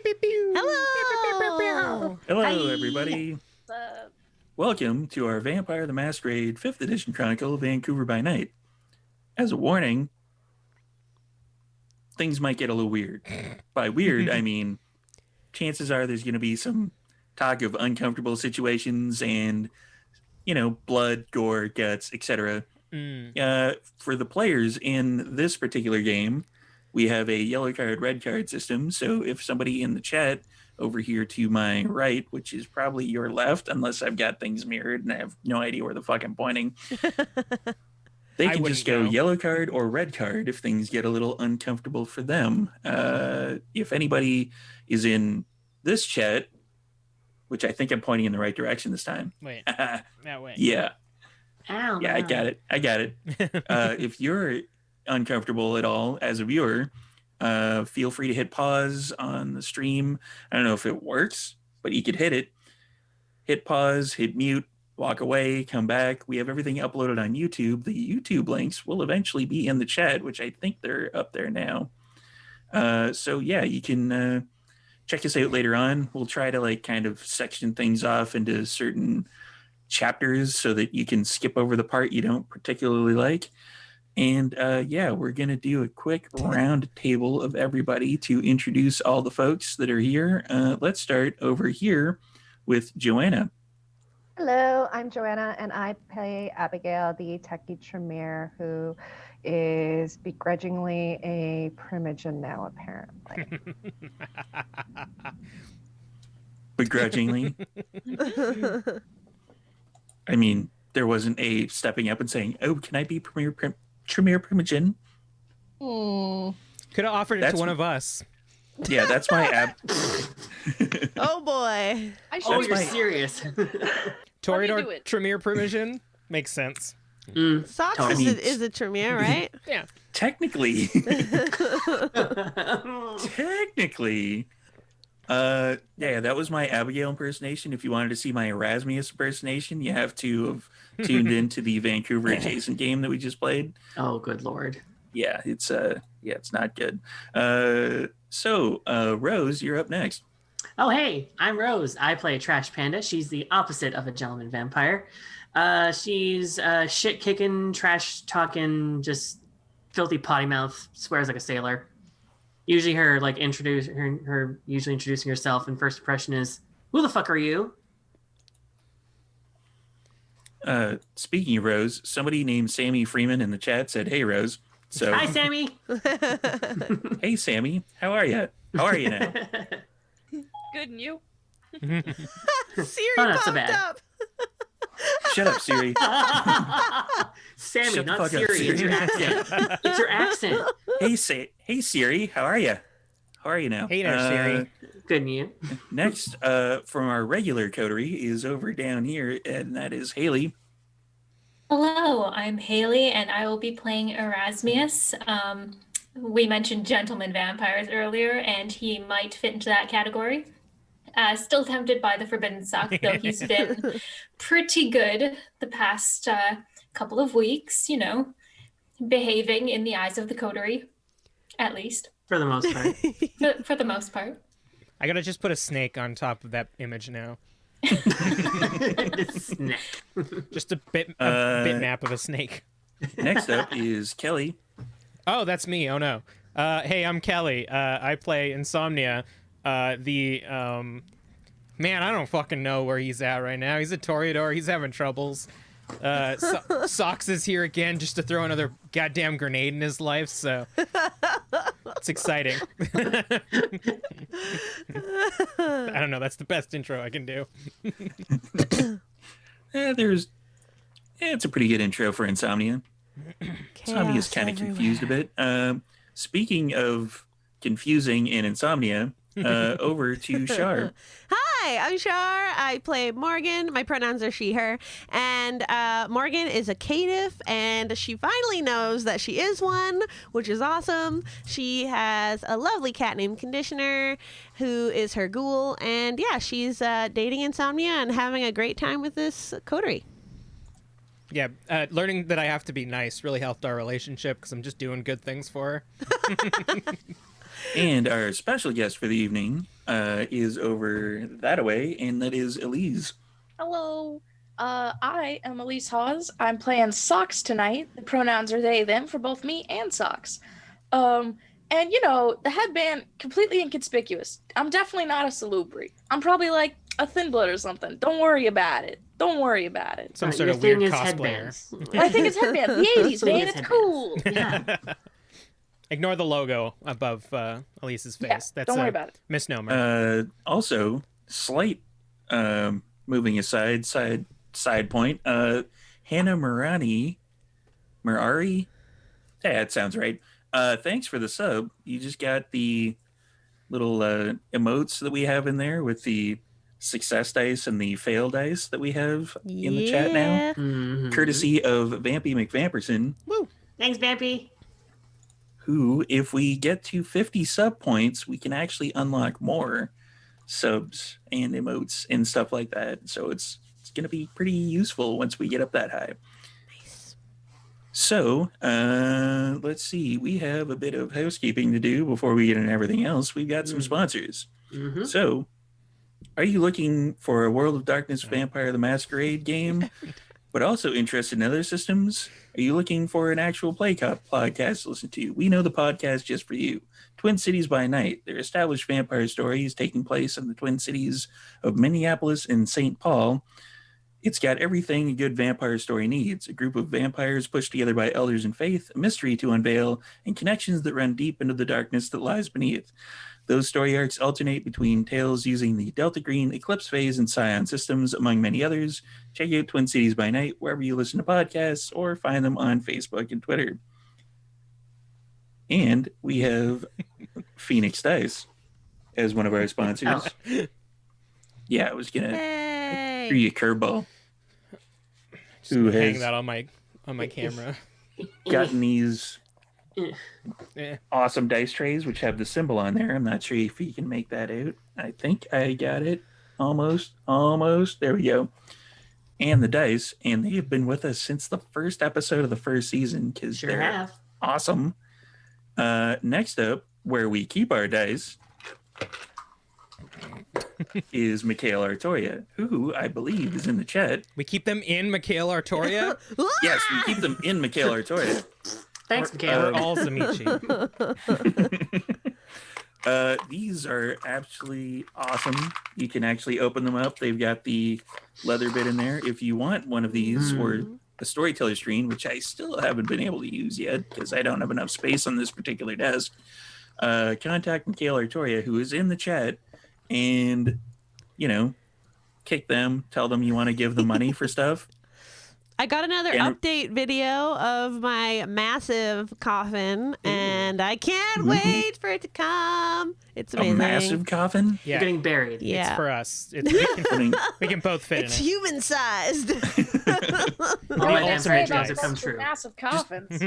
Hello. Hello, everybody. Welcome to our Vampire the Masquerade 5th Edition Chronicle, Vancouver by Night. As a warning, things might get a little weird. By weird, I mean chances are there's going to be some talk of uncomfortable situations and, blood, gore, guts, etc. For the players in this particular game, we have a yellow card, red card system. So if somebody in the chat over here to my right, which is probably your left, unless I've got things mirrored and I have no idea where the fuck I'm pointing, they can just go yellow card or red card if things get a little uncomfortable for them. If anybody is in this chat, which I think I'm pointing in the right direction this time. Wait. That way. Yeah. Ow, yeah, I got it. If you're uncomfortable at all as a viewer, feel free to hit pause on the stream. I don't know if it works, but you could hit it. Hit pause, hit mute, walk away, come back. We have everything uploaded on YouTube. The YouTube links will eventually be in the chat, which I think they're up there now. So yeah, you can check us out later on. We'll try to kind of section things off into certain chapters so that you can skip over the part you don't particularly like. And we're going to do a quick round table of everybody to introduce all the folks that are here. Let's start over here with Joanna. Hello, I'm Joanna, and I play Abigail, the techie Tremere, who is begrudgingly a primogen now, apparently. Begrudgingly? I mean, there wasn't a stepping up and saying, "Oh, can I be Tremere Primogen?" Could have offered it to one of us. Yeah, that's my Oh boy! You're serious. Toreador Tremere Primogen makes sense. Socks is a Tremere, right? Yeah. Technically. That was my Abigail impersonation. If you wanted to see my Erasmus impersonation, you have to have tuned into the Vancouver adjacent game that we just played. Oh, good lord. Yeah, it's not good. So Rose, you're up next. Oh, hey, I'm Rose. I play Trash Panda. She's the opposite of a gentleman vampire. She's shit-kicking, trash-talking, just filthy potty mouth, swears like a sailor. Usually her usually introducing herself and first impression is, "Who the fuck are you?" Speaking of Rose, somebody named Sammy Freeman in the chat said, "Hey, Rose." So Hi, Sammy. Hey, Sammy. How are you? How are you now? Good, and you? Siri not so popped bad. up. Shut up, Siri. Sammy, Shut the not fuck up, Siri. It's your accent. It's your accent. Hey, Siri. How are you? How are you now? Hey there, Siri. Good, and you? Next, from our regular coterie is over down here, and that is Haley. Hello, I'm Haley, and I will be playing Erasmus. We mentioned gentleman vampires earlier, and he might fit into that category. Still tempted by the forbidden sock, though he's been pretty good the past couple of weeks, behaving in the eyes of the coterie, at least. For the most part. For the most part. I gotta just put a snake on top of that image now. Snake. Just a bitmap of a snake. Next up is Kelly. Oh, that's me. Oh no. Hey, I'm Kelly. I play Insomnia. Man, I don't fucking know where he's at right now. He's a Toreador. He's having troubles. Socks is here again just to throw another goddamn grenade in his life, so it's exciting. I don't know. That's the best intro I can do. It's a pretty good intro for Insomnia. Insomnia is kind of confused a bit. Speaking of confusing in Insomnia, over to Shar. Hi, I'm Shar. I play Morgan. My pronouns are she, her. And Morgan is a caitiff, and she finally knows that she is one, which is awesome. She has a lovely cat named Conditioner, who is her ghoul. And yeah, she's dating Insomnia and having a great time with this coterie. Yeah, learning that I have to be nice really helped our relationship because I'm just doing good things for her. And our special guest for the evening is over that way, and that is Elise. Hello. I am Elise Hawes. I'm playing Socks tonight. The pronouns are they, them for both me and Socks. And the headband, completely inconspicuous. I'm definitely not a salubri. I'm probably like a thin blood or something. Don't worry about it. Don't worry about it. Some sort Your of weird thing is cosplayer. headbands. I think it's headband. The 80s, man. It's Headbands. cool. Yeah. Ignore the logo above Elise's face. Yeah, That's don't a worry about it. misnomer. Also, slight moving aside, side point. Hannah Murari. Yeah, it sounds right. Thanks for the sub. You just got the little emotes that we have in there with the success dice and the fail dice that we have in the chat now, Yeah. Mhm. courtesy of Vampy McVamperson, Thanks, Vampy. who, if we get to 50 sub points, we can actually unlock more subs and emotes and stuff like that. So it's going to be pretty useful once we get up that high. So, let's see. We have a bit of housekeeping to do before we get into everything else. We've got some sponsors. Mhm. So, are you looking for a World of Darkness Vampire the Masquerade game, but also interested in other systems? Are you looking for an actual play podcast to listen to? We know the podcast just for you. Twin Cities by Night. They're established vampire stories taking place in the Twin Cities of Minneapolis and St. Paul. It's got everything a good vampire story needs. A group of vampires pushed together by elders in faith, a mystery to unveil, and connections that run deep into the darkness that lies beneath. Those story arcs alternate between tales using the Delta Green, Eclipse Phase, and Scion systems, among many others. Check out Twin Cities by Night wherever you listen to podcasts, or find them on Facebook and Twitter. And we have Phoenix Dice as one of our sponsors. Yeah, I was going to Hey. throw you a curveball. Just who hang has- that on my camera. Gotten these Eh. awesome dice trays which have the symbol on there. I'm not sure if you can make that out. I think I got it. Almost. There we go. And the dice, and they have been with us since the first episode of the first season because Sure they're have. awesome. Next up, where we keep our dice, is Mikhail Artoria, who I believe is in the chat. We keep them in Mikhail Artoria Yes, we keep them in Mikhail Artoria. Thanks, or Michaela. all Zamichi. These are absolutely awesome. You can actually open them up. They've got the leather bit in there. If you want one of these or a storyteller screen, which I still haven't been able to use yet because I don't have enough space on this particular desk, contact Mikhail Artoria, who is in the chat, and, kick them, tell them you want to give them money for stuff. I got another And- update video of my massive coffin, and I can't wait for it to come. It's A amazing. massive coffin? Yeah, You're getting buried. Yeah. it's for us. I mean, We can both fit It's in it. human sized. All my ultimate vampire dreams dice. have come true. Massive coffins.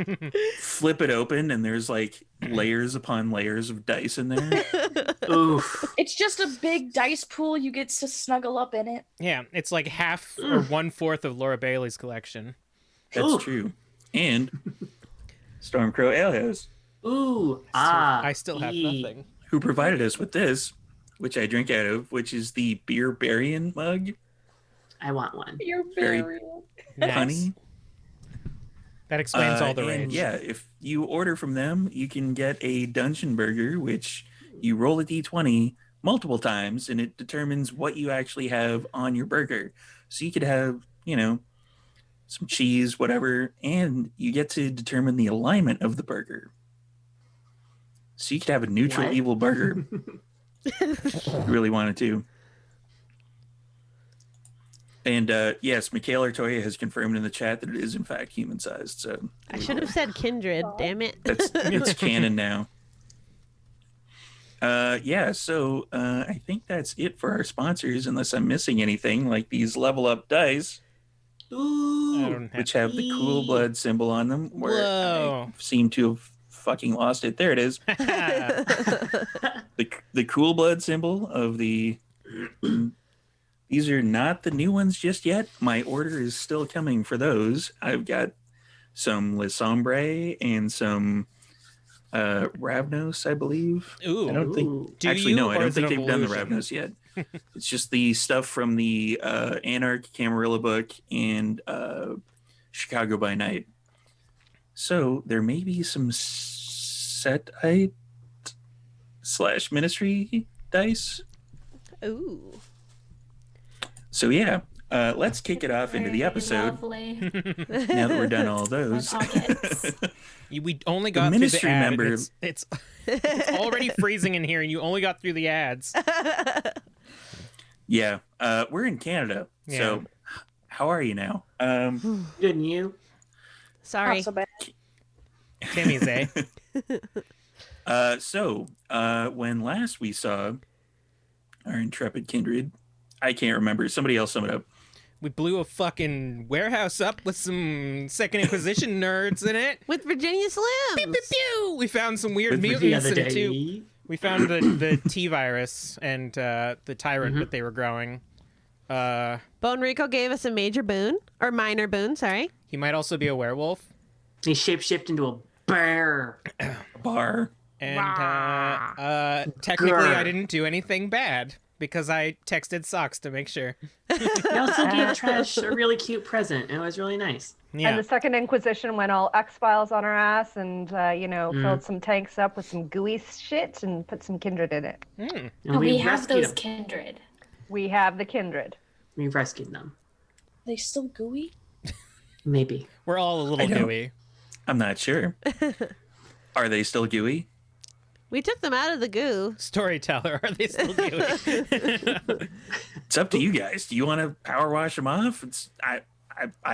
flip it open, and there's like layers upon layers of dice in there. Oof. It's just a big dice pool. You get to snuggle up in it. Yeah, it's like half or 1/4 of Laura Bailey's collection. That's Ooh. true. And Stormcrow Alehouse, Ooh. I still have ee. nothing. who provided us with this, which I drink out of, which is the Beer Barian mug. I want one. You're Very- very. Nice. Honey. That explains all the And range. yeah, if you order from them, you can get a dungeon burger, which you roll a d20 multiple times, and it determines what you actually have on your burger. So you could have, some cheese, whatever, and you get to determine the alignment of the burger. So you could have a neutral What? evil burger if you really wanted to. And yes, Mikhail Artoya has confirmed in the chat that it is in fact human sized. So I should have said kindred, damn it. it's canon now. So I think that's it for our sponsors, unless I'm missing anything, like these level up dice, I Ooh. don't have which have the cool blood symbol on them, where Whoa. I seem to have fucking lost it. There it is. The cool blood symbol of the these are not the new ones just yet. My order is still coming for those. I've got some Le Sombre and some Ravnos, I believe. Ooh. I don't think. Ooh. Do Actually, you, no, I or don't is it think they've done the evolution? Ravnos yet. It's just the stuff from the Anarch Camarilla book and Chicago by Night. So there may be some Setite / Ministry dice. Ooh. So yeah, let's kick it off into the Very episode. Lovely. Now that we're done all those. My pockets. We only got through the ministry ad. And member- it's already freezing in here, and you only got through the ads. Yeah, we're in Canada. Yeah. So how are you now? Good, and you? Sorry. Not so bad. Timmy's, eh? So when last we saw our intrepid kindred, I can't remember. Somebody else sum it up. We blew a fucking warehouse up with some Second Inquisition nerds in it. With Virginia Slims. Pew, pew, pew. We found some weird With The mutants other and two. day. We found the T virus and the tyrant Mhm. that they were growing. Bone Rico gave us a major boon, or minor boon, sorry. He might also be a werewolf. He shapeshifted into a bear. Bar. And technically, Grr. I didn't do anything bad because I texted Socks to make sure. He also gave Trash a really cute present. It was really nice. Yeah. And the Second Inquisition went all X-Files on our ass and, filled some tanks up with some gooey shit and put some kindred in it. Hmm. And We have rescued those them. kindred. We have the kindred. We rescued them. Are they still gooey? Maybe. We're all a little I don't- gooey. I'm not sure. Are they still gooey? We took them out of the goo. Storyteller, are they still gooey? It's up to you guys. Do you want to power wash them off? I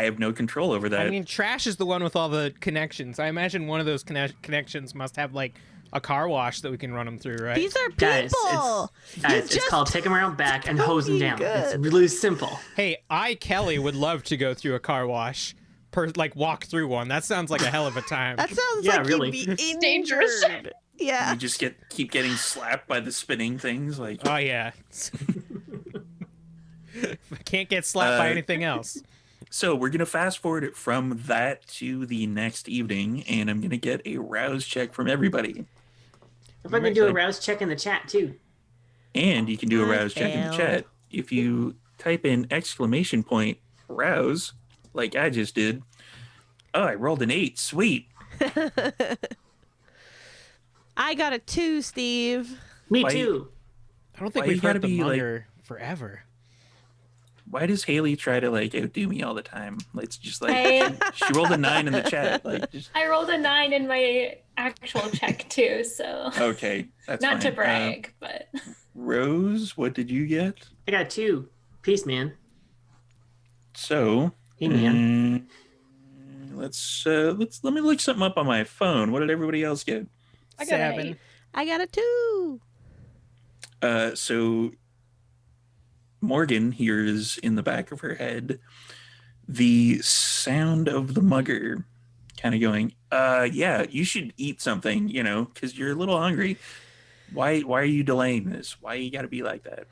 have no control over that. I mean, Trash is the one with all the connections. I imagine one of those connections must have like a car wash that we can run them through, right? These are Guys, people. It's just called take them around back and hose them told me down. It's good. really simple. Hey, Kelly, would love to go through a car wash. Walk through one. That sounds like a hell of a time. That sounds Yeah, like really. you'd be dangerous. injured. Yeah. You just keep getting slapped by the spinning things. Like, Oh yeah. I can't get slapped by anything else. so we're gonna fast forward it from that to the next evening, and I'm gonna get a rouse check from everybody. If I can do a rouse check in the chat too. And you can do a I rouse check in the failed. chat if you type in ! rouse, like I just did. Oh, I rolled an 8. Sweet. I got a 2, Steve. Me Why- too. I don't think Why you we've gotta heard the be, like- munger forever. Why does Haley try to outdo me all the time? It's just like I she rolled a 9 in the chat. I rolled a 9 in my actual check too, so Okay, that's not to fine. brag, but Rose, what did you get? I got 2. Peace, man. So, Hey, man. let me look something up on my phone. What did everybody else get? I got an 7. 8. I got a 2. So Morgan hears in the back of her head the sound of the mugger kind of going, yeah, you should eat something, because you're a little hungry. Why are you delaying this? Why you got to be like that?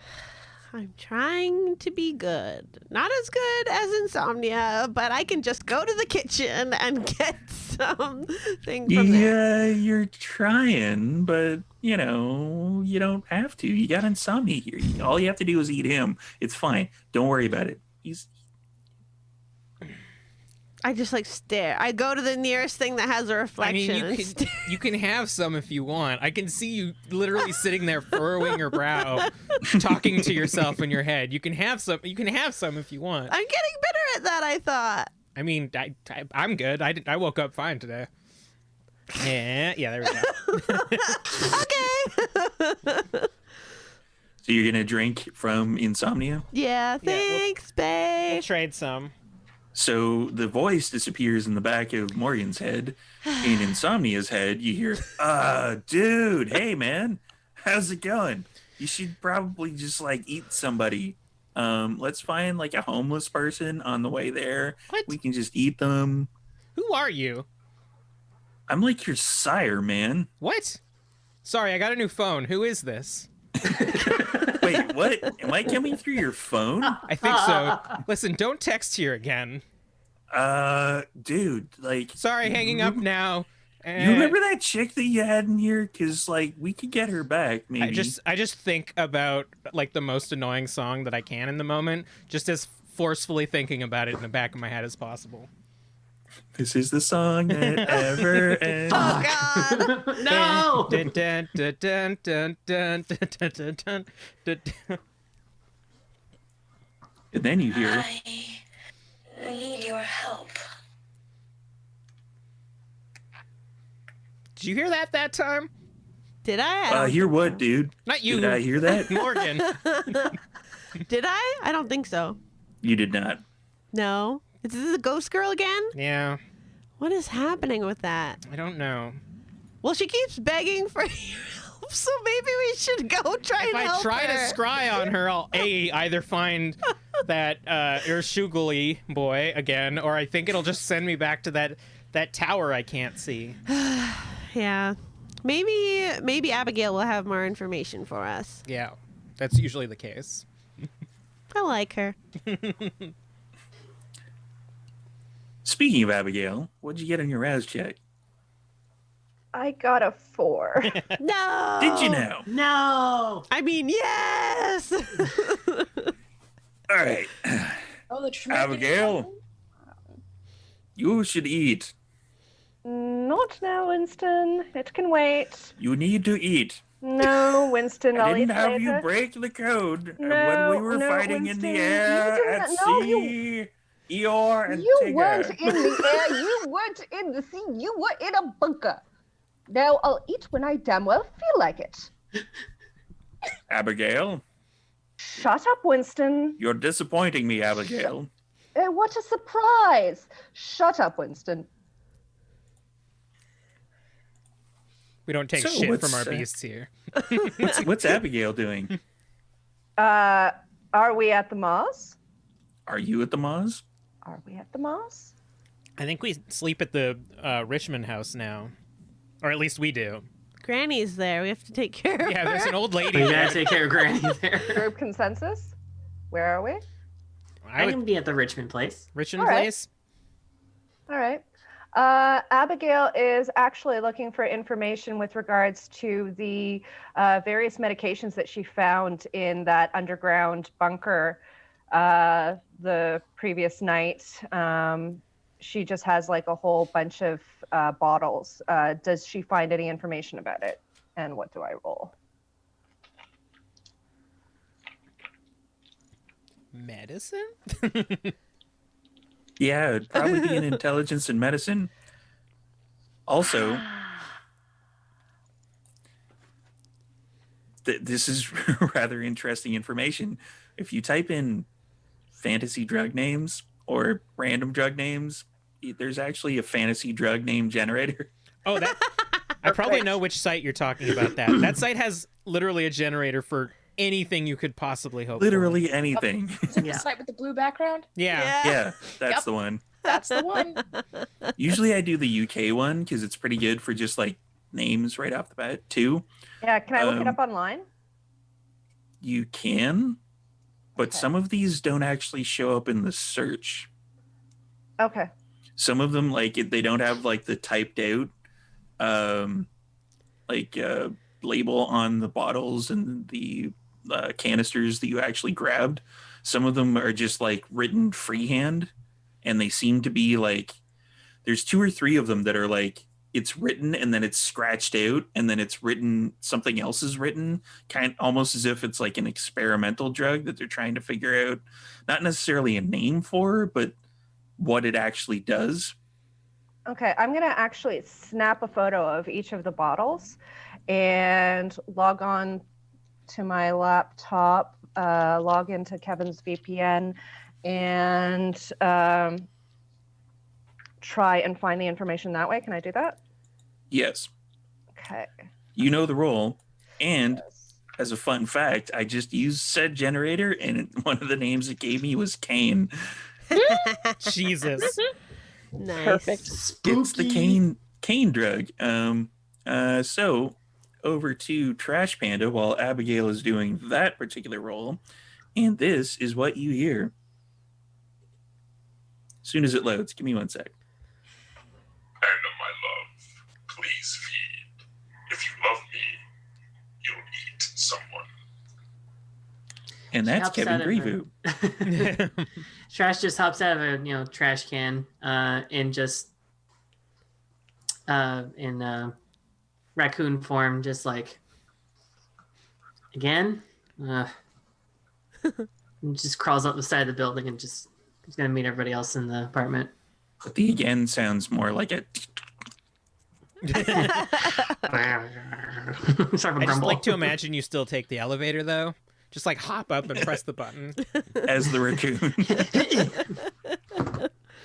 I'm trying to be good. Not as good as Insomnia, but I can just go to the kitchen and get something from there. Yeah, you're trying, but you don't have to. You got insomnia here. All you have to do is eat him. It's fine. Don't worry about it. I just stare. I go to the nearest thing that has a I reflection. mean, and stare. you can have some if you want. I can see you literally sitting there furrowing your brow, talking to yourself in your head. You can have some. You can have some if you want. I'm getting better at that, I thought. I mean, I'm good. I woke up fine today. Yeah, there we go. Okay. So you're gonna drink from insomnia. Yeah, thanks, We'll babe. trade some. So the voice disappears in the back of Morgan's head. In Insomnia's head, you hear, dude, hey, man, how's it going? You should probably just, eat somebody. Let's find, a homeless person on the way there. What? We can just eat them. Who are you? I'm like your sire, man. What? Sorry, I got a new phone. Who is this? Wait, what? Am I coming through your phone? I think so. Listen, don't text here again. Dude, Sorry, hanging up now. You remember that chick that you had in here? Because, like, we could get her back, maybe. I just think about, like, the most annoying song that I can in the moment, just as forcefully thinking about it in the back of my head as possible. This is the song that ever ends. Oh God! No. Dun, dun, dun, dun, dun, dun, dun, dun, dun, dun, dun. And then you hear, I need your help. Did you hear that time? Did I? hear what, dude? Not you. Did I hear that? Morgan. Did I? I don't think so. You did not. No. Is this a ghost girl again? Yeah, What is happening with that? I don't know. Well, she keeps begging for your help, so maybe we should go try If and I help try her. to scry on her, I'll either find that Urshuguli boy again, or I think it'll just send me back to that tower I can't see. Yeah. Maybe Abigail will have more information for us. Yeah, that's usually the case. I like her. Speaking of Abigail, what'd you get on your Raz check? I got a 4. No. Did you know? No. I mean, yes. All right. Oh, the traumatic. Abigail, you should eat. Not now, Winston. It can wait. You need to eat. No, Winston. I I'll didn't eat have later. you break the code when No, we were no, fighting in Winston, the you air didn't- at no, sea. Eeyore and You Tigger. weren't in the air. You weren't in the sea. You were in a bunker. Now I'll eat when I damn well feel like it. Abigail, Shut up, Winston. you're disappointing me, Abigail. What a surprise. Shut up, Winston. We don't take So shit what's, from our beasts here. What's Abigail doing? Are we at the Mars? Are you at the Moz? Are we at the Mars? I think we sleep at the Richmond house now, or at least we do. Granny's there. We have to take care of Yeah, her. there's an old lady. We there. gotta take care of Granny there. Group consensus? Where are we? I I would can be at the Richmond place. Richmond All right. Place. All right. Abigail is actually looking for information with regards to the various medications that she found in that underground bunker the previous night. She just has like a whole bunch of bottles. Does she find any information about it? And what do I roll? Medicine? Yeah, it'd probably be in intelligence and medicine. Also, this is rather interesting information. If you type in fantasy drug names or random drug names, there's actually a fantasy drug name generator. Oh, that I probably know which site you're talking about. That site has literally a generator for anything you could possibly hope Literally anything. Is it Yeah. the site with the blue background? for. Yeah. Yeah, that's Yep. the one. That's the one. Usually I do the UK one because it's pretty good for just like names right off the bat too. Yeah, can I look it Um, up online? You can, but Okay. some of these don't actually show up in the search. Okay. Some of them, like they don't have like the typed out label on the bottles and the canisters that you actually grabbed. Some of them are just like written freehand, and they seem to be like there's 2 or 3 of them that are like it's written and then it's scratched out and then it's written something else is written, kind almost as if it's like an experimental drug that they're trying to figure out, not necessarily a name for, but what it actually does. Okay, I'm going to actually snap a photo of each of the bottles and log on to my laptop, log into Kevin's VPN, and try and find the information that way. Can I do that? Yes, Okay. you know the role. And as a fun fact, I just used said generator, and one of the names it gave me was Kane. Jesus. Nice. Perfect. It's the cane drug. So over to Trash Panda while Abigail is doing that particular role, and this is what you hear. As soon as it loads, give me one sec. And my love, Please feed. If you love me, you'll eat someone. And that's Hops Kevin out of Grevue. Trash just hops out of a trash can and just in raccoon form, just like again. And just crawls up the side of the building and just is gonna meet everybody else in the apartment. The again sounds more like a. Start I to just grumble. like to imagine you still take the elevator though. Just like hop up and press the button. As the raccoon.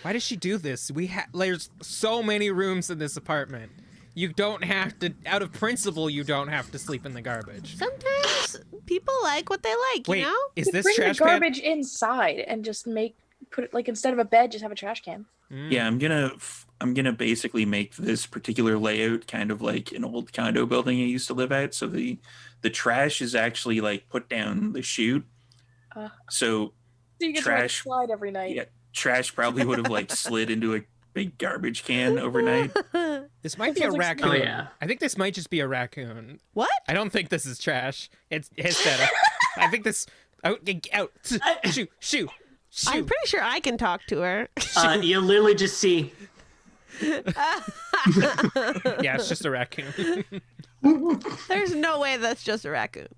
Why does she do this? There's so many rooms in this apartment. You don't have to, out of principle, you don't have to sleep in the garbage. Sometimes people like what they like, Wait, you know? is You this bring the trash can? garbage inside and just put it like instead of a bed, just have a trash can. Yeah, I'm gonna basically make this particular layout kind of like an old condo building I used to live at. So the trash is actually like put down the chute. So So you get Trash- to like slide every night. yeah, trash probably would have like slid into a big garbage can overnight. This might That be a sounds like raccoon. Oh yeah. I think this might just be a raccoon. What? I don't think this is trash. It's his setup. I think this. Out! Shoo! Shoo! Shoo! I'm pretty sure I can talk to her. You literally just see. Yeah, it's just a raccoon. There's no way that's just a raccoon.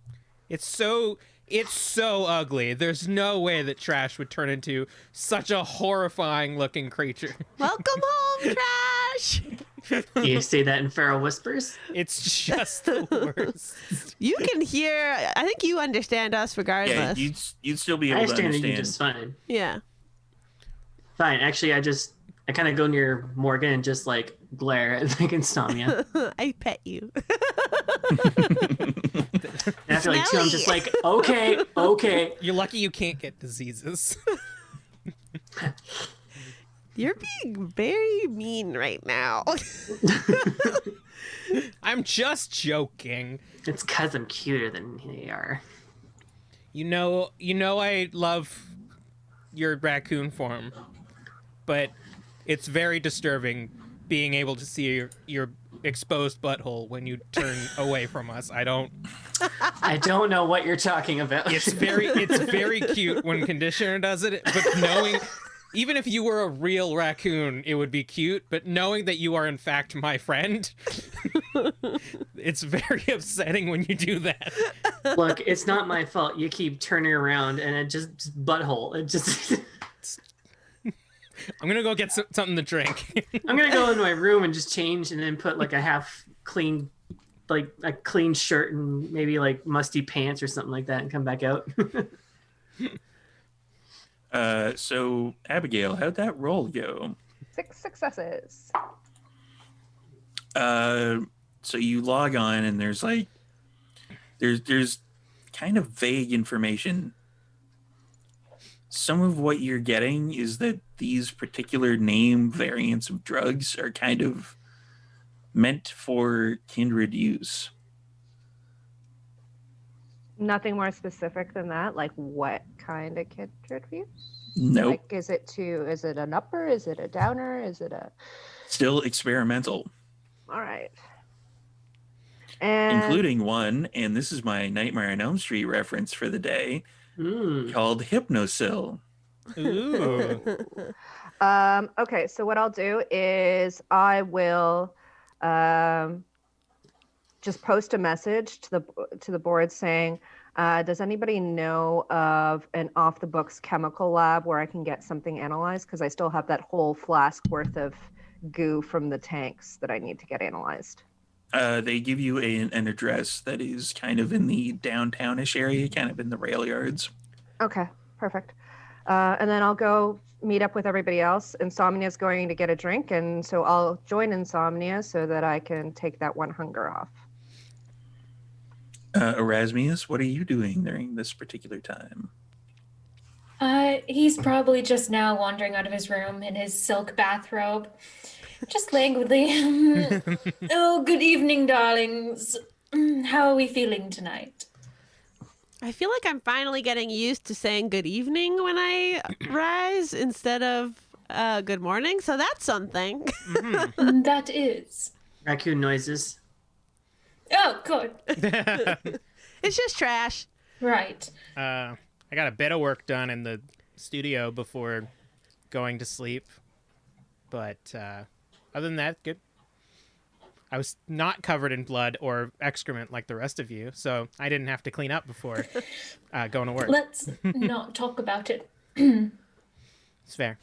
It's so ugly. There's no way that trash would turn into such a horrifying looking creature. Welcome home, trash. You say that in feral whispers. It's just the worst. You can hear. I think you understand us Yeah, regardless. you'd still be I able to understand you understand. just fine. Yeah. Fine. Actually, I kind of go near Morgan and just like glare at like Insomnia. I pet you. And after like two, I'm just like, okay. You're lucky you can't get diseases. You're being very mean right now. I'm just joking. It's because I'm cuter than they are. You know I love your raccoon form, but it's very disturbing being able to see your exposed butthole when you turn away from us. I don't know what you're talking about. It's very cute when Conditioner does it, but knowing even if you were a real raccoon, it would be cute, but knowing that you are in fact my friend, it's very upsetting when you do that. Look, it's not my fault. You keep turning around and it just butthole. It just. I'm gonna go get something to drink. I'm gonna go in my room and just change, and then put like a half clean, like a clean shirt and maybe like musty pants or something like that, and come back out. So Abigail, how'd that roll go? 6 successes. So you log on and there's like there's kind of vague information. Some of what you're getting is that these particular name variants of drugs are kind of meant for kindred use. Nothing more specific than that. Like what kind of kindred use? Nope. Like is it an upper? Is it a downer? Is it a Still experimental. all right. And Including one, and this is my Nightmare on Elm Street reference for the day, Mm. called Hypnosil. Ooh. okay, so what I'll do is I will just post a message to the board saying, does anybody know of an off the books chemical lab where I can get something analyzed? Because I still have that whole flask worth of goo from the tanks that I need to get analyzed. They give you an address that is kind of in the downtownish area, kind of in the rail yards. Okay, perfect. And then I'll go meet up with everybody else. Insomnia's going to get a drink, and so I'll join Insomnia so that I can take that one hunger off. Erasmus, what are you doing during this particular time? He's probably just now wandering out of his room in his silk bathrobe, just languidly. Oh, good evening, darlings. How are we feeling tonight? I feel like I'm finally getting used to saying good evening when I rise instead of good morning. So that's something. That is. Raccoon noises. Oh, good. It's just trash. Right. I got a bit of work done in the studio before going to sleep, but other than that, good. I was not covered in blood or excrement like the rest of you, so I didn't have to clean up before going to work. Let's not talk about it. It's fair.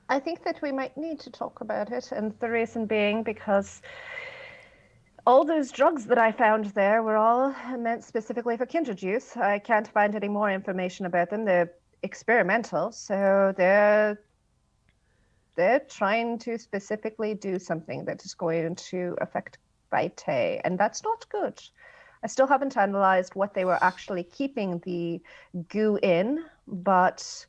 I think that we might need to talk about it, and the reason being because all those drugs that I found there were all meant specifically for kindred use. I can't find any more information about them. They're experimental, so they're trying to specifically do something that is going to affect Vitae, and that's not good. I still haven't analyzed what they were actually keeping the goo in, what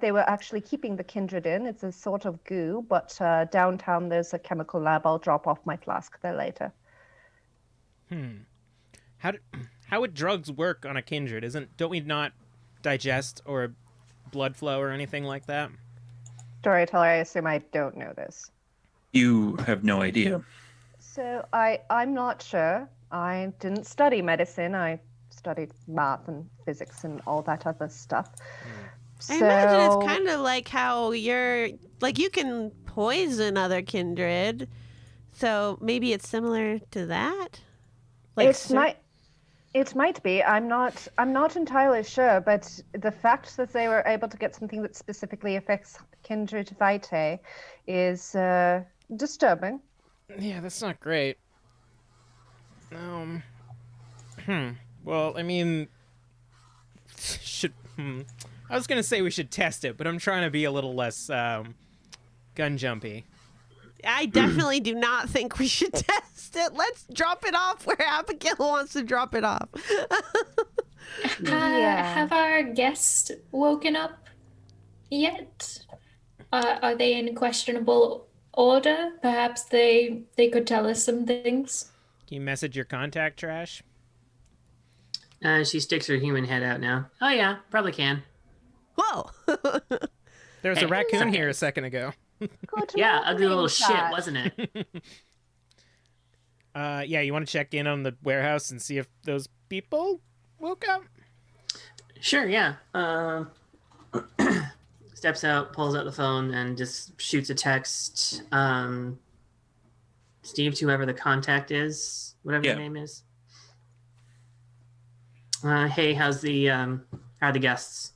they were actually keeping the kindred in. It's a sort of goo, but downtown there's a chemical lab. I'll drop off my flask there later. How would drugs work on a kindred? Don't we not digest or blood flow or anything like that? Storyteller, I assume I don't know this. You have no idea. So I'm not sure. I didn't study medicine. I studied math and physics and all that other stuff. I imagine it's kind of like how you can poison other kindred. So maybe it's similar to that? It might be. I'm not entirely sure, but the fact that they were able to get something that specifically affects kindred vitae is disturbing. Yeah, that's not great. Well, I mean, I was gonna say we should test it, but I'm trying to be a little less gun jumpy. I definitely do not think we should test it. Let's drop it off where Abigail wants to drop it off. Have our guests woken up yet? Are they in questionable order? Perhaps they could tell us some things. Can you message your contact, Trash? She sticks her human head out now. Oh yeah, probably can. Whoa. There was a raccoon here a second ago. Yeah, ugly little shit, wasn't it? Yeah, you want to check in on the warehouse and see if those people woke up? Sure, yeah. Steps out, pulls out the phone, and just shoots a text. Steve, to whoever the contact is, whatever your name is. Hey, how are the guests?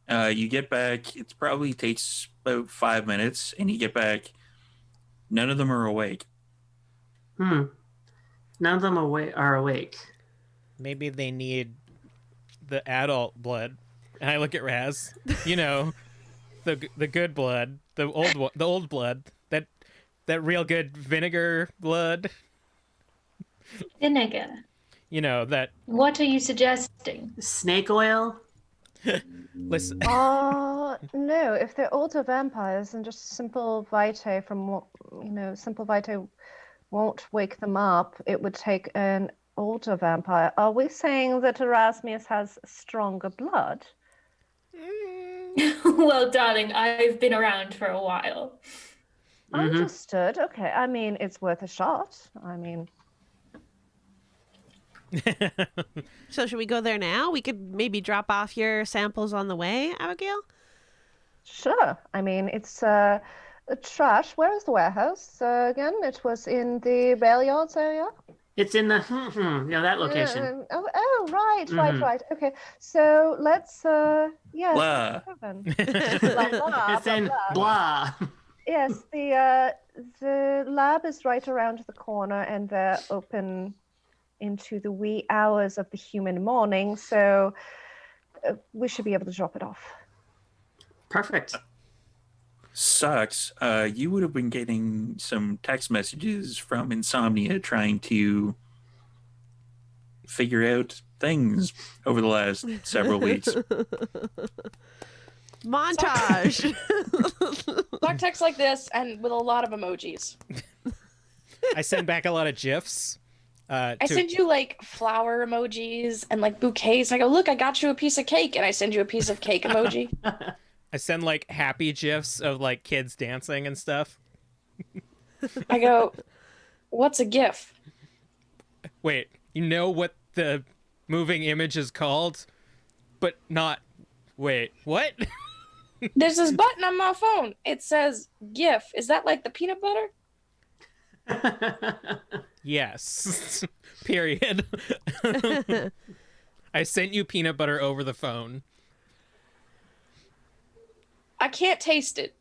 You get back, it probably takes about 5 minutes, and you get back, none of them are awake. None of them are awake. Maybe they need the adult blood. And I look at Raz. You know, the good blood, the old blood, that real good vinegar blood. Vinegar. You know that. What are you suggesting? Snake oil. Listen. No, if they're older vampires and just simple vitae simple vitae won't wake them up, it would take an older vampire. Are we saying that Erasmus has stronger blood? Well, darling, I've been around for a while. Understood. Okay. I mean, it's worth a shot. I mean... So should we go there now? We could maybe drop off your samples on the way, Abigail? Sure. I mean, it's trash. Where is the warehouse? Again, it was in the rail yards area? It's in the that location. Right. Okay. So let's Blah. It's in blah. Yes, the lab is right around the corner, and they're open into the wee hours of the human morning, so we should be able to drop it off. Perfect. Sucks. You would have been getting some text messages from Insomnia trying to figure out things over the last several weeks. Montage. Talk text like this and with a lot of emojis. I send back a lot of GIFs. I send you like flower emojis and like bouquets. And I go, look, I got you a piece of cake, and I send you a piece of cake emoji. I send like happy GIFs of like kids dancing and stuff. I go, what's a GIF? Wait, you know what the moving image is called? But not... Wait, what? There's this button on my phone. It says GIF. Is that like the peanut butter? Yes. Period. I sent you peanut butter over the phone. I can't taste it.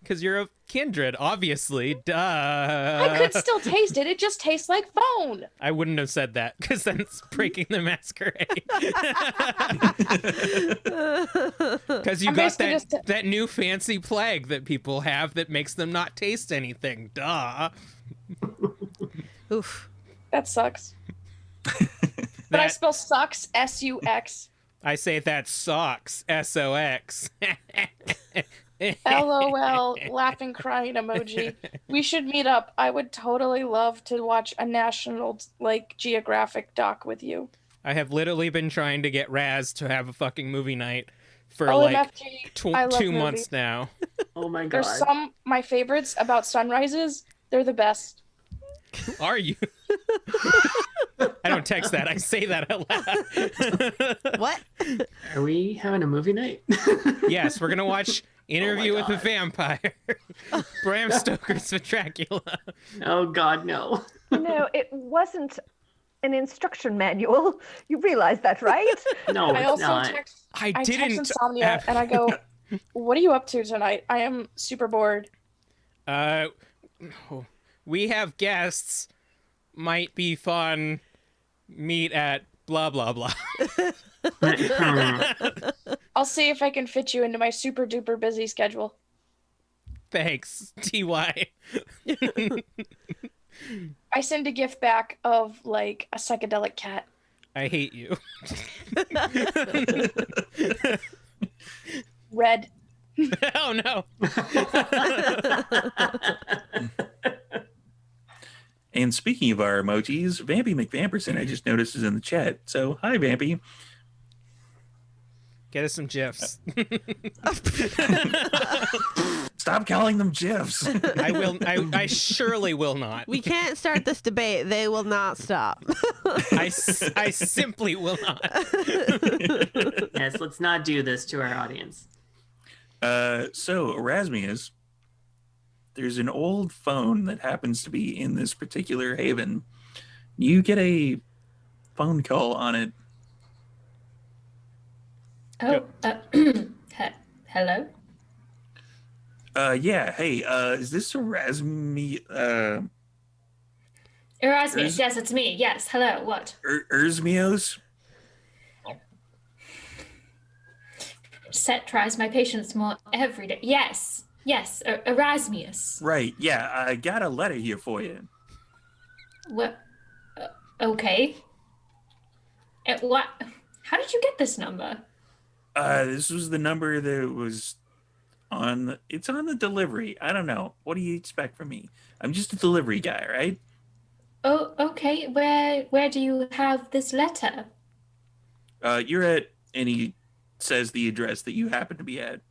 Because you're a kindred, obviously. Duh. I could still taste it. It just tastes like phone. I wouldn't have said that, because then it's breaking the masquerade. Because you I'm got basically that new fancy plague that people have that makes them not taste anything. Duh. Oof. That sucks. But I spell sucks, S-U-X. I say that socks, S-O-X. LOL, laughing, crying emoji. We should meet up. I would totally love to watch a National Geographic doc with you. I have literally been trying to get Raz to have a fucking movie night for OMFG, I love 2 months movies. now. Oh my god. There's my favorites about sunrises. They're the best. Are you? I don't text that. I say that out loud. What? Are we having a movie night? Yes, we're going to watch Interview with a God. Vampire. Bram Stoker's for Dracula. Oh god, no. It wasn't an instruction manual. You realize that, right? No, I it's also not. text I text didn't. Insomnia and I go, what are you up to tonight? I am super bored. We have guests. Might be fun. Meet at blah, blah, blah. I'll see if I can fit you into my super duper busy schedule. Thanks, TY. I send a gift back of like a psychedelic cat. I hate you. Red. Oh, no. And speaking of our emojis, Vampy McVamperson, I just noticed, is in the chat. So, hi, Vampy. Get us some GIFs. Stop calling them GIFs. I will. I surely will not. We can't start this debate. They will not stop. I simply will not. Yes, let's not do this to our audience. So, Erasmus, there's an old phone that happens to be in this particular haven. You get a phone call on it. Oh, hello? Yeah, hey, is this Erasmus? Erasmus, yes, it's me. Yes, hello, what? Erzmios? Set tries my patience more every day. Yes, Erasmus. Right, yeah, I got a letter here for you. What? Okay. What? How did you get this number? This was the number that was on it's on the delivery. I don't know. What do you expect from me? I'm just a delivery guy, right? Oh, okay. Where do you have this letter? You're at, and he says the address that you happen to be at.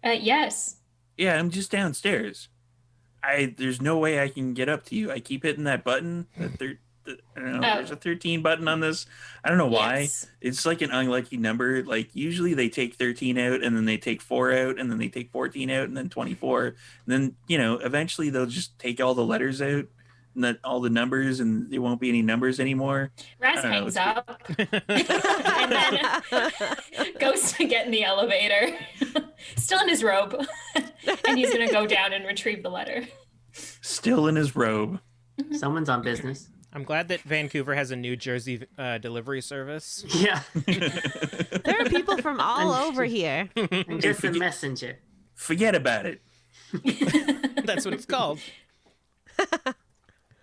Yes. Yeah, I'm just downstairs. There's no way I can get up to you. I keep hitting that button. I don't know. There's a 13 button on this. I don't know why. Yes. It's like an unlucky number. Like usually they take 13 out and then they take 4 out and then they take 14 out and then 24. And then, eventually they'll just take all the letters out and all the numbers and there won't be any numbers anymore. Raz hangs up and then goes to get in the elevator, still in his robe, and he's going to go down and retrieve the letter. Still in his robe. Someone's on business. I'm glad that Vancouver has a New Jersey delivery service. Yeah. There are people from all over here. I'm just a messenger. Forget about it. That's what it's called.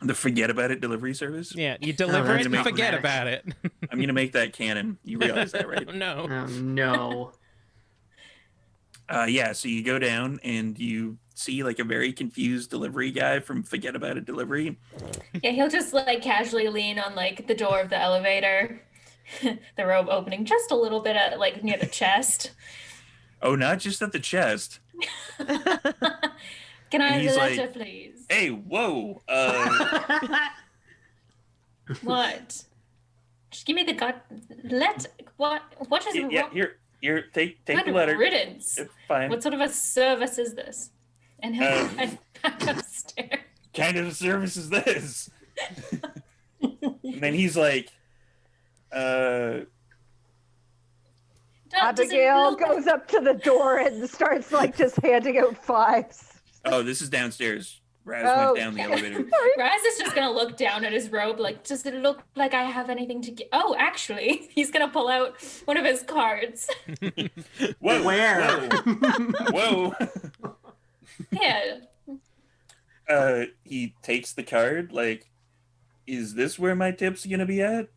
The forget about it delivery service? Yeah, you deliver that's it and forget problematic. about it. I'm going to make that canon. You realize that, right? No. Oh no. Yeah, so you go down and you see like a very confused delivery guy from Forget About It Delivery. Yeah, he'll just like casually lean on like the door of the elevator, the robe opening just a little bit at like near the chest. Oh, not just at the chest. Can I And have he's the like, letter, please? Hey, whoa. What? Just give me the letter. What is Yeah, wrong? here, take the Good letter. riddance. It's fine. What sort of a service is this? And he'll Uh, head back upstairs. Kind of service is this? And then he's like, Does it Abigail look- goes up to the door and starts like just handing out fives. oh, this is downstairs. Raz Oh. went down the elevator. Raz is just gonna look down at his robe, like, does it look like I have anything to get? Oh, actually, he's gonna pull out one of his cards. Whoa, Where? Whoa. Yeah. He takes the card, like, is this where my tip's gonna be at?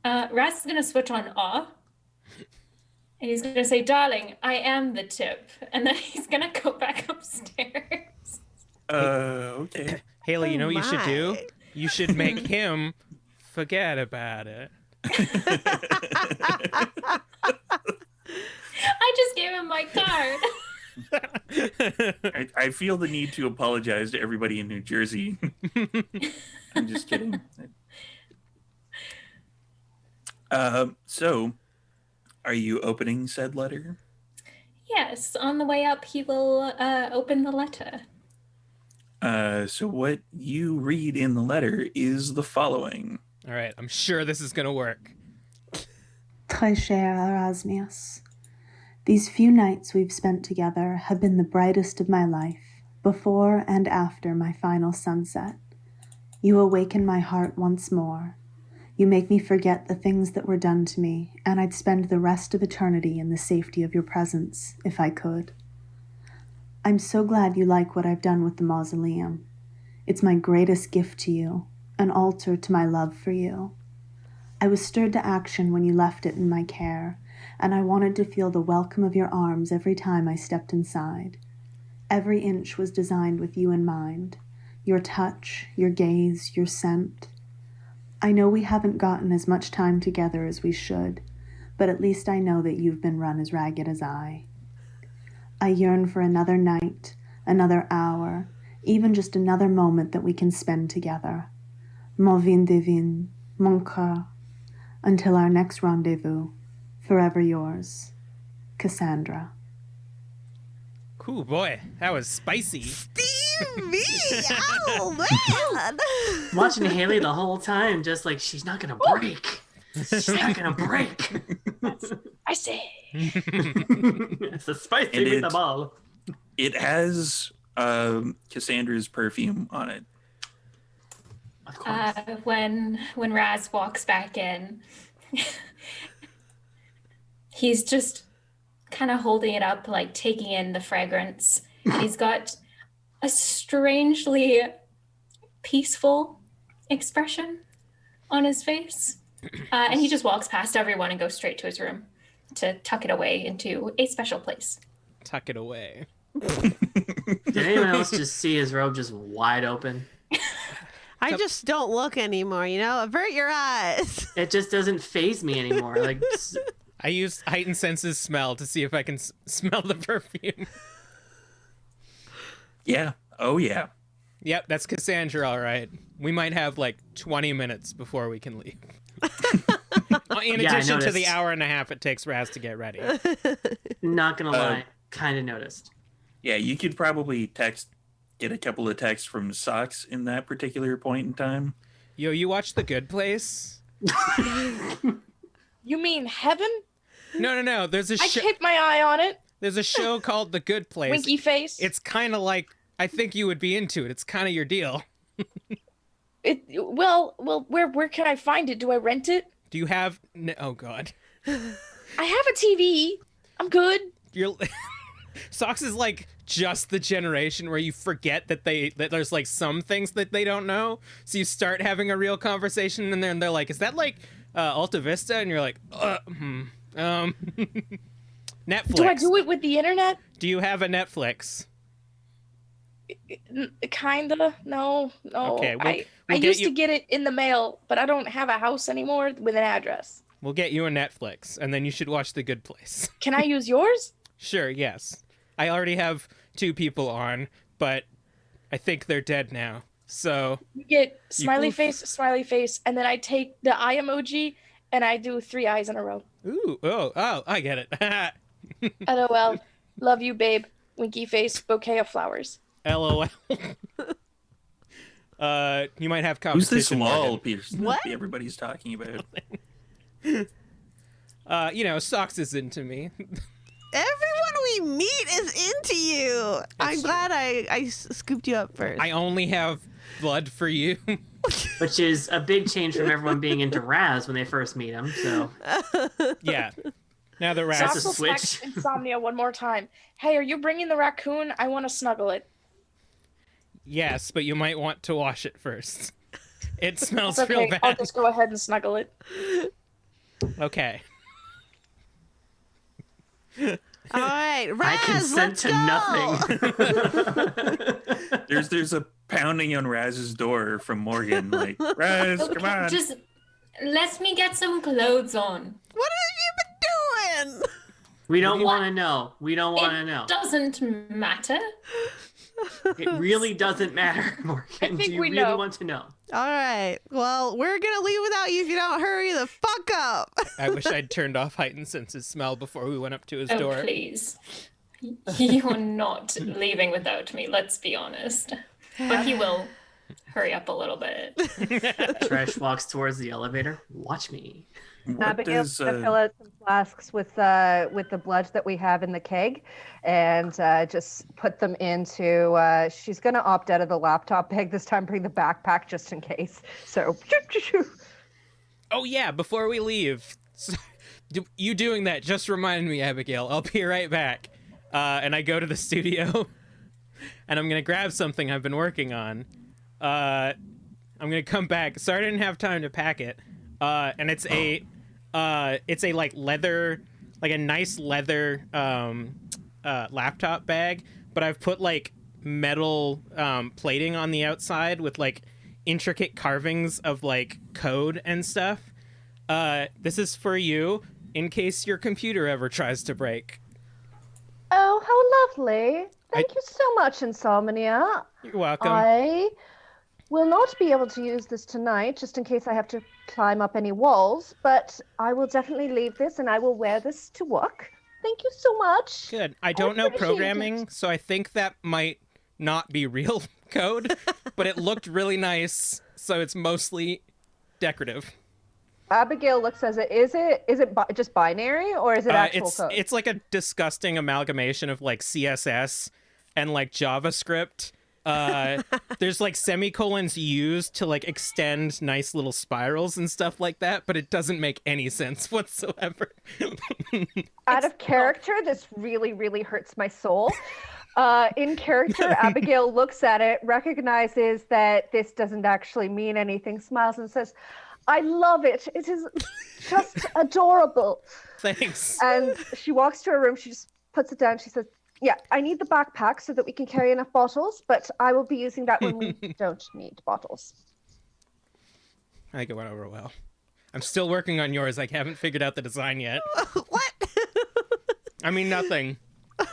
Raz is gonna switch on awe. And he's gonna say, darling, I am the tip. And then he's gonna go back upstairs. Okay. Haley, you know what you should do? my. You should make him forget about it. I just gave him my card. I feel the need to apologize to everybody in New Jersey. I'm just kidding. So, are you opening said letter? Yes, on the way up, he will open the letter. So what you read in the letter is the following. All right, I'm sure this is gonna work. Très cher Erasmus, these few nights we've spent together have been the brightest of my life, before and after my final sunset. You awaken my heart once more. You make me forget the things that were done to me, and I'd spend the rest of eternity in the safety of your presence, if I could. I'm so glad you like what I've done with the mausoleum. It's my greatest gift to you, an altar to my love for you. I was stirred to action when you left it in my care, and I wanted to feel the welcome of your arms every time I stepped inside. Every inch was designed with you in mind, your touch, your gaze, your scent. I know we haven't gotten as much time together as we should, but at least I know that you've been run as ragged as I. I yearn for another night, another hour, even just another moment that we can spend together. Mon vin divin, mon cœur, until our next rendezvous. Forever yours, Cassandra. Cool boy, that was spicy. Steamy! Oh, man! Watching Haley the whole time, just like, she's not gonna break. She's not gonna break. I say. It's a spicy And meatball. It has Cassandra's perfume on it. Of course. When Raz walks back in, he's just kind of holding it up, like taking in the fragrance. He's got a strangely peaceful expression on his face. And he just walks past everyone and goes straight to his room to tuck it away into a special place. Tuck it away. Did anyone else just see his robe just wide open? I just don't look anymore, you know? Avert your eyes. It just doesn't faze me anymore. Like, I used heightened senses smell to see if I can smell the perfume. Yeah. Oh, yeah. Yep, that's Cassandra, all right. We might have like 20 minutes before we can leave. In Yeah, I addition to the noticed. hour and a half it takes Raz to get ready. not gonna lie, kind of noticed. Yeah, you could probably get a couple of texts from Socks in that particular point in time. Yo, you watch The Good Place? You mean heaven? No. There's a I show. kept my eye on it. There's a show called The Good Place. Winky face. It's kind of like, I think you would be into it. It's kind of your deal. Well, where can I find it? Do I rent it? Do you have? Oh God, I have a TV. I'm good. you're. Socks is like just the generation where you forget that there's like some things that they don't know. So you start having a real conversation and then they're like, "Is that like Alta Vista?" And you're like, Netflix. Do I do it with the internet? Do you have a Netflix? Kinda. No. Okay, I we'll used to get it in the mail, but I don't have a house anymore with an address. We'll get you a Netflix, and then you should watch The Good Place. Can I use yours? Sure, yes. I already have 2 people on, but I think they're dead now. So You get smiley poof. face, and then I take the eye emoji and I do 3 eyes in a row. Ooh, oh, I get it. LOL. Love you, babe. Winky face, bouquet of flowers. LOL. You might have Who's this competition. lol Morgan. person What? that everybody's talking about? Socks is into me. Everyone we meet is into you. I'm It's glad I scooped you up first. I only have blood for you. Which is a big change from everyone being into Raz when they first meet him. So Yeah. Now the That's rat. a Socks will text switch. Insomnia one more time. Hey, are you bringing the raccoon? I want to snuggle it. Yes, but you might want to wash it first. It smells It's real okay. I'll bad. just go ahead and snuggle it. Okay. All right, I Raz, consent let's to go. nothing. There's a pounding on Raz's door from Morgan. Like, Raz, come on. Just let me get some clothes on. What have you been doing? We don't want to know. We don't want to It know. doesn't matter. It really doesn't matter, Morgan. I think Do you we really know. want to know? All right. Well, we're gonna leave without you if you don't hurry the fuck up. I wish I'd turned off heightened senses smell before we went up to his Oh, door. please. You're not leaving without me, let's be honest. But he will hurry up a little bit. Trash walks towards the elevator. Watch me. What Abigail's does, gonna fill out some flasks with the blood that we have in the keg, and just put them into. She's gonna opt out of the laptop bag this time. Bring the backpack just in case. So. Oh yeah, before we leave, you doing that just reminded me, Abigail. I'll be right back. And I go to the studio, and I'm gonna grab something I've been working on. I'm gonna come back. Sorry, I didn't have time to pack it. And it's a like leather, like a nice leather laptop bag, but I've put like metal plating on the outside with like intricate carvings of like code and stuff. This is for you in case your computer ever tries to break. Oh, how lovely! Thank you so much, Insomnia. You're welcome. I will not be able to use this tonight, just in case I have to climb up any walls, but I will definitely leave this and I will wear this to work. Thank you so much. Good. I don't know appreciate programming, it. so I think that might not be real code, but it looked really nice, so it's mostly decorative. Abigail looks as it. Is it just binary or is it actual code? It's like a disgusting amalgamation of like CSS and like JavaScript. There's like semicolons used to like extend nice little spirals and stuff like that, but it doesn't make any sense whatsoever. Out of character, this really, really hurts my soul. In character, Abigail looks at it, recognizes that this doesn't actually mean anything, smiles and says, I love it. It is just adorable. Thanks. And she walks to her room. She just puts it down. She says, yeah, I need the backpack so that we can carry enough bottles, but I will be using that when we don't need bottles. I think it went over well. I'm still working on yours. I haven't figured out the design yet. What? I mean, nothing.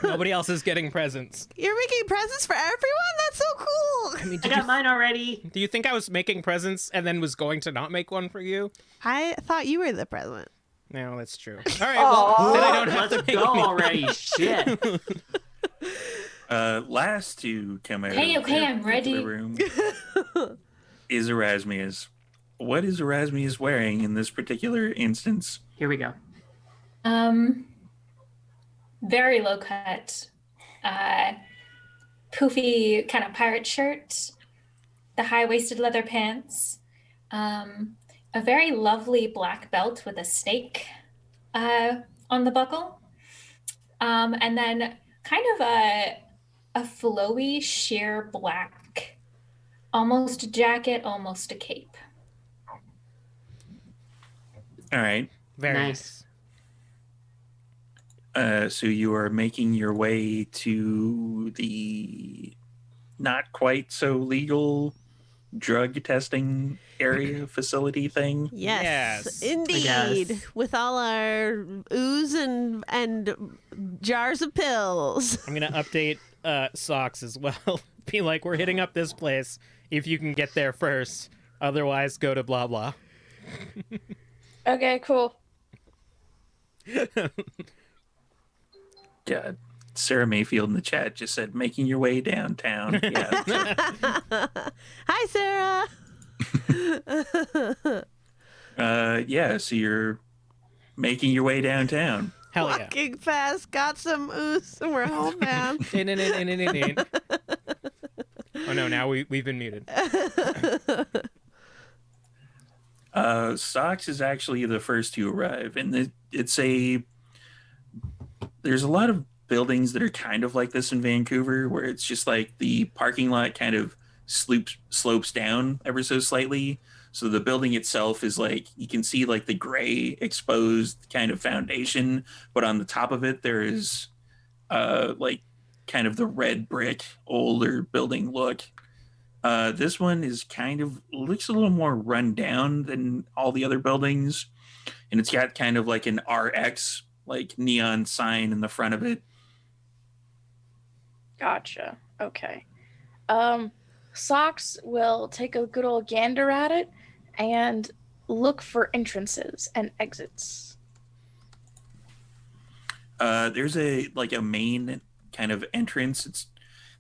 Nobody else is getting presents. You're making presents for everyone? That's so cool. I mean, I got mine already. do you think I was making presents and then was going to not make one for you? I thought you were the present. No, that's true. All right, well, then I don't have Let's to make go any. already. Shit. Last to come out Okay, of okay, their I'm particular ready. room is Erasmius. What is Erasmius wearing in this particular instance? Here we go. Very low cut, poofy kind of pirate shirt, the high-waisted leather pants, a very lovely black belt with a snake on the buckle, and then kind of a flowy sheer black, almost a jacket, almost a cape. All right. Very Nice. So you are making your way to the not quite so legal drug testing area facility thing? Yes, Yes. indeed. guess. With all our ooze and jars of pills. I'm gonna update Socks as well. Be like, we're hitting up this place. If you can get there first, otherwise go to blah blah. Okay, cool. Yeah. Sarah Mayfield in the chat just said, making your way downtown. Yeah. Hi, Sarah. Yeah, so you're making your way downtown. Hell yeah. Walking fast, got some ooze, and we're homebound. Oh no, now we've been muted. Socks is actually the first to arrive, and there's a lot of buildings that are kind of like this in Vancouver, where it's just like the parking lot kind of slopes down ever so slightly. So the building itself is like, you can see like the gray exposed kind of foundation, but on the top of it there is like kind of the red brick older building look. This one is looks a little more run down than all the other buildings, and it's got kind of like an RX like neon sign in the front of it. Gotcha. Okay. Socks will take a good old gander at it and look for entrances and exits. There's a main kind of entrance. It's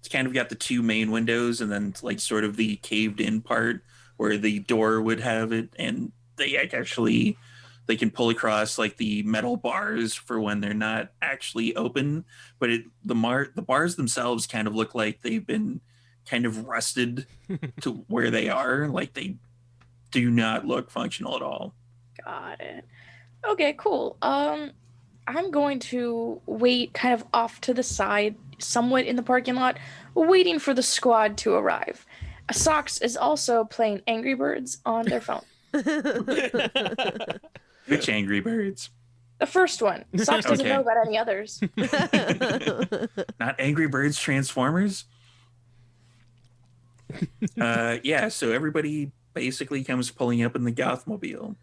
kind of got the two main windows and then like sort of the caved in part where the door would have it, and they can pull across like the metal bars for when they're not actually open, but the bars themselves kind of look like they've been kind of rusted to where they are. Like they do not look functional at all. Got it. Okay, cool. I'm going to wait kind of off to the side, somewhat in the parking lot, waiting for the squad to arrive. Socks is also playing Angry Birds on their phone. Which Angry Birds? The first one. Socks doesn't Okay. know about any others. Not Angry Birds Transformers? Yeah, so everybody basically comes pulling up in the Gothmobile.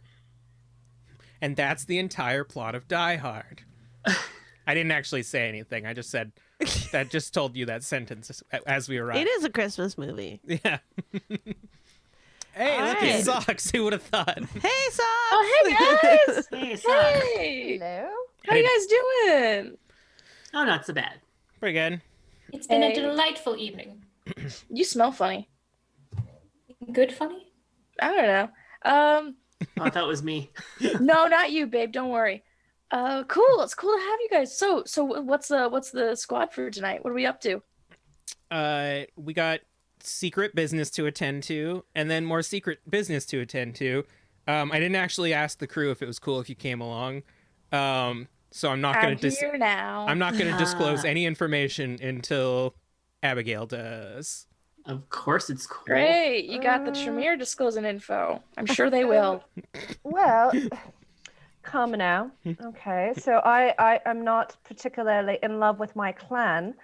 And that's the entire plot of Die Hard. I didn't actually say anything. I just said that. Just told you that sentence as we arrived. It is a Christmas movie. Yeah. Hey, All look right. at Socks. Who would have thought? Hey, Socks. Oh, hey guys! Hey, Socks. Hey! Hello. How you guys doing? Oh, not so bad. Pretty good. It's been Hey. a delightful evening. You smell funny. Good funny? I don't know. Oh, I thought it was me. No, not you, babe. Don't worry. Cool. It's cool to have you guys. So what's the squad for tonight? What are we up to? We got secret business to attend to, and then more secret business to attend to. I didn't actually ask the crew if it was cool if you came along. So I'm not I'm gonna here now. I'm not gonna disclose any information until Abigail does. Of course it's cool. Great. You got the Tremere disclosing info. I'm sure they will. Well, calm now. Okay, so I'm not particularly in love with my clan,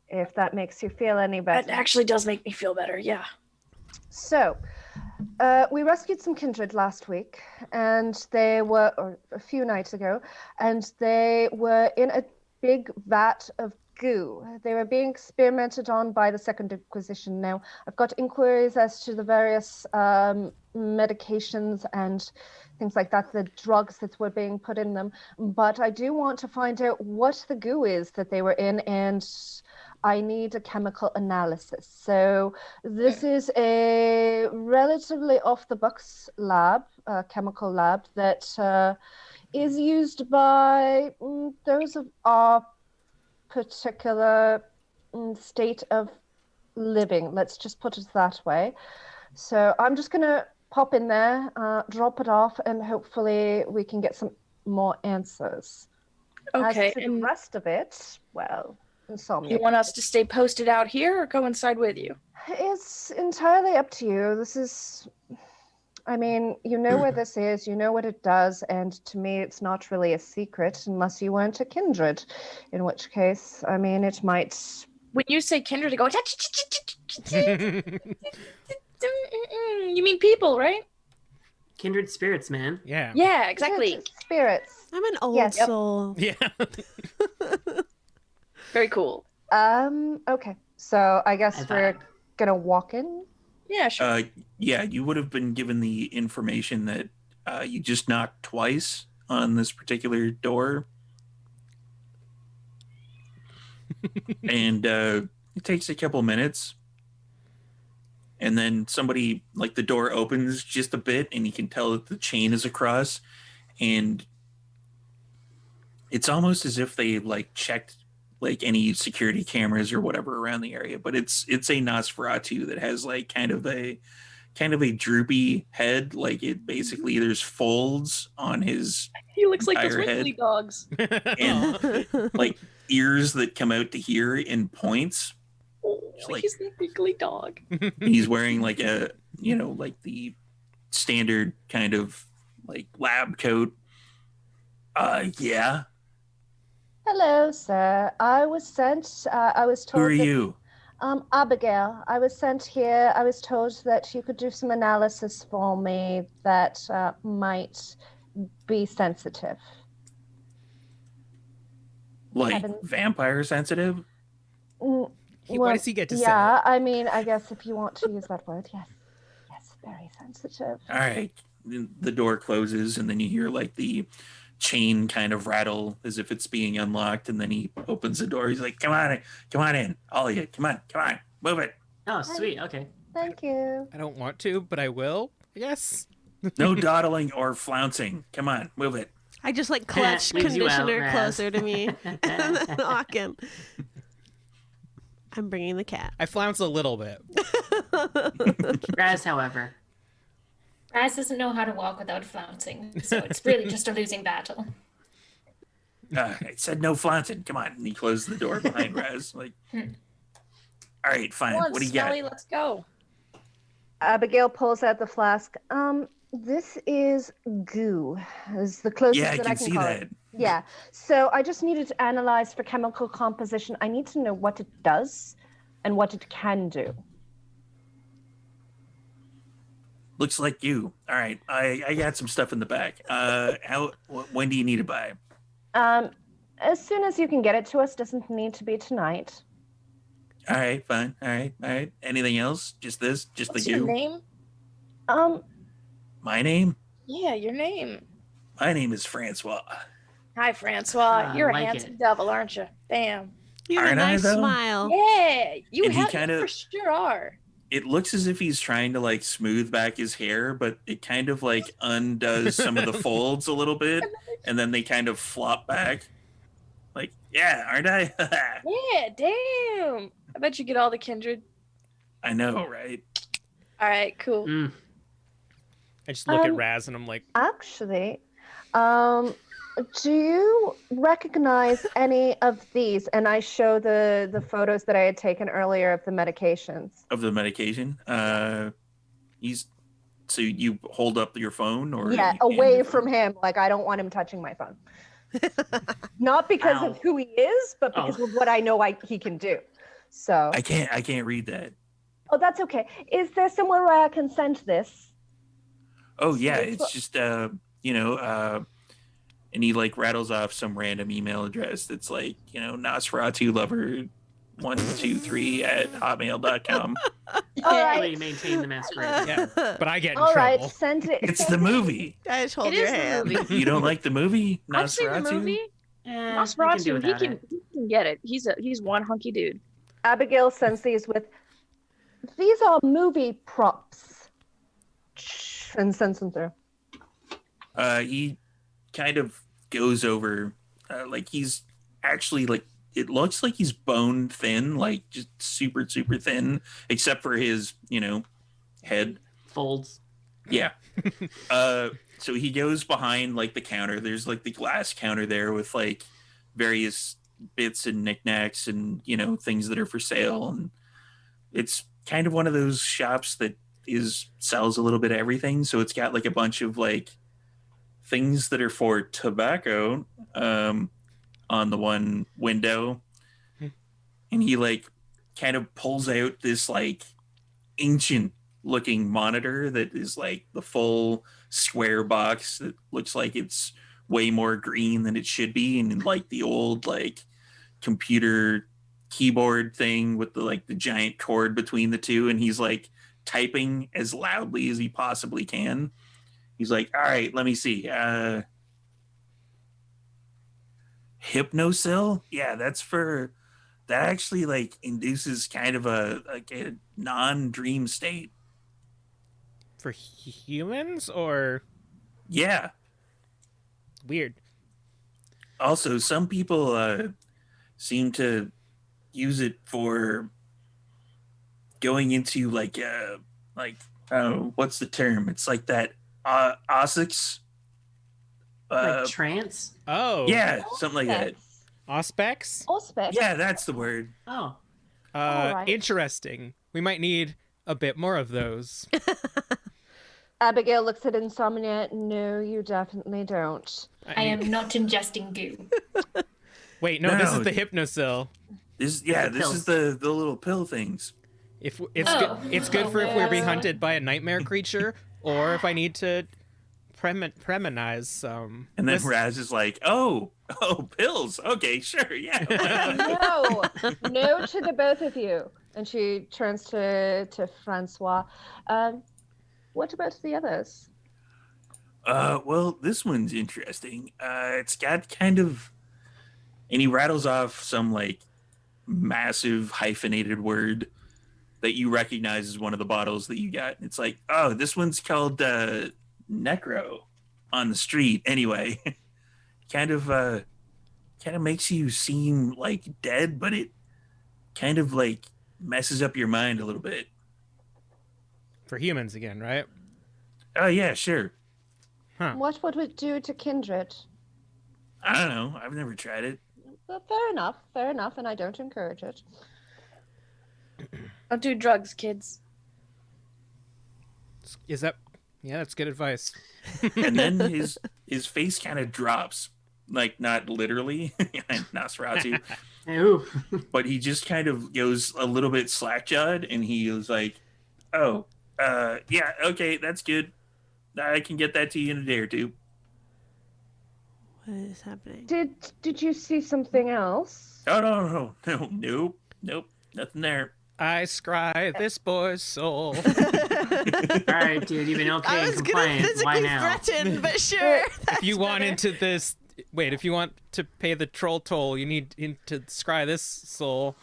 if that makes you feel any better. That actually does make me feel better. Yeah. So, we rescued some kindred last week, and or a few nights ago, and they were in a big vat of goo. They were being experimented on by the Second Inquisition. Now, I've got inquiries as to the various medications and things like that, the drugs that were being put in them, but I do want to find out what the goo is that they were in, and I need a chemical analysis. So this is a relatively off-the-books lab, chemical lab, that is used by those of our particular state of living. Let's just put it that way. So I'm just going to pop in there, drop it off, and hopefully we can get some more answers. Okay. As to the And rest of it, well, insomnia. you want us to stay posted out here or go inside with you? It's entirely up to you. This is, I mean, you know where this is, you know what it does, and to me it's not really a secret unless you weren't a kindred, in which case, I mean, it might... When you say kindred, it goes. You mean people, right? Kindred spirits, man. Yeah. Yeah, exactly. Spirits. I'm an old Yes. Yep. soul. Yeah. Very cool. Okay. So I guess I we're vibe. gonna walk in. Yeah, sure. Yeah, you would have been given the information that you just knocked twice on this particular door. And it takes a couple minutes. And then somebody, like, the door opens just a bit, and you can tell that the chain is across. And it's almost as if they, like, checked, like, any security cameras or whatever around the area. But it's a Nosferatu that has, like, kind of a droopy head. Like, it basically, there's folds on his He looks like those entire head. Wiggly dogs. And like ears that come out to here in points. Oh, like- he's the Wiggly dog. He's wearing like a, like the standard kind of like lab coat. Yeah. Hello, sir. I was sent. I was Who told. are that, you? Abigail. I was sent here. I was told that you could do some analysis for me that might be sensitive. Like Heavens. vampire sensitive? Mm, Why does he get to say Yeah, it? I mean, I guess if you want to use that word, yes. Yes, very sensitive. All right. The door closes, and then you hear like the chain kind of rattle as if it's being unlocked, and then he opens the door. He's like, come on in, all of you, come on, move it. Oh, sweet. Okay. Thank you. I don't want to, but I will. Yes. No dawdling or flouncing. Come on, move it. I just like clutch Leaves you out, conditioner Raz. closer to me and then walk in. I'm bringing the cat. I flounce a little bit. Raz, however. Raz doesn't know how to walk without flouncing, so it's really just a losing battle. I said no flouncing. Come on. And he closed the door behind Raz. Like, all right, fine. Come on, What do you Smelly, got? let's go. Abigail pulls out the flask. This is goo. Is the closest Yeah, I that can I can see call that. it. Yeah. So I just needed to analyze for chemical composition. I need to know what it does and what it can do. Looks like you. All right. I got some stuff in the back. When do you need it by? As soon as you can get it to us, doesn't need to be tonight. All right, fine. All right. Anything else? Just this? Just What's the your goo? name? My name? Yeah, your name. My name is Francois. Hi, Francois. You're a like handsome it. devil, aren't you? Damn. You have a Aren't I, nice though? smile. Yeah, you And he have kinda- you for sure are. It looks as if he's trying to like smooth back his hair, but it kind of like undoes some of the folds a little bit, and then they kind of flop back. Like, yeah, aren't I? Yeah, damn. I bet you get all the kindred. I know, right? All right, cool. Mm. I just look at Um, Raz and I'm like, Actually, do you recognize any of these? And I show the photos that I had taken earlier of the medications. Of the medication. So you hold up your phone, or Yeah, you hand away your from phone? him. Like, I don't want him touching my phone. Not because Ow. of who he is, but because of what I know he can do. So, I can't read that. oh, that's okay. Is there somewhere where I can send this? Oh yeah, It's it's just and he like rattles off some random email address that's like, Nosferatu lover 123@hotmail.com. All right. Really maintain the masquerade. yeah, but I get in All right, trouble. send it. It's send the it- movie. I just hold It your is the hand. movie. You don't like the movie I've seen the movie. Eh, Nosferatu, do he without can it. get it. He's one hunky dude. Abigail sends these with, these are movie props. And sends them through. He kind of goes over, like he's actually like, it looks like he's bone thin, like just super, super thin, except for his, head. Folds. Yeah. So he goes behind like the counter. There's like the glass counter there with like various bits and knickknacks and, things that are for sale. And it's kind of one of those shops that sells a little bit of everything. So it's got like a bunch of like things that are for tobacco on the one window. And he like kind of pulls out this like ancient looking monitor that is like the full square box that looks like it's way more green than it should be, and like the old like computer keyboard thing with the like the giant cord between the two, and he's like typing as loudly as he possibly can. He's like, all right, let me see. Hypnosil? Yeah, that actually like induces kind of a non-dream state. For humans or Yeah. weird? Also, some people seem to use it for going into like what's the term? It's like that Ossex. Like trance? Oh. Yeah, something like that. Auspex? Auspex. Yeah, that's the word. Oh. Alright. Interesting. We might need a bit more of those. Abigail looks at Insomnia. No, you definitely don't. I am not ingesting goo. Wait, no, this is the Hypnosil. This is the little pill things. If it's good for if we're being hunted by a nightmare creature, or if I need to premonize some. And then Raz is like, oh, pills. Okay, sure, yeah. No to the both of you. And she turns to Francois. What about the others? Well, this one's interesting. It's got kind of, and he rattles off some like massive hyphenated word that you recognize as one of the bottles that you got. It's like, oh, this one's called Necro on the street. Anyway, kind of makes you seem like dead, but it kind of like messes up your mind a little bit. For humans again, right? Oh yeah, sure. Huh. What would it do to Kindred? I don't know. I've never tried it. Well, fair enough, and I don't encourage it. Don't do drugs, kids. Is that? Yeah, that's good advice. And then his face kind of drops, like not literally, Nosferatu, Ooh. but he just kind of goes a little bit slack-jawed, and he was like, "Oh, yeah, okay, that's good. I can get that to you in a day or two." What is happening? Did you see something else? Oh nope, nothing there. I scry this boy's soul. All right, dude, you've been okay I and was gonna compliant. Why physically now? threaten, but sure. If you want into this, if you want to pay the troll toll, you need to scry this soul.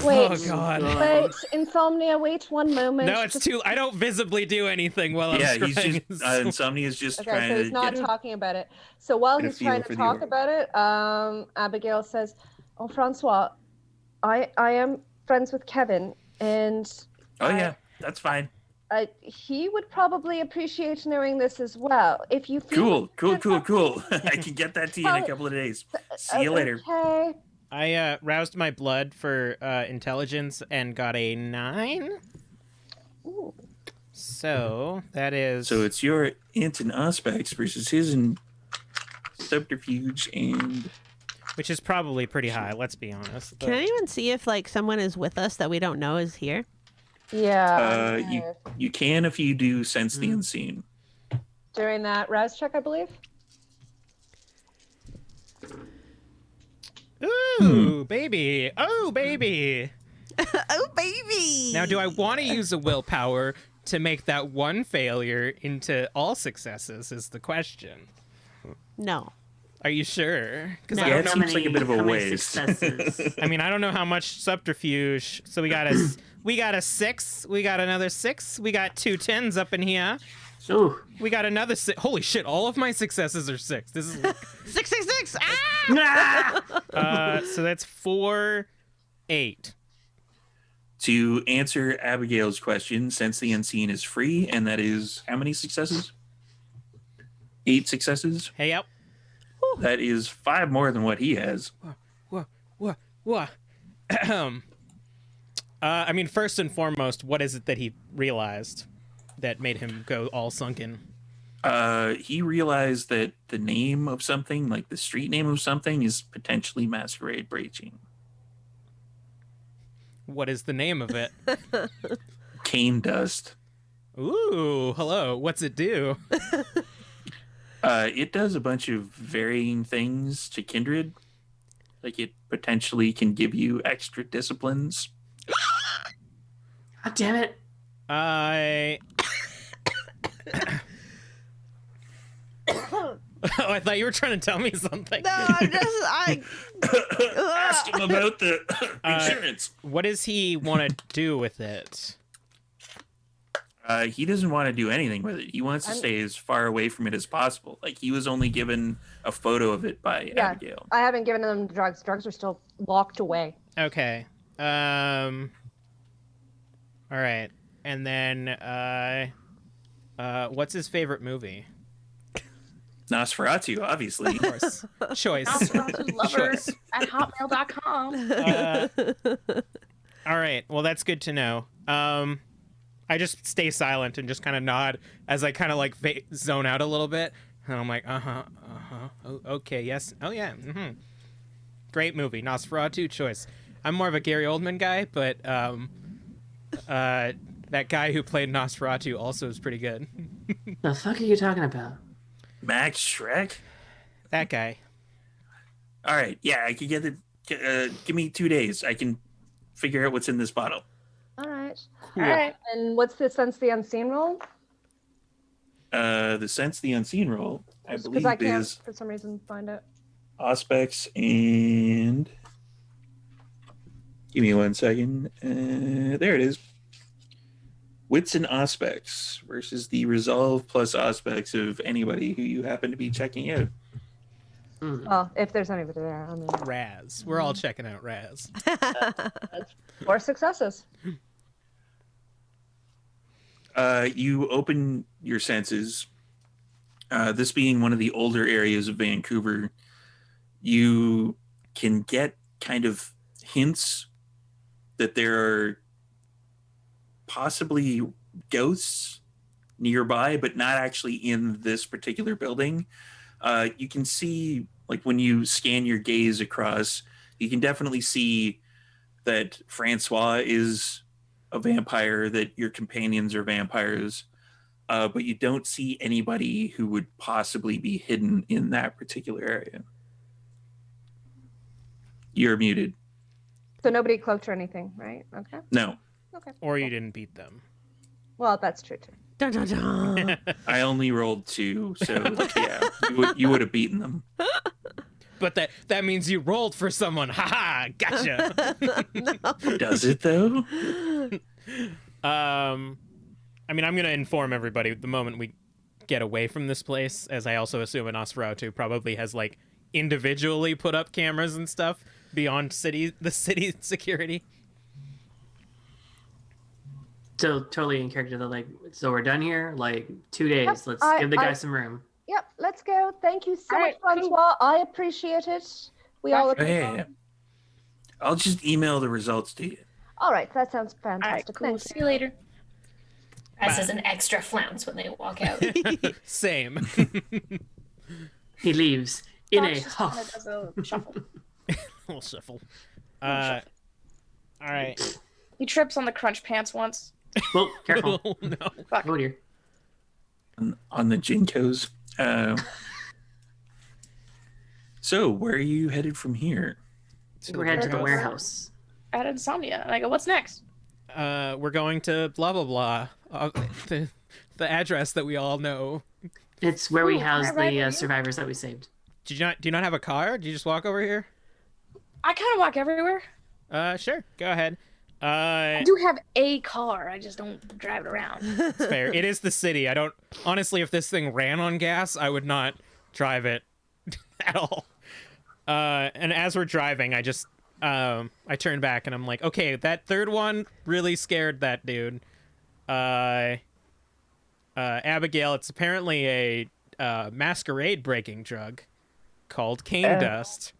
Wait, Oh God. wait, Insomnia, wait one moment. No, it's too. I don't visibly do anything while I'm Yeah, scrying he's his just soul. Insomnia's just Okay, trying so to he's not get talking about it. So while get a he's feel trying for to the talk order. about it, Abigail says, "Oh, Francois, I am friends with Kevin, and yeah, that's fine. he would probably appreciate knowing this as well. If you feel Cool. I can get that to you in a couple of days. See you later. Okay. I roused my blood for intelligence and got a 9. Ooh. So that is. So it's your int and aspects versus his in subterfuge and. Which is probably pretty high. Let's be honest. Can anyone see if like someone is with us that we don't know is here? Yeah. You can if you do sense the unseen. During that rouse check, I believe. Ooh, baby. Oh, baby. Oh, baby. Now, do I want to use a willpower to make that one failure into all successes is the question. No. Are you sure? No. Yeah, it How seems many- like a bit of how a many waste. successes? I mean, I don't know how much subterfuge. So we got a 6. We got another 6. We got 2 10s up in here. Ooh. We got another 6. Holy shit! All of my successes are 6. This is 666. Ah! Ah! so that's 4, 8. To answer Abigail's question, sense the unseen is free, and that is how many successes? 8 successes. Hey, yep. That is 5 more than what he has. What? I mean, first and foremost, what is it that he realized that made him go all sunken? He realized that the name of something, like the street name of something, is potentially Masquerade breaching. What is the name of it? Cane dust. Ooh, hello. What's it do? It does a bunch of varying things to kindred. Like it potentially can give you extra disciplines. God damn it. I. Oh, I thought you were trying to tell me something. No, I Ask him about the insurance. What does he want to do with it? He doesn't want to do anything with it. He wants to stay as far away from it as possible. Like he was only given a photo of it by Abigail. I haven't given them drugs. Drugs are still locked away. Okay. All right. And then, what's his favorite movie? Nosferatu, obviously. Of course. Choice. Nosferatu lover Choice. at hotmail.com. All right. Well, that's good to know. I just stay silent and just kind of nod as I kind of like zone out a little bit. And I'm like, oh, okay, yes. Oh, yeah. Mm-hmm. Great movie. Nosferatu, choice. I'm more of a Gary Oldman guy, but that guy who played Nosferatu also is pretty good. The fuck are you talking about? Max Shrek? That guy. All right. Yeah, I could get it. Give me 2 days. I can figure out what's in this bottle. All right. Cool. All right. And what's the Sense the Unseen roll? The Sense the Unseen roll, I Because believe, I can't, is for some reason, find it. Aspects and... Give me 1 second. There it is. Wits and Aspects versus the Resolve plus Aspects of anybody who you happen to be checking out. Well, if there's anybody there, I mean, Raz. We're all checking out Raz. 4 successes. You open your senses. This being one of the older areas of Vancouver, you can get kind of hints that there are possibly ghosts nearby, but not actually in this particular building. You can see, like when you scan your gaze across, you can definitely see that Francois is a vampire, that your companions are vampires, but you don't see anybody who would possibly be hidden in that particular area. You're muted. So nobody cloaked or anything, right? Okay. No. Okay. Or you didn't beat them. Well, that's true too. Dun, dun, dun. I only rolled 2, so yeah, you would have beaten them. But that means you rolled for someone. Ha gotcha. Does it though? I mean, I'm gonna inform everybody the moment we get away from this place, as I also assume a Nosferatu probably has like individually put up cameras and stuff beyond the city security. So totally in character though, like, so we're done here, like 2 days. Yep, Let's give the guy some room. Yep, let's go. Thank you so All much, right, cool. Francois. I appreciate it. We all appreciate Yeah. it. I'll just email the results to you. All right, that sounds All right, fantastic. cool. Thank See you. you later. As is an extra flounce when they walk out. Same. He leaves in a Fox just kinda huff. does a shuffle. Little shuffle. All right. He trips on the crunch pants once. Oh, careful. Oh, no. Fuck. Oh dear. On the Jinkos. So where are you headed from here? We're headed to the warehouse. warehouse. At Insomnia. And I go, what's next? We're going to blah blah blah. The address that we all know. It's where we Ooh, house can I ride with the you? survivors that we saved. Do you not have a car? Do you just walk over here? I kind of walk everywhere. Sure. Go ahead. I do have a car. I just don't drive it around. It's fair. It is the city. I don't honestly. If this thing ran on gas, I would not drive it at all. And as we're driving, I just I turn back and I'm like, okay, that third one really scared that dude. Abigail, it's apparently a masquerade breaking drug called cane dust.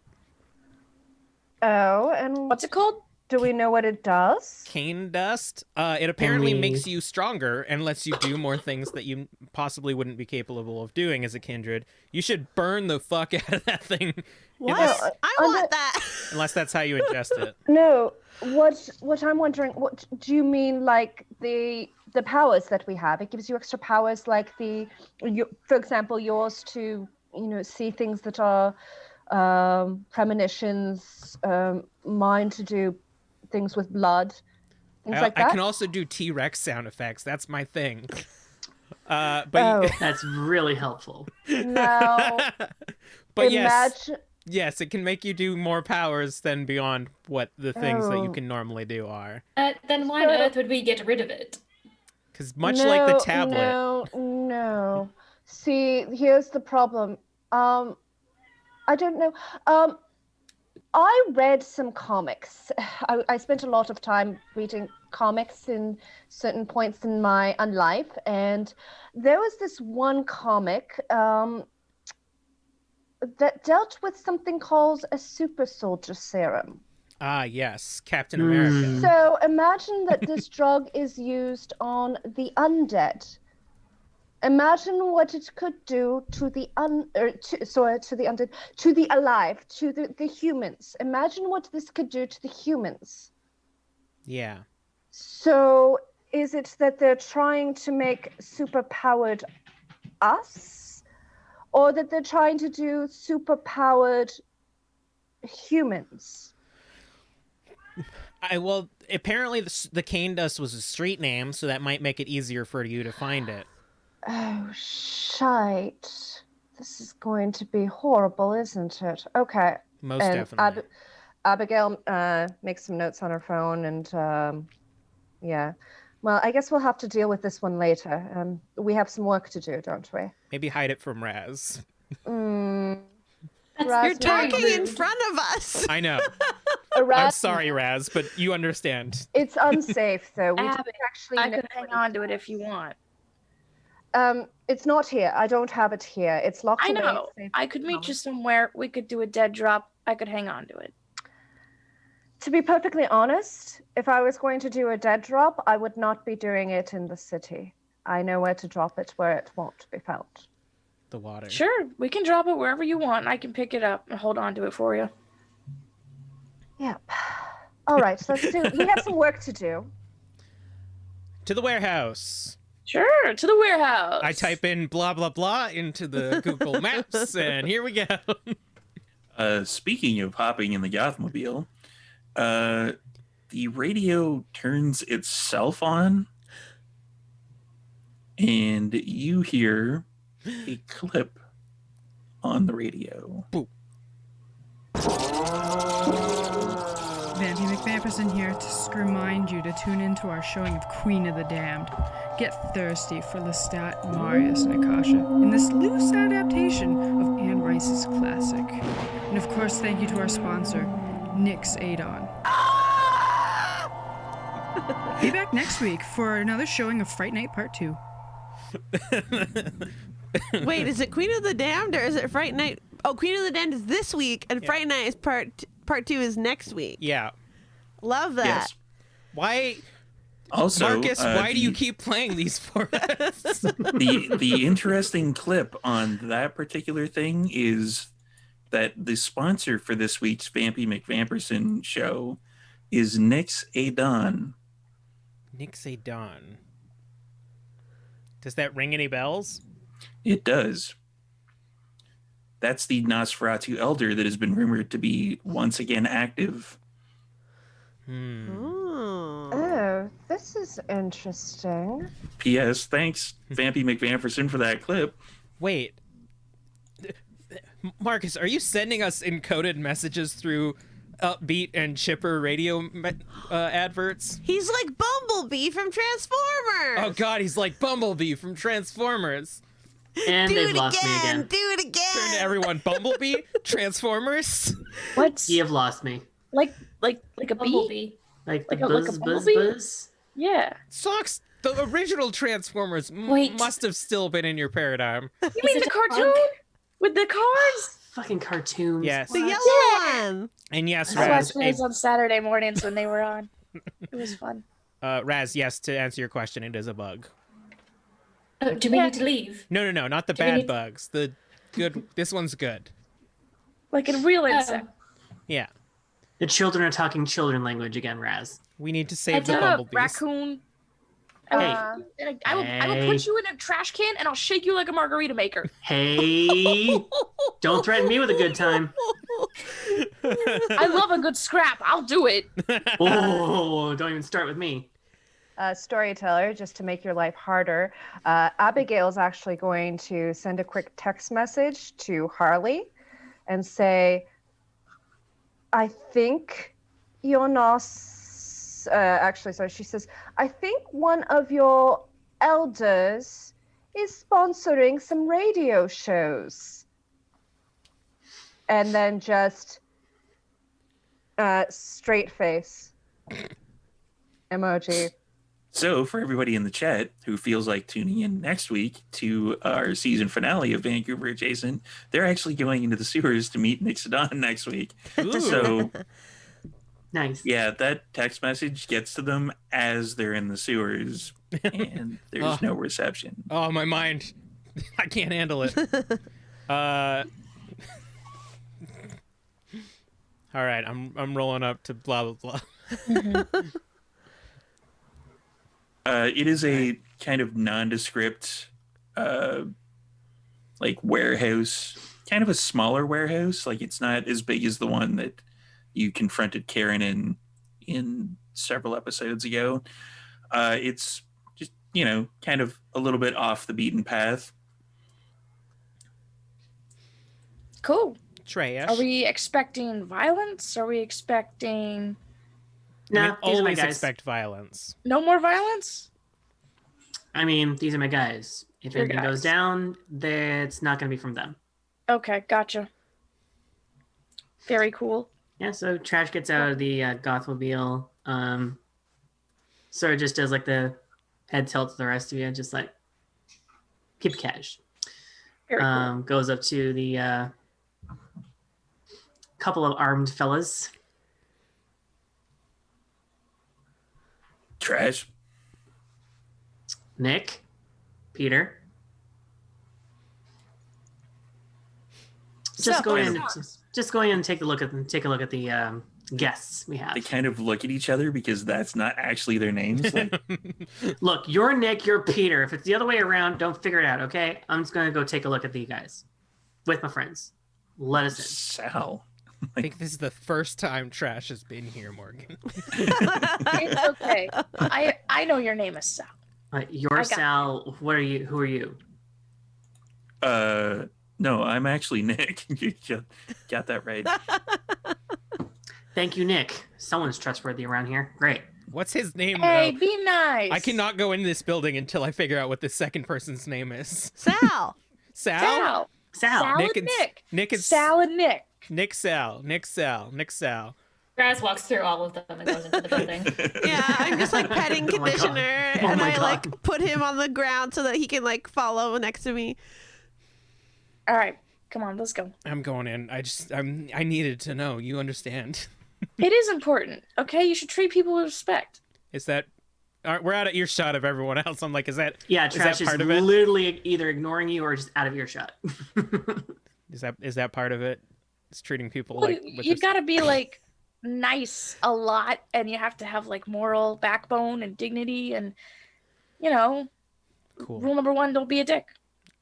Oh, and What's it called? Do we know what it does? Cane dust. It apparently we- makes you stronger and lets you do more things that you possibly wouldn't be capable of doing as a kindred. You should burn the fuck out of that thing. What? Unless, I want that. unless that's how you ingest it. No. What I'm wondering, what do you mean, like the powers that we have? It gives you extra powers, like for example, yours to see things that are premonitions, mine to do things with blood, things like that. I can also do T-Rex sound effects. That's my thing. But That's really helpful. No. but yes, it can make you do more powers than beyond what the things that you can normally do are. Then why on earth would we get rid of it? Because much like the tablet. No. See, here's the problem. I don't know. I read some comics. I spent a lot of time reading comics in certain points in my life, and there was this one comic that dealt with something called a super soldier serum. Ah, yes, Captain America. So imagine that this drug is used on the undead. Imagine what it could do to the alive, to the humans. Imagine what this could do to the humans. Yeah. So is it that they're trying to make super-powered us? Or that they're trying to do super-powered humans? Well, apparently the cane dust was a street name, so that might make it easier for you to find it. Oh, shite. This is going to be horrible, isn't it? Okay. Most definitely. Abigail makes some notes on her phone, and yeah. Well, I guess we'll have to deal with this one later. We have some work to do, don't we? Maybe hide it from Raz. Raz, You're talking in front of us. I know. Raz, I'm sorry, Raz, but you understand. it's unsafe, though. We don't Abby, actually I know could hang on to it if you want. It's not here. I don't have it here. It's locked I away. know. It's safe I to could meet come. you somewhere. We could do a dead drop. I could hang on to it. To be perfectly honest, if I was going to do a dead drop, I would not be doing it in the city. I know where to drop it where it won't be felt. The water. Sure, we can drop it wherever you want. I can pick it up and hold on to it for you. Yep. All right, let's do. We have some work to do. To the warehouse. Sure, to the warehouse. I type in blah, blah, blah into the Google Maps, and here we go. Speaking of hopping in the Gothmobile, the radio turns itself on, and you hear a clip on the radio. Boop. Vampy McVamperson here to remind you to tune into our showing of Queen of the Damned. Get thirsty for Lestat, Marius, and Akasha in this loose adaptation of Anne Rice's classic. And of course, thank you to our sponsor, Nyx Adon. Be back next week for another showing of Fright Night Part 2. Wait, is it Queen of the Damned or is it Fright Night? Oh, Queen of the Damned is this week, and Fright Night is part 2 is next week. Yeah. Love that. Yes. Why, Also, Marcus, why do you keep playing these for us? the interesting clip on that particular thing is that the sponsor for this week's Vampy McVamperson show is Nyx Adon. Nyx Adon. Does that ring any bells? It does. That's the Nosferatu Elder that has been rumored to be once again active. Oh, this is interesting. P.S. Thanks, Vampy McVamperson, for that clip. Wait. Marcus, are you sending us encoded messages through upbeat and chipper radio adverts? He's like Bumblebee from Transformers. Oh god, he's like Bumblebee from Transformers. And Do they've it lost me again. again. Do it again. Turn to everyone, Bumblebee, Transformers. What? You have lost me. Like a bee? Bumblebee. Like the Like a buzz, buzz, bumblebee? buzz. Yeah. Socks, the original Transformers Wait. must have still been in your paradigm. You mean the cartoon with the cars? fucking cartoons. Yes. The What? yellow one. And yes, I Raz. watched those on Saturday mornings when they were on. It was fun. Raz, yes, to answer your question, it is a bug. Oh, do we need to leave? No, not the Do we bad need- bugs. The good. This one's good. Like a real insect. Yeah. The children are talking children language again, Raz. We need to save the Shut up, bumblebees. raccoon. Hey. I will put you in a trash can and I'll shake you like a margarita maker. Hey, don't threaten me with a good time. I love a good scrap. I'll do it. Oh, don't even start with me. Storyteller, just to make your life harder, Abigail's actually going to send a quick text message to Harley and say, I think you're not. Actually, sorry, she says, I think one of your elders is sponsoring some radio shows. And then just straight face emoji. So, for everybody in the chat who feels like tuning in next week to our season finale of Vancouver Adjacent, they're actually going into the sewers to meet Nick Sedan next week. Ooh. So, Nice. yeah, that text message gets to them as they're in the sewers, and there's no reception. Oh, my mind. I can't handle it. All right, I'm rolling up to blah blah blah. It is a kind of nondescript, like warehouse, kind of a smaller warehouse. Like it's not as big as the one that you confronted Karen in several episodes ago. It's just, kind of a little bit off the beaten path. Cool. Trash. Are we expecting violence? Are we expecting No, these are my always guys. expect violence. no more violence? I mean, these are my guys. If Your anything goes guys. down, it's not going to be from them. Okay, gotcha. Very cool. Yeah, so Trash gets out of the Gothmobile. Sort of just does like the head tilt to the rest of you, just like keep it cash. Very cool. Goes up to the couple of armed fellas. Trash. Nick, Peter. Just Sup, go in. what's Just go in and take a look at the guests we have. They kind of look at each other because that's not actually their names. Like, Look, you're Nick, you're Peter. If it's the other way around, don't figure it out, okay? I'm just gonna go take a look at the guys with my friends. Let us in. Sal. I think this is the first time Trash has been here, Morgan. It's okay. I know your name is Sal. You're got Sal. What are you? Who are you? No, I'm actually Nick. You got that right. Thank you, Nick. Someone's trustworthy around here. Great. What's his name? Hey, though? be nice. I cannot go into this building until I figure out what the second person's name is. Sal. Sal? Sal. Sal. Sal Nick and and Nick. Nick and Sal and Nick. Nick Sal. Nick Sal. Nick Sal. Raz walks through all of them and goes into the building. Yeah, I'm just like petting Oh my God. Conditioner, Oh and my I God. like put him on the ground so that he can like follow next to me. All right, come on, let's go. I'm going in. I needed to know. You understand? It is important, okay? You should treat people with respect. Is that? We're out of earshot of everyone else. I'm like, is that? Yeah, is Trash that is part of it? literally either ignoring you or just out of earshot. Is that part of it? It's treating people Well, like with you this- gotta be like nice a lot, and you have to have like moral backbone and dignity, and Cool. rule number 1: don't be a dick.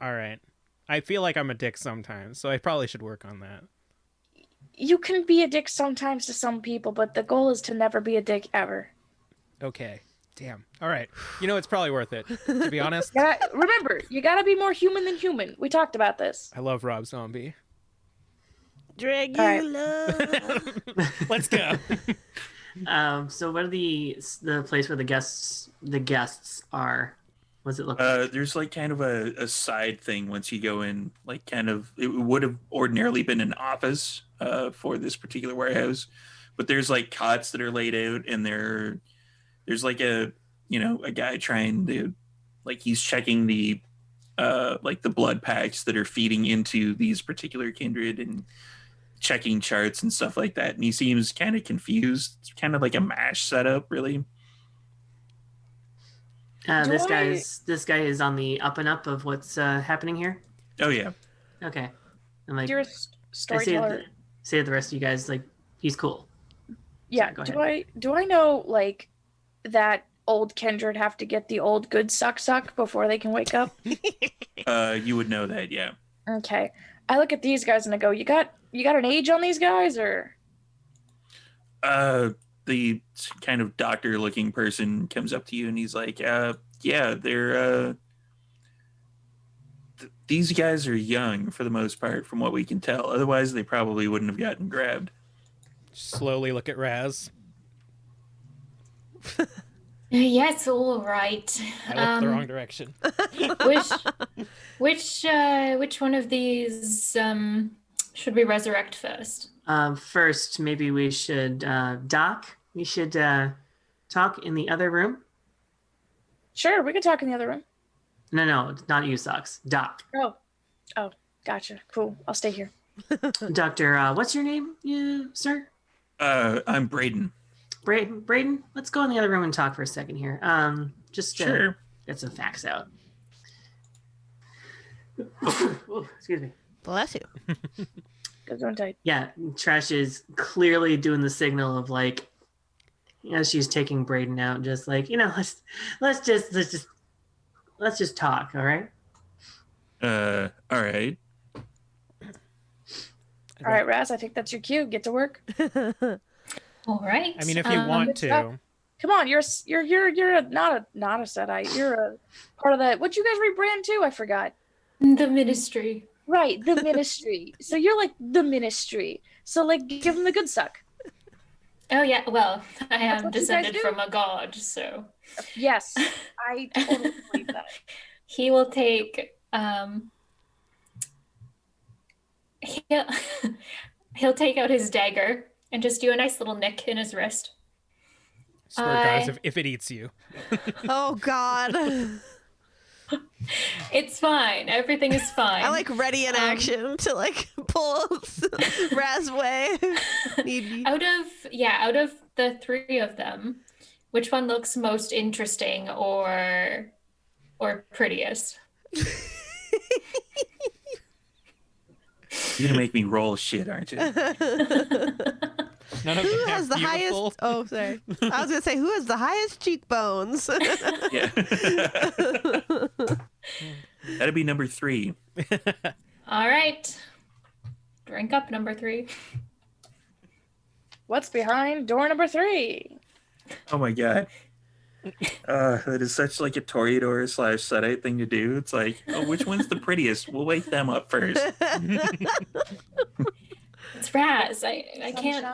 All right. I feel like I'm a dick sometimes, so I probably should work on that. You can be a dick sometimes to some people, but the goal is to never be a dick ever. Okay. Damn. All right. It's probably worth it. To be honest, Remember, you gotta be more human than human. We talked about this. I love Rob Zombie. Dragula. Let's go. So what are the place where the guests are? What's it look like? There's like kind of a side thing once you go in, like kind of, it would have ordinarily been an office for this particular warehouse, but there's like cots that are laid out, and there's like a guy trying to, like, he's checking the like the blood packs that are feeding into these particular kindred and checking charts and stuff like that. And he seems kind of confused. It's kind of like a MASH setup, really. This guy is on the up and up of what's happening here. Oh yeah. Okay. And like, Dear storyteller. Say to the rest of you guys, like, he's cool. Yeah. Sorry, do I know like that old kindred have to get the old good suck before they can wake up? You would know that, yeah. Okay. I look at these guys and I go, you got an age on these guys, or? The kind of doctor-looking person comes up to you and he's like, yeah, they're these guys are young for the most part, from what we can tell. Otherwise, they probably wouldn't have gotten grabbed. Slowly look at Raz. Yes, all right. I looked the wrong direction. Which one of these should we resurrect first? First, maybe we should, Doc, we should talk in the other room. Sure, we can talk in the other room. No, not you, Socks. Doc. Oh, gotcha. Cool. I'll stay here. Doctor, what's your name, sir? I'm Braden. Braden, let's go in the other room and talk for a second here. Just Sure. Get some facts out. Ooh, excuse me. Bless you. Goes on tight. Yeah, Trash is clearly doing the signal of like, as she's taking Braden out, just like, let's just talk, all right? All right. All right, Raz, I think that's your cue. Get to work. All right. I mean, if you want to. Come on, you're not a Sedite. You're a part of that. What'd you guys rebrand to? I forgot. The ministry. Right, the ministry. So you're like the ministry. So like, give him the good suck. Oh yeah. Well, I am what you guys descended do. from a god, so. Yes, I totally believe that. He will take he'll take out his dagger and just do a nice little nick in his wrist. Swear to God, if it eats you. Oh God. It's fine. Everything is fine. I like ready in action to like pull Raz away. Out of the three of them, which one looks most interesting or prettiest? You're gonna make me roll shit, aren't you? None of Who them has have the beautiful. highest? Oh, sorry. I was gonna say who has the highest cheekbones. Yeah. That'd be number 3. All right. Drink up, number 3. What's behind door number 3? Oh my God. That is such like a Toreador / Sedite thing to do. It's like, oh, which one's the prettiest? We'll wake them up first. It's Raz. I can't.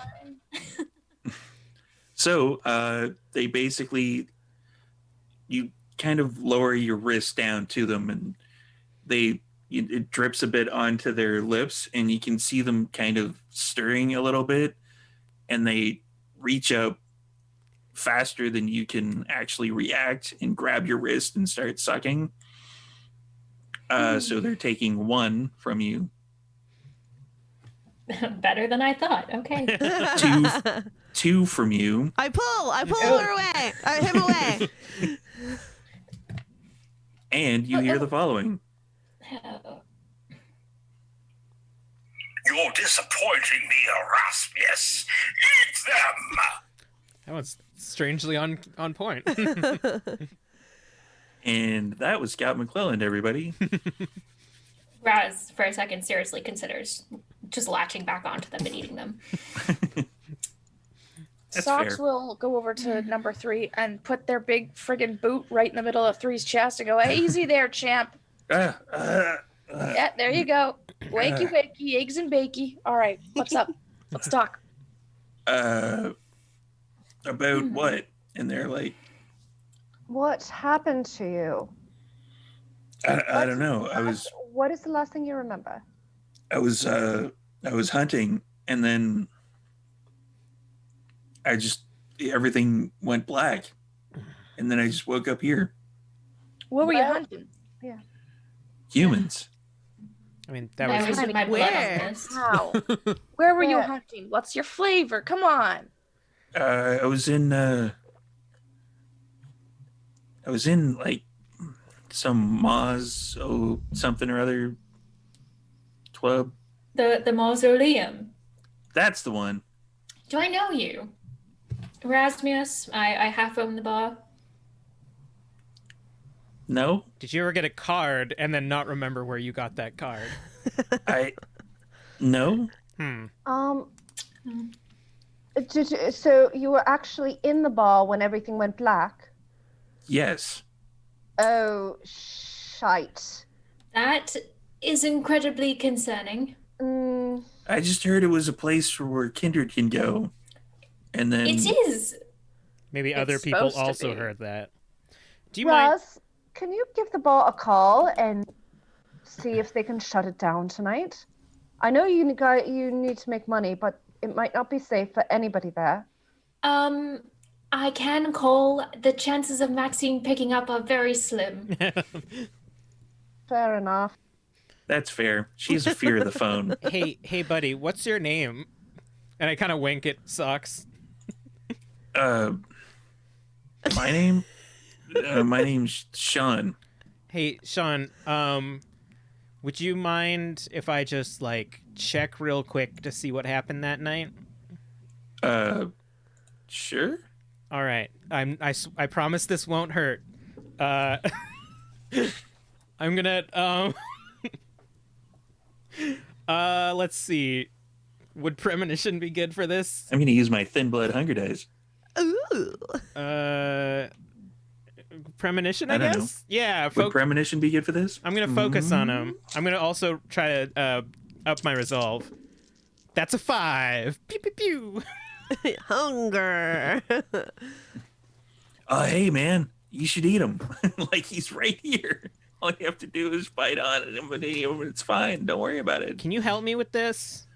So they basically, you kind of lower your wrist down to them, and it drips a bit onto their lips, and you can see them kind of stirring a little bit, and they reach up faster than you can actually react and grab your wrist and start sucking. So they're taking 1 from you. Better than I thought. Okay. 2 from you. I pull her away. Him away. And you hear the following. You're disappointing me, Erasmus. Eat them! That one's strangely on point. And that was Scott McClelland, everybody. Raz, for a second, seriously considers just latching back onto them and eating them. That's Socks fair. will go over to number 3 and put their big friggin' boot right in the middle of 3's chest and go, hey, easy there, champ. Yeah, there you go. Wakey, wakey, eggs and bakey. All right, what's up? Let's talk. About what? And they're like, What happened to you? I don't know. What is the last thing you remember? I was hunting, and then everything went black, and then I just woke up here. What were you hunting? Yeah. Humans. I mean, that I was was my blood Where? on this. How? Where were you Yeah. hunting? What's your flavor? Come on. I was in like some Moz something or other club. The mausoleum. That's the one. Do I know you? Erasmus, I half own the bar. No, Did you ever get a card and then not remember where you got that card? no. So you were actually in the bar when everything went black? Yes. Oh, shite. That is incredibly concerning. I just heard it was a place where kindred can go, and then It is. Maybe It's other people supposed to also be. heard that. Do you mind? Raz, can you give the bar a call and see if they can shut it down tonight? I know you need to make money, but it might not be safe for anybody there. I can call. The chances of Maxine picking up are very slim. Fair enough. that's fair. She has a fear of the phone. Hey, buddy, what's your name? And I kind of wink at Socks. My name's Sean. Hey, Sean, would you mind if I just, like, check real quick to see what happened that night? Sure. All right. I promise this won't hurt. I'm gonna, let's see. Would premonition be good for this? I'm gonna use my thin blood hunger dice. Ooh. Premonition, I I don't know. guess? Yeah, Would premonition be good for this? I'm gonna focus on him. I'm gonna also try to up my resolve. That's a 5. Pew pew pew. Hunger. Hey man, you should eat him. Like he's right here. All you have to do is bite on it and it's fine. Don't worry about it. Can you help me with this?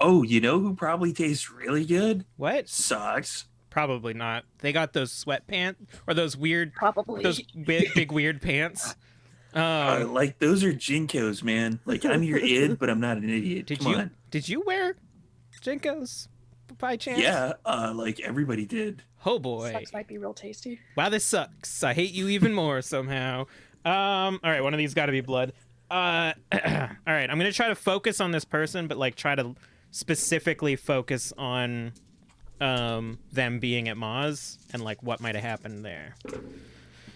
Oh, you know who probably tastes really good? What? Socks. Probably not. They got those sweatpants or those weird, Probably. those big weird pants. Like those are Jinkos, man. Like I'm your id, but I'm not an idiot. Come on. Did you wear Jinkos by chance? Yeah, like everybody did. Oh boy. Sucks might be real tasty. Wow, this sucks. I hate you even more somehow. All right, one of these got to be blood. All right, I'm gonna try to focus on this person, but like try to specifically focus on them being at Maz and like what might have happened there.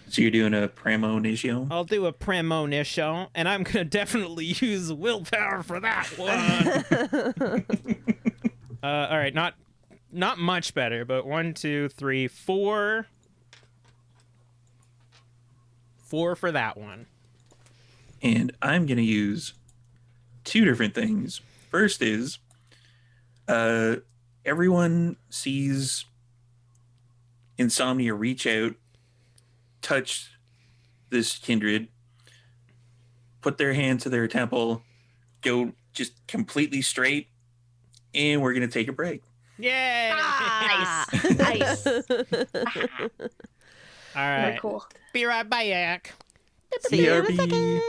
So you're doing a premonition? I'll do a premonition, and I'm gonna definitely use willpower for that one. All right, not much better, but 1, 2, 3, 4. 4 for that one. And I'm gonna use 2 different things. First is everyone sees Insomnia reach out, touch this kindred, put their hand to their temple, go just completely straight, and we're gonna take a break. Yay! Nice. All Very right. cool. Be right back. See you in a BRB. second.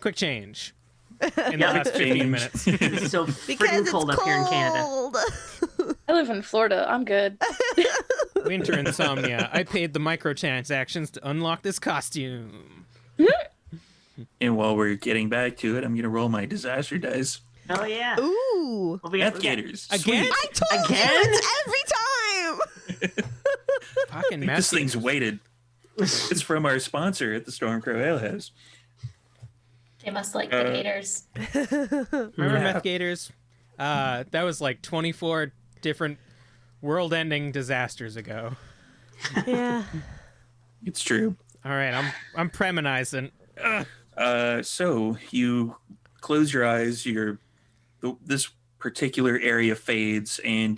quick change in the last 15 minutes. It's so Because freaking it's cold up here in Canada. cold. I live in Florida. I'm good. Winter insomnia. I paid the microtransactions to unlock this costume. And while we're getting back to it, I'm gonna roll my disaster dice. Oh yeah. Ooh. What we got? Gators. Again? I told Again? you it's every time. Fucking This mess. thing's weighted. It's from our sponsor at the Stormcrow Ale House. They must like the gators. Remember Yeah. Meth Gators? That was like 24 different world-ending disasters ago. Yeah. It's true. All right, I'm premonizing. So you close your eyes. This particular area fades, and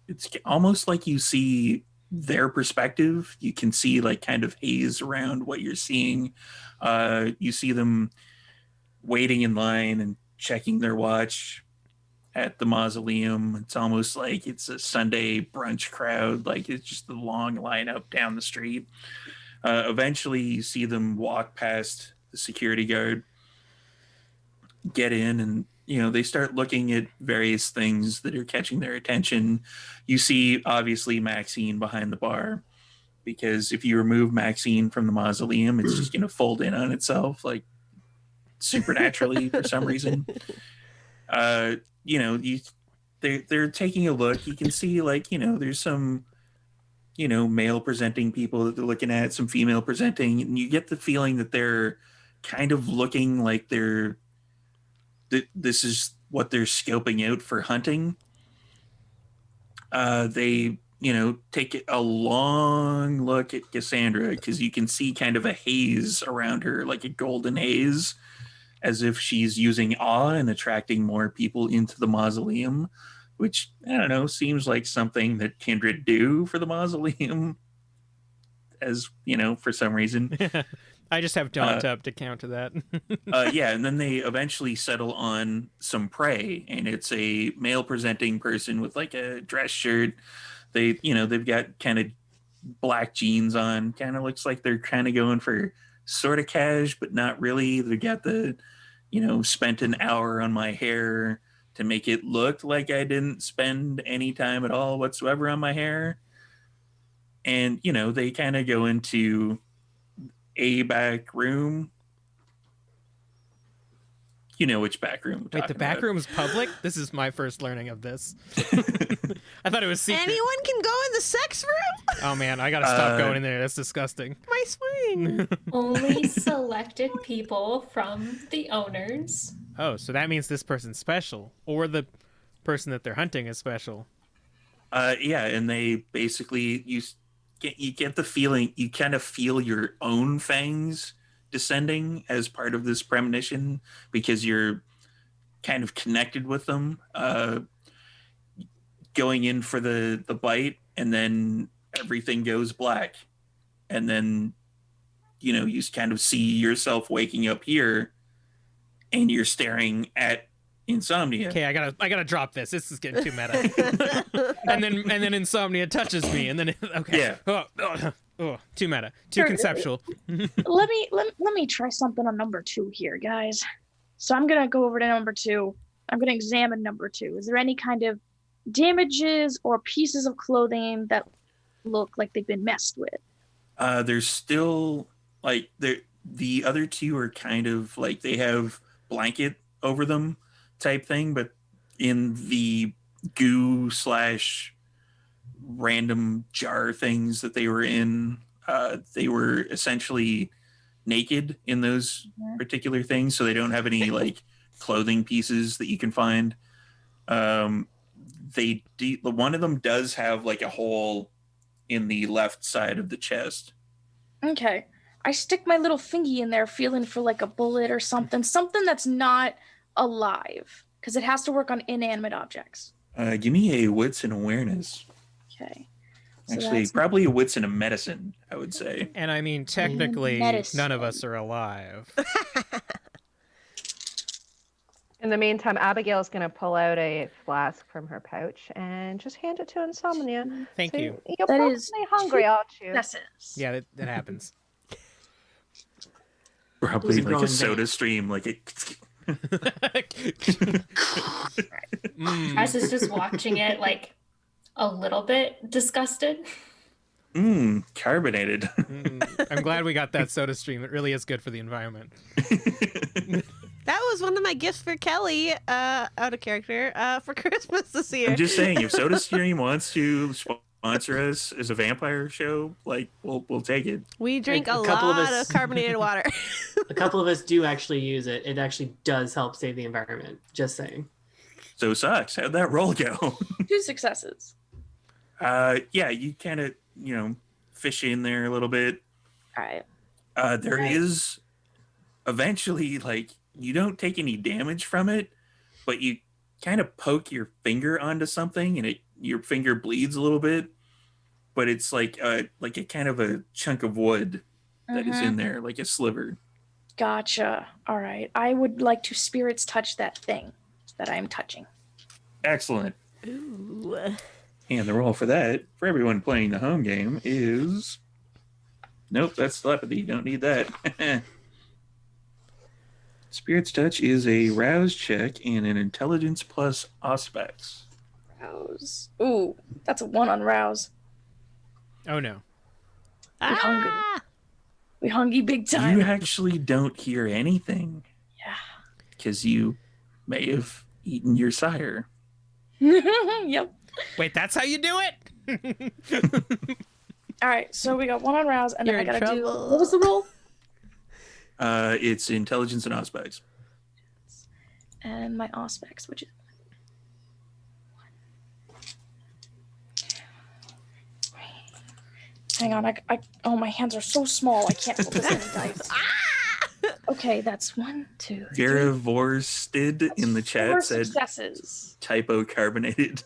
it's almost like you see their perspective. You can see like kind of haze around what you're seeing. You see them waiting in line and checking their watch at the mausoleum. It's almost like it's a Sunday brunch crowd. Like it's just a long lineup down the street. Eventually, you see them walk past the security guard, get in, and they start looking at various things that are catching their attention. You see, obviously, Maxine behind the bar, because if you remove Maxine from the mausoleum, it's just going to fold in on itself, like supernaturally for some reason. They're taking a look. You can see, there's some male presenting people that they're looking at, some female presenting, and you get the feeling that they're kind of looking like this is what they're scoping out for hunting. They take a long look at Cassandra, because you can see kind of a haze around her, like a golden haze, as if she's using awe and attracting more people into the mausoleum, which, I don't know, seems like something that Kindred do for the mausoleum, as, for some reason. I just have Daunt up to counter that. Yeah, and then they eventually settle on some prey, and it's a male-presenting person with, like, a dress shirt. They've got kind of black jeans on. Kind of looks like they're kind of going for sort of cash, but not really. They got the, spent an hour on my hair to make it look like I didn't spend any time at all whatsoever on my hair. And, they kind of go into a back room. You know which back room I'm Wait, the talking back about. room's public? This is my first learning of this. I thought it was secret. Anyone can go in the sex room? Oh man, I gotta stop going in there. That's disgusting. My swing. Only selected people from the owners. Oh, so that means this person's special, or the person that they're hunting is special. Yeah, and they basically you get the feeling, you kind of feel your own fangs descending as part of this premonition, because you're kind of connected with them, going in for the bite, and then everything goes black, and then you kind of see yourself waking up here, and you're staring at Insomnia. Okay, I gotta drop this. This is getting too meta. and then Insomnia touches me, and then okay. Yeah. Too meta. Too conceptual. let me try something on number 2 here, guys. So I'm gonna go over to number 2. I'm gonna examine number 2. Is there any kind of damages or pieces of clothing that look like they've been messed with? There's still like the other two are kind of like they have blanket over them type thing, but in the goo / random jar things that they were in, they were essentially naked in those particular things, so they don't have any like clothing pieces that you can find. One of them does have like a hole in the left side of the chest. Okay. I stick my little fingy in there feeling for like a bullet or something that's not alive, because it has to work on inanimate objects. Give me a wits and awareness. Okay. So Actually, that's- probably a wits and a medicine, I would say. And I mean, technically, Medicine. none of us are alive. In the meantime, Abigail's going to pull out a flask from her pouch and just hand it to Insomnia. Thank So you. You're That probably is hungry, aren't you? That's it. Yeah, that happens. Probably like a growing soda vein. stream, like it. Raz is just watching it like a little bit disgusted. Carbonated. I'm glad we got that soda stream. It really is good for the environment. That was one of my gifts for Kelly, out of character, for Christmas this year. I'm just saying, if SodaStream wants to sponsor us as a vampire show, like we'll take it. We drink A a couple of lot us- of carbonated water. A couple of us do actually use it. It actually does help save the environment. Just saying. So sucks. How'd that roll go? 2 successes. Yeah, you kind of fish in there a little bit. All right. There is eventually like you don't take any damage from it, but you kind of poke your finger onto something and your finger bleeds a little bit, but it's like a kind of a chunk of wood that is in there, like a sliver. Gotcha. All right. I would like to spirits touch that thing that I'm touching. Excellent. Ooh. And the roll for that, for everyone playing the home game, is... Nope, that's telepathy. Don't need that. Spirit's Touch is a rouse check and an intelligence plus aspects. Rouse. Ooh, that's a 1 on rouse. Oh no. hungry. We hungry big time. You actually don't hear anything. Yeah. Because you may have eaten your sire. Yep. Wait, that's how you do it? All right, so we got 1 on rouse, and You're then I in gotta do. trouble. What was the roll? It's intelligence and aspects. And my aspects, which is 1. Hang on, oh, my hands are so small. I can't hold this many dice. Okay, that's 1, 2, 3. Vera Vorsted in the chat 4 said successes. typo carbonated.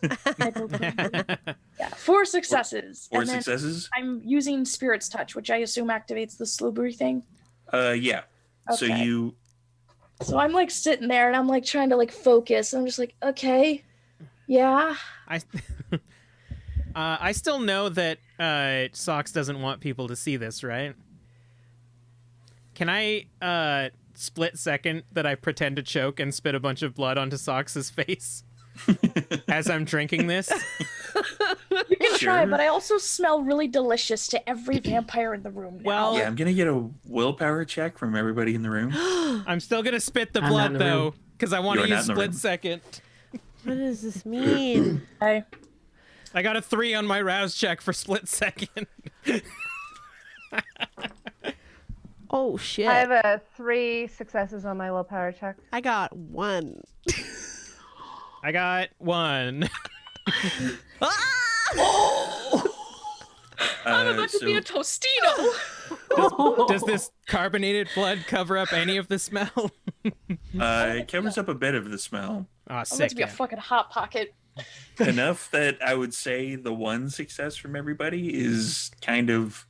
Yeah, 4 successes. 4 and then successes? I'm using Spirit's Touch, which I assume activates the slippery thing. Yeah. So Okay. you... So I'm like sitting there and I'm like trying to like focus. I'm just like, okay, yeah. I still know that Socks doesn't want people to see this, right? Can I split second that I pretend to choke and spit a bunch of blood onto Socks' face as I'm drinking this? You can try, Sure. but I also smell really delicious to every vampire in the room now. Well- Yeah, I'm going to get a willpower check from everybody in the room. I'm still gonna spit the I'm not blood in the though, room. because I want to You're not use in the split room. second. What does this mean? Okay. I got a 3 on my rouse check for split second. Oh shit! I have 3 successes on my willpower check. I got 1. I got 1. I'm about to be a Tostino. Does this carbonated blood cover up any of the smell? It covers up a bit of the smell. Oh, I'm about sick. to be a fucking hot pocket. Enough that I would say the 1 success from everybody is kind of...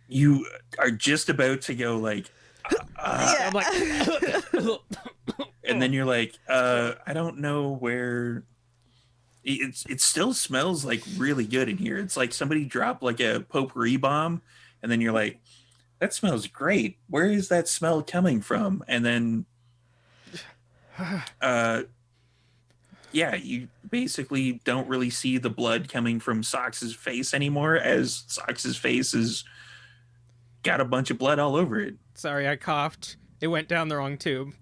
You are just about to go like... I'm like, and then you're like, I don't know where... It still smells like really good in here. It's like somebody dropped like a potpourri bomb, and then you're like, that smells great. Where is that smell coming from? And then, yeah, you basically don't really see the blood coming from Socks's face anymore, as Socks's face has got a bunch of blood all over it. sorry, I coughed. It went down the wrong tube.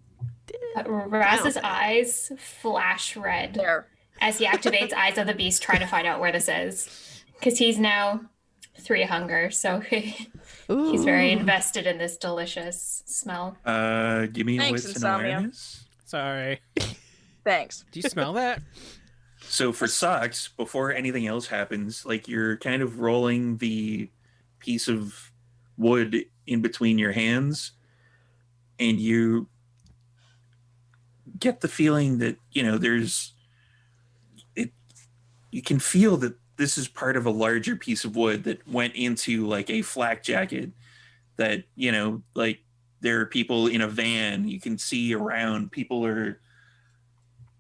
Raz's eyes flash red There. as he activates Eyes of the Beast, trying to find out where this is. Because he's now 3 hunger, so he's very invested in this delicious smell. Give me Thanks, wits and Insomnia. awareness. Sorry. Thanks. Do you smell that? So for Socks, before anything else happens, like you're kind of rolling the piece of wood in between your hands, and you get the feeling that, there's it. You can feel that this is part of a larger piece of wood that went into like a flak jacket that, like there are people in a van you can see around. People are,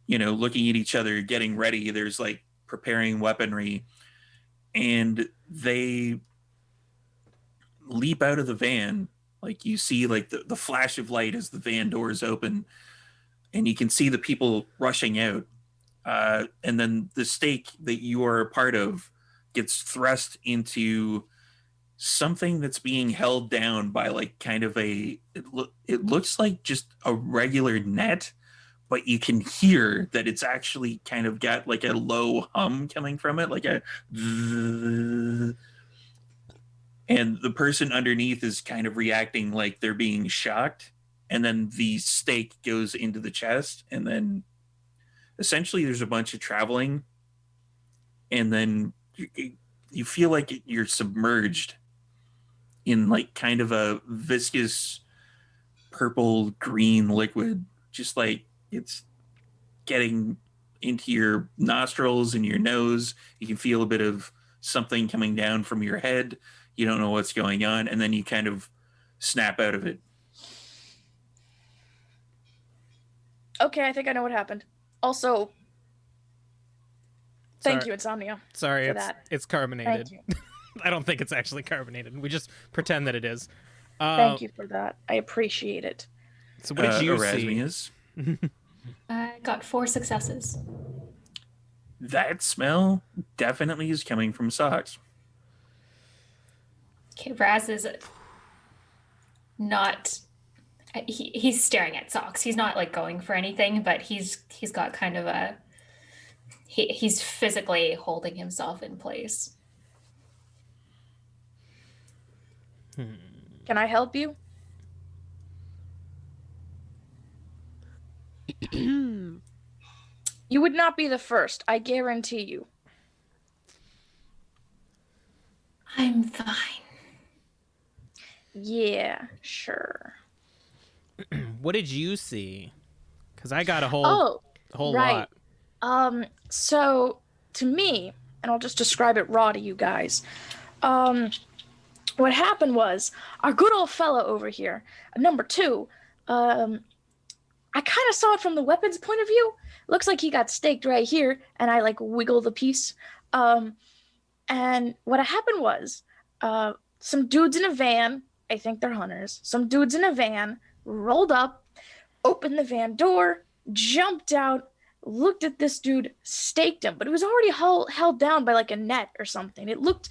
looking at each other, getting ready. There's like preparing weaponry, and they leap out of the van Like you see like the flash of light as the van doors open, and you can see the people rushing out. And then the stake that you are a part of gets thrust into something that's being held down by like kind of it looks like just a regular net, but you can hear that it's actually kind of got like a low hum coming from it, like a and the person underneath is kind of reacting like they're being shocked, and then the stake goes into the chest, and then essentially there's a bunch of traveling, and then you feel like you're submerged in like kind of a viscous purple green liquid, just like it's getting into your nostrils and your nose. You can feel a bit of something coming down from your head. You don't know what's going on, and then you kind of snap out of it. Okay, I think I know what happened. Also, thank Sorry. you, Insomnia. Sorry, for it's that. it's carbonated. Thank you. I don't think it's actually carbonated. We just pretend that it is. Thank you for that. I appreciate it. So what did you see? Erasmus? I got 4 successes. That smell definitely is coming from socks. Okay, Raz is not. He's staring at socks. He's not like going for anything, but he's got kind of a. He's physically holding himself in place. Can I help you? You would not be the first, I guarantee you. I'm fine. Yeah, sure. What did you see? Because I got a whole right. lot. So to me, and I'll just describe it raw to you guys. What happened was our good old fella over here, number 2, I kind of saw it from the weapons point of view. Looks like he got staked right here, and I like wiggle the piece. And what happened was, some dudes in a van, I think they're hunters, some dudes in a van rolled up, opened the van door, jumped out, looked at this dude, staked him, but it was already held down by like a net or something. It looked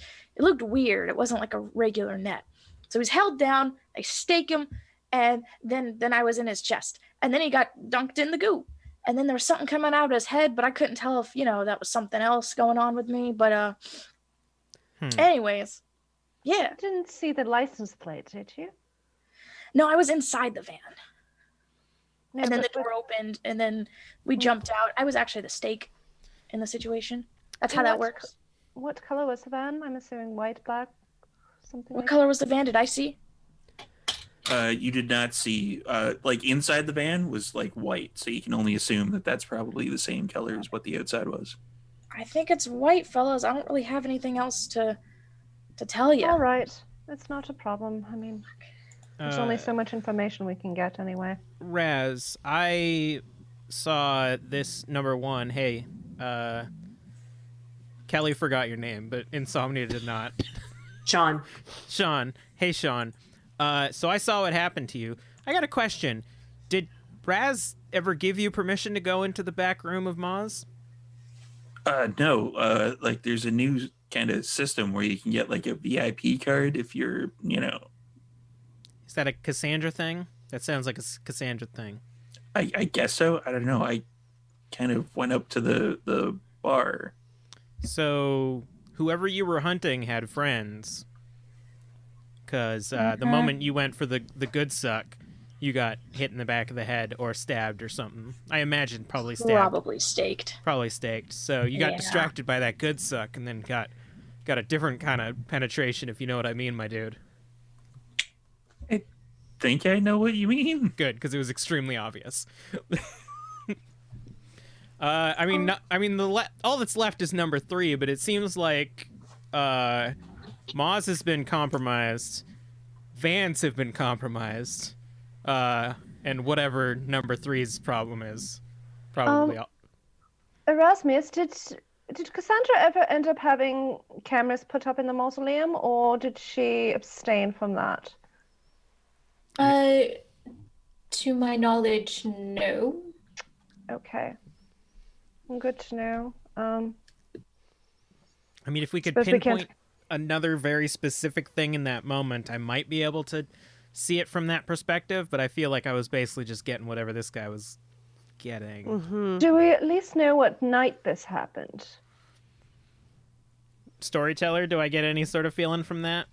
weird. It wasn't like a regular net. So he was held down, they stake him, and then I was in his chest. And then he got dunked in the goo. And then there was something coming out of his head, but I couldn't tell if, that was something else going on with me. But anyways, yeah. You didn't see the license plate, did you? No, I was inside the van. No, And then the but- door opened, and then we jumped out. I was actually the stake in the situation. That's how that works. What color was the van? I'm assuming white, black, something. What like color was the van? Did I see? You did not see, like inside the van was like white, so you can only assume that that's probably the same color as what the outside was. I think it's white, fellas. I don't really have anything else to tell you. All right, it's not a problem. I mean, there's only so much information we can get anyway. Raz, I saw this number 1. Hey, Kelly forgot your name, but Insomnia did not. Sean. Sean. Hey, Sean. So I saw what happened to you. I got a question. Did Raz ever give you permission to go into the back room of Maz? No. Like there's a new kind of system where you can get like a VIP card if you're, Is that a Cassandra thing? That sounds like a Cassandra thing. I guess so. I don't know. I kind of went up to the bar. So whoever you were hunting had friends. Because the moment you went for the good suck, you got hit in the back of the head or stabbed or something. I imagine probably stabbed. Probably staked. Probably staked. So you got distracted by that good suck and then got a different kind of penetration, if you know what I mean, my dude. I think I know what you mean. Good, because it was extremely obvious. All that's left is number 3, but it seems like Maz has been compromised, Vans have been compromised, and whatever number 3's problem is, probably. Erasmus, did Cassandra ever end up having cameras put up in the mausoleum, or did she abstain from that? To my knowledge, no. Okay. Good to know. I mean, if we could Suppose we can't- pinpoint another very specific thing in that moment, I might be able to see it from that perspective, but I feel like I was basically just getting whatever this guy was getting. Mm-hmm. Do we at least know what night this happened? Storyteller, do I get any sort of feeling from that?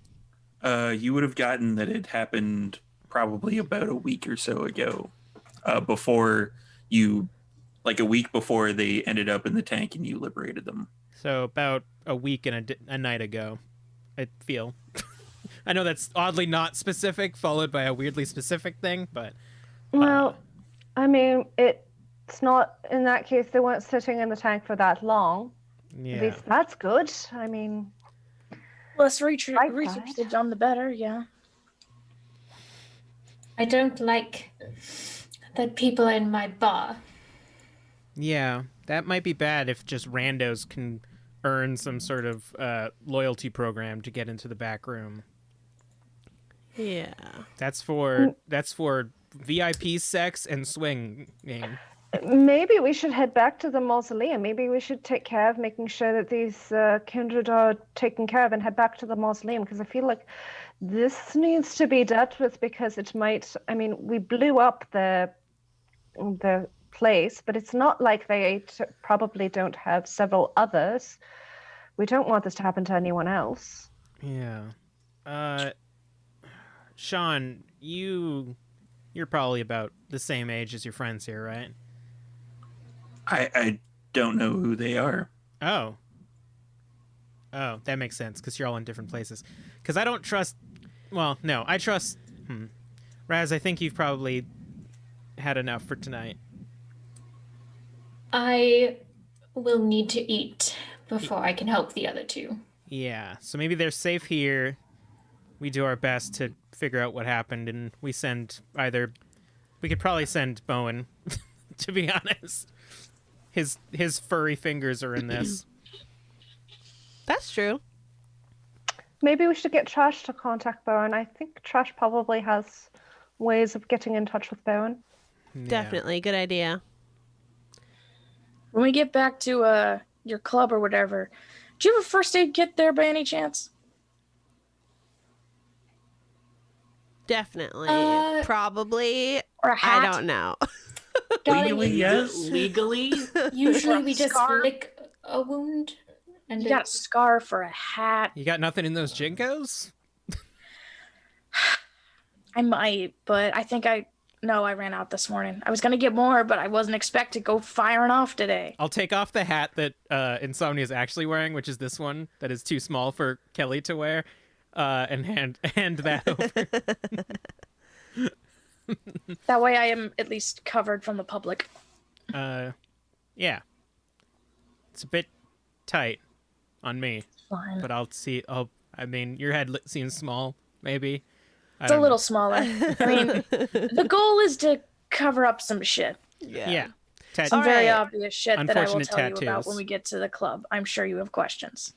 You would have gotten that it happened probably about a week or so ago, before you, like a week before they ended up in the tank and you liberated them. So about a week and a night ago, I feel. I know that's oddly not specific, followed by a weirdly specific thing, but... Well, I mean, it's not, in that case, they weren't sitting in the tank for that long. Yeah. At least that's good. I mean... Less Like research that. they've done, the better, yeah. I don't like that people are in my bar. Yeah, that might be bad if just randos can earn some sort of loyalty program to get into the back room. Yeah. That's for VIP sex and swinging. Maybe we should head back to the mausoleum. Maybe we should take care of making sure that these kindred are taken care of and head back to the mausoleum, because I feel like this needs to be dealt with, because it might... I mean, we blew up the place, but it's not like they probably don't have several others. We don't want this to happen to anyone else. Yeah. Sean, you're probably about the same age as your friends here, right? I don't know who they are. Oh, that makes sense, because you're all in different places. Because I don't trust... Well, no, I trust... Raz, I think you've probably had enough for tonight. I will need to eat before I can help the other two. Yeah, so maybe they're safe here. We do our best to figure out what happened, and we send either... We could probably send Bowen, to be honest. His furry fingers are in this. That's true. Maybe we should get Trash to contact Bowen. I think Trash probably has ways of getting in touch with Bowen. Yeah. Definitely. Good idea. When we get back to your club or whatever, do you have a first aid kit there by any chance? Definitely. Uh, Probably. Or a hat? I don't know. Legally, yes. Legally? Usually we just Scarf? lick a wound. And You got a scarf or a hat? You got nothing in those jinkos? I might, but I think I ran out this morning. I was gonna get more, but I wasn't expected to go firing off today. I'll take off the hat that Insomnia is actually wearing, which is this one that is too small for Kelly to wear, and hand that over. That way I am at least covered from the public. Yeah. It's a bit tight on me, Fine. but I'll see. I mean, your head seems small, maybe. It's a little smaller. I mean, the goal is to cover up some shit. Yeah. Some very Alright. obvious shit that I will Unfortunate tell you about tattoos. when we get to the club. I'm sure you have questions.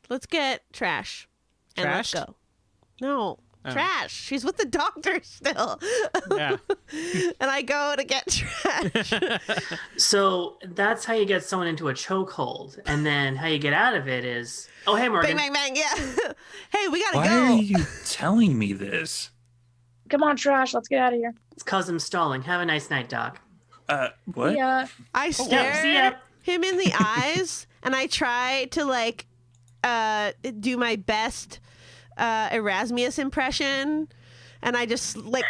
Let's get Trash. And let's Trashed? go. No. Oh. Trash. She's with the doctor still. Yeah. And I go to get Trash. So that's how you get someone into a chokehold. And then how you get out of it is, oh, hey, Morgan. Bang, bang, bang. Yeah. Hey, we gotta Why go. are you telling me this? Come on, Trash. Let's get out of here. It's cause I'm stalling. Have a nice night, Doc. What? Yeah. I Yeah, stare see ya. him in the eyes and I try to like do my best Erasmus impression, and I just like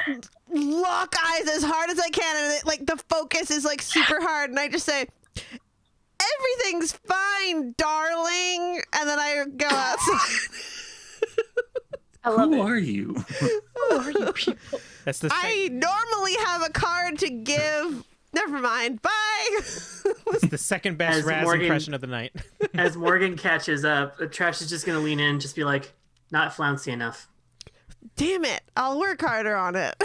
lock eyes as hard as I can, and it, like the focus is like super hard, and I just say, "Everything's fine, darling," and then I go outside. I love Who it. are you? Who are you people? That's the I normally have a card to give. Never mind. Bye. the second best As Raz Morgan- impression of the night. As Morgan catches up, Trash is just going to lean in and just be like, not flouncy enough. Damn it! I'll work harder on it.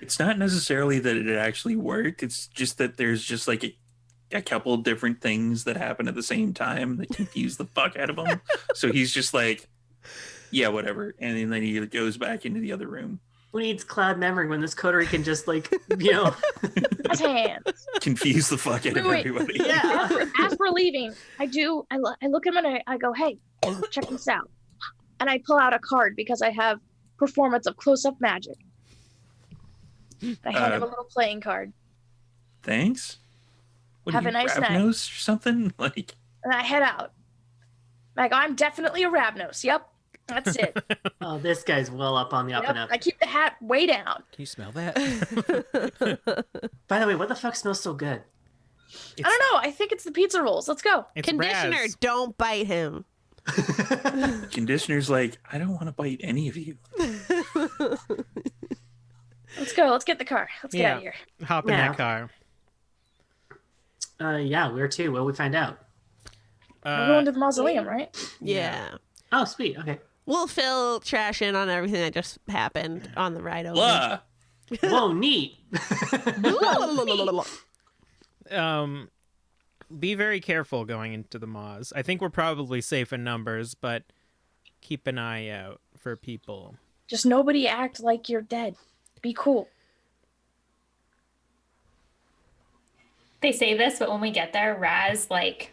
It's not necessarily that it actually worked. It's just that there's just like a couple different things that happen at the same time that confuse the fuck out of him. So he's just like, yeah, whatever. And then he goes back into the other room. Who needs cloud memory when this coterie can just like, His hands. Confuse the fuck out of Wait. everybody. Yeah. As we're leaving, I look at him and I go, hey, check this out. And I pull out a card because I have performance of close-up magic. I hand him a little playing card. Thanks. What Have are a you, nice night. Ravnos or something? Like, And I head out. I go, I'm definitely a Ravnos. Yep. That's it. Oh, this guy's well up on the up Yep. and up. I keep the hat way down. Can you smell that? By the way, what the fuck smells so good? I don't know. I think it's the pizza rolls. Let's go. It's Conditioner, Raz. don't bite him. conditioner's like, I don't want to bite any of you. Let's go. Let's get in the car. Let's get out of here. Hop in Yeah. that car. Yeah, where to? What'll we find out? We're going to the mausoleum, right? Yeah. Oh, sweet. Okay. We'll fill trash in on everything that just happened on the ride over. Blah. Whoa, neat. Be very careful going into the Maws. I think we're probably safe in numbers, but keep an eye out for people. Just nobody act like you're dead. Be cool. They say this, but when we get there, Raz like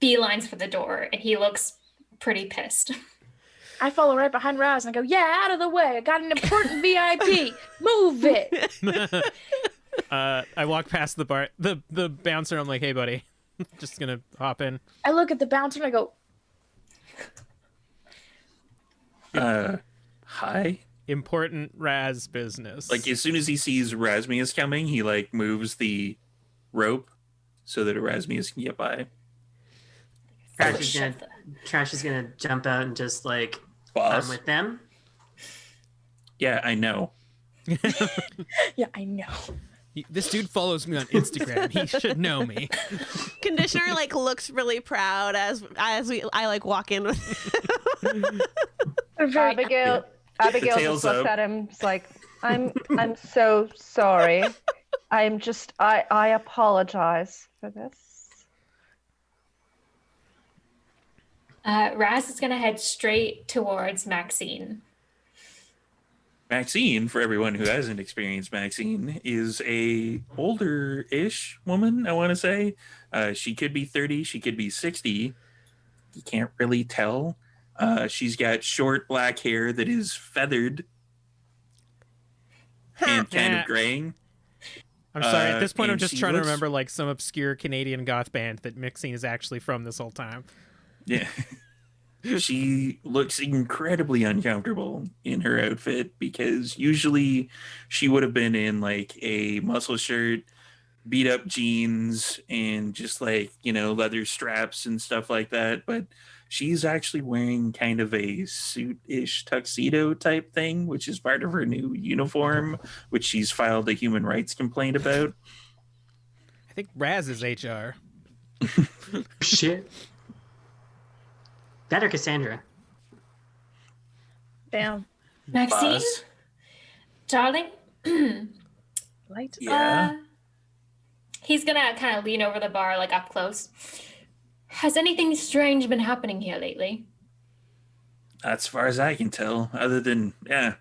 beelines for the door, and he looks pretty pissed. I follow right behind Raz and I go, yeah, out of the way. I got an important VIP. Move it. I walk past the bar, the bouncer. I'm like, hey, buddy, just gonna hop in. I look at the bouncer and I go, Hi. Important Raz business. Like, as soon as he sees Erasmus coming, he like moves the rope so that Erasmus can get by. Trash is gonna jump out and just like Boss. I'm with them. Yeah, I know. yeah, I know. This dude follows me on Instagram. He should know me. Conditioner like looks really proud as I like walk in with him. Abigail Tails just looks up. at him. It's like, I'm so sorry. I apologize for this. Raz is gonna head straight towards Maxine. Maxine, for everyone who hasn't experienced Maxine, is a older-ish woman, I want to say. She could be 30, she could be 60. You can't really tell. She's got short black hair that is feathered and kind of graying. I'm sorry. At this point, I'm and just she trying to looks- remember like some obscure Canadian goth band that Maxine is actually from this whole time. Yeah. She looks incredibly uncomfortable in her outfit because usually she would have been in like a muscle shirt, beat up jeans, and just like, leather straps and stuff like that. But she's actually wearing kind of a suit-ish tuxedo type thing, which is part of her new uniform, which she's filed a human rights complaint about. I think Raz is HR. Shit. That or Cassandra. Damn. Maxine, Buzz. darling. Light. Yeah. He's gonna kind of lean over the bar, like up close. Has anything strange been happening here lately? As far as I can tell, other than, yeah.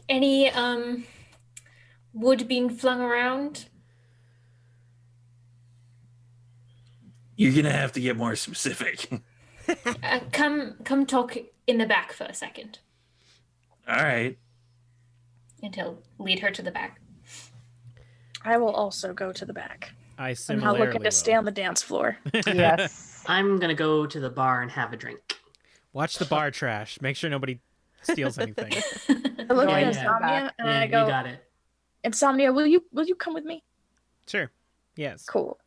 Any wood being flung around? You're going to have to get more specific. Come talk in the back for a second. All right. And he'll lead her to the back. I will also go to the back. I I'm similarly not looking to will. stay on the dance floor. Yes. I'm gonna go to the bar and have a drink. Watch the bar trash. Make sure nobody steals anything. I look Oh, at yeah. Insomnia and Yeah, I go, you got it. Insomnia, will you come with me? Sure. Yes. Cool.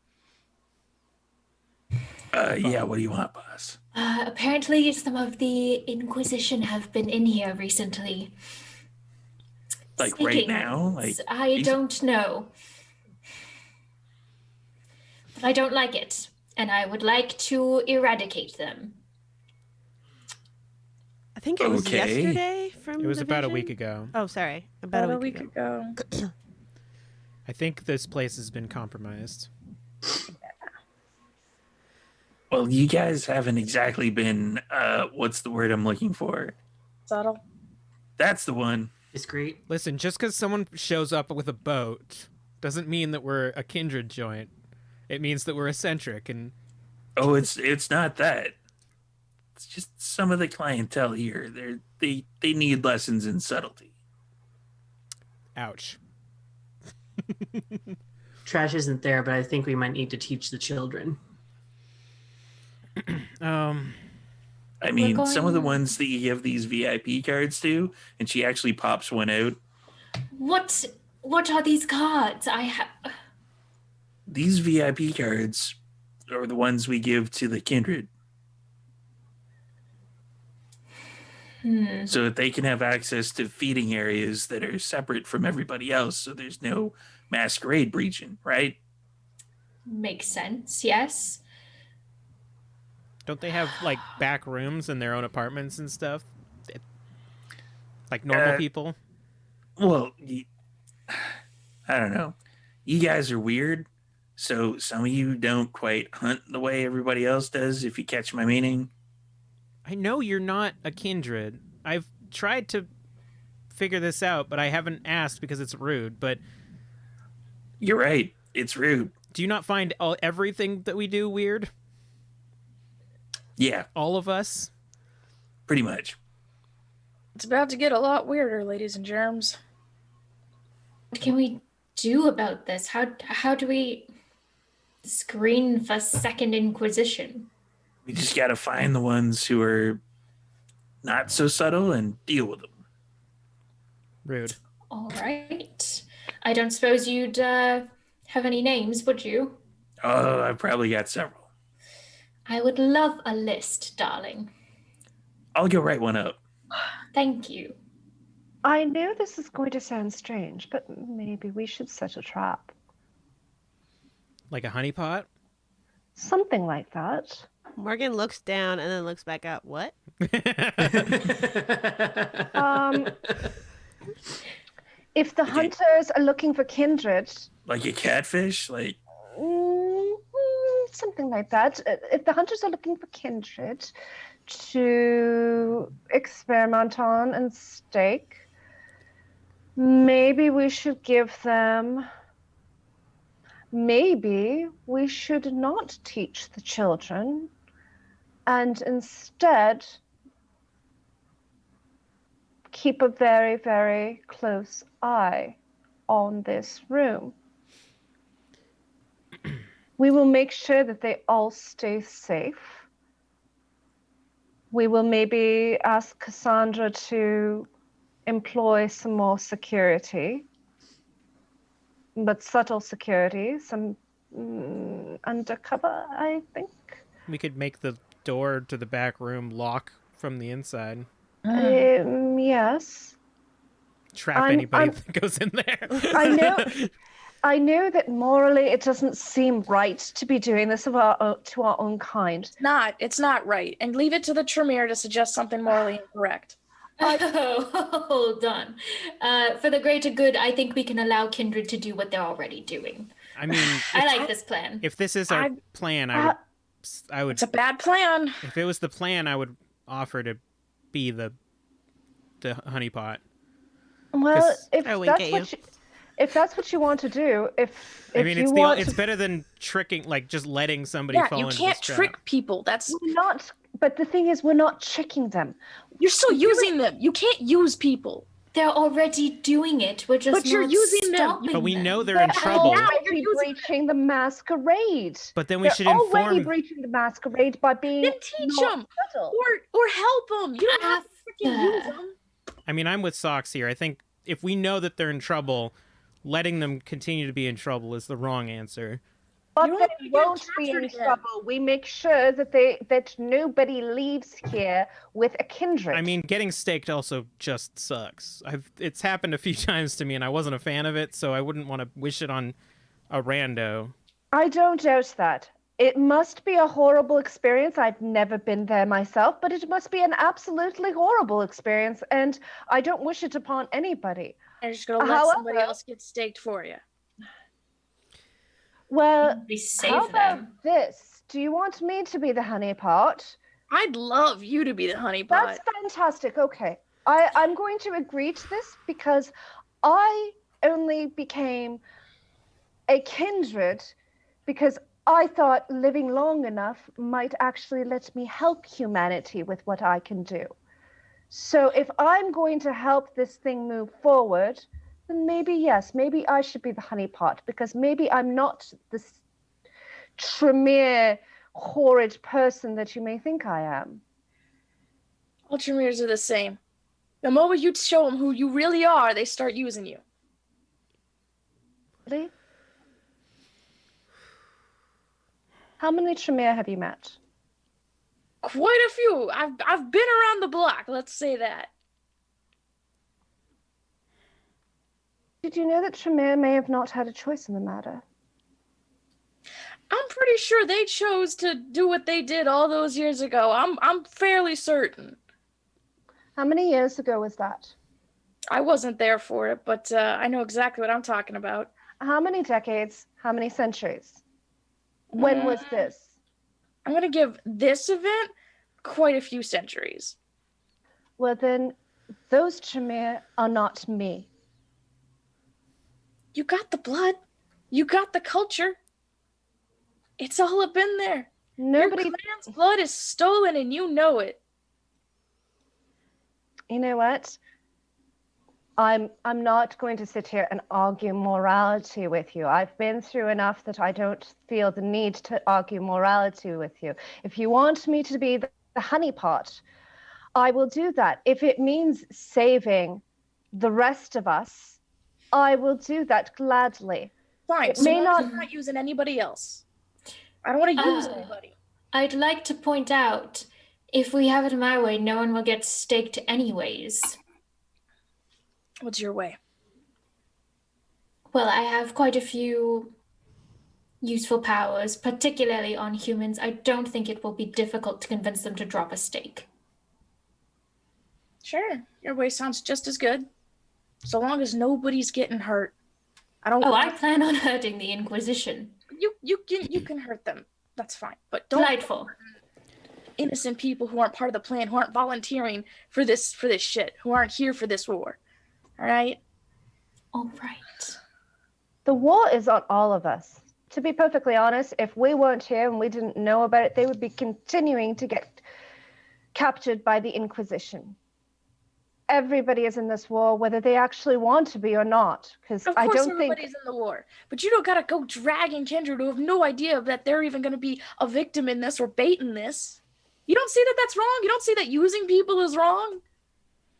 Yeah, what do you want, boss? Apparently, some of the Inquisition have been in here recently. Like right Speaking, now? Like I don't know. But I don't like it, and I would like to eradicate them. I think it was Okay. yesterday from It was the about a vision? week ago. Oh, sorry. About About a week ago. I think this place has been compromised. Well, you guys haven't exactly been, what's the word I'm looking for? Subtle. That's the one. Discreet. Listen, just because someone shows up with a boat doesn't mean that we're a kindred joint. It means that we're eccentric and... Oh, it's not that. It's just some of the clientele here. They need lessons in subtlety. Ouch. Trash isn't there, but I think we might need to teach the children. I mean, some of the ones that you give these VIP cards to, and she actually pops one out. What are these cards? These VIP cards are the ones we give to the kindred. So that they can have access to feeding areas that are separate from everybody else, so there's no masquerade breaching, right? Makes sense, yes. Don't they have, like, back rooms in their own apartments and stuff? Like normal people? Well, I don't know. You guys are weird, so some of you don't quite hunt the way everybody else does, if you catch my meaning. I know you're not a kindred. I've tried to figure this out, but I haven't asked because it's rude, but... You're right. It's rude. Do you not find everything that we do weird? Yeah. All of us? Pretty much. It's about to get a lot weirder, ladies and germs. What can we do about this? How do we screen for Second Inquisition? We just gotta find the ones who are not so subtle and deal with them. Rude. All right. I don't suppose you'd have any names, would you? Oh, I've probably got several. I would love a list, darling. I'll go write one up. Thank you. I know this is going to sound strange, but maybe we should set a trap. Like a honeypot? Something like that. Morgan looks down and then looks back up. What? If the hunters are looking for kindred... Like a catfish? Like... something like that. If the hunters are looking for kindred to experiment on and stake, maybe we should give them... Maybe we should not teach the children and instead keep a very, very close eye on this room. We will make sure that they all stay safe. We will maybe ask Cassandra to employ some more security, but subtle security, some undercover, I think. We could make the door to the back room lock from the inside. Yes. Trap anybody that goes in there. I know that morally it doesn't seem right to be doing this to our own kind. It's not right. And leave it to the Tremere to suggest something morally incorrect. Oh, hold on. For the greater good, I think we can allow kindred to do what they're already doing. I mean, I like this plan. If this is our plan, I would. It's a bad plan. If it was the plan, I would offer to be the honeypot. Well, if that's what you want to do, it's better than tricking, like just letting somebody fall into this trap. You can't trick people. That's not. But the thing is, we're not tricking them. You're still using them. You can't use people. They're already doing it. We're just you're using them. But we know they're in trouble. They're already breaching the masquerade. But then we should inform. They're already breaching the masquerade by being. Then teach them or help them. You don't have to freaking use them. I mean, I'm with Socks here. I think if we know that they're in trouble, letting them continue to be in trouble is the wrong answer. But they won't be in trouble. We make sure that nobody leaves here with a kindred. I mean, getting staked also just sucks. It's happened a few times to me, and I wasn't a fan of it, so I wouldn't want to wish it on a rando. I don't doubt that. It must be a horrible experience. I've never been there myself, but it must be an absolutely horrible experience, and I don't wish it upon anybody. You're just going to let somebody else get staked for you. Well, how about this? Do you want me to be the honeypot? I'd love you to be the honeypot. That's fantastic. Okay. I'm going to agree to this because I only became a kindred because I thought living long enough might actually let me help humanity with what I can do. So if I'm going to help this thing move forward, then maybe, yes, maybe I should be the honeypot because maybe I'm not this Tremere horrid person that you may think I am. All Tremeres are the same. The moment you show them who you really are, they start using you. Really? How many Tremere have you met? Quite a few. I've been around the block, let's say that. Did you know that Tremere may have not had a choice in the matter? I'm pretty sure they chose to do what they did all those years ago. I'm fairly certain. How many years ago was that? I wasn't there for it, but I know exactly what I'm talking about. How many decades? How many centuries? When was this? I'm going to give this event quite a few centuries. Well, then, those Tremere are not me. You got the blood. You got the culture. It's all up in there. Nobody. Your clan's blood is stolen and you know it. You know what? I'm not going to sit here and argue morality with you. I've been through enough that I don't feel the need to argue morality with you. If you want me to be the honeypot, I will do that. If it means saving the rest of us, I will do that gladly. Fine. It So may I'm not using anybody else. I don't want to use anybody. I'd like to point out, if we have it my way, no one will get staked anyways. What's your way? Well, I have quite a few useful powers, particularly on humans. I don't think it will be difficult to convince them to drop a stake. Sure. Your way sounds just as good. So long as nobody's getting hurt. I plan on hurting the Inquisition. You can hurt them. That's fine. But don't Delightful. innocent people who aren't part of the plan, who aren't volunteering for this shit, who aren't here for this war. All right? All right. The war is on all of us. To be perfectly honest, if we weren't here and we didn't know about it, they would be continuing to get captured by the Inquisition. Everybody is in this war, whether they actually want to be or not. Because I don't think everybody's in the war, but you don't gotta go dragging Kendra who have no idea that they're even gonna be a victim in this or baiting this. You don't see that that's wrong? You don't see that using people is wrong?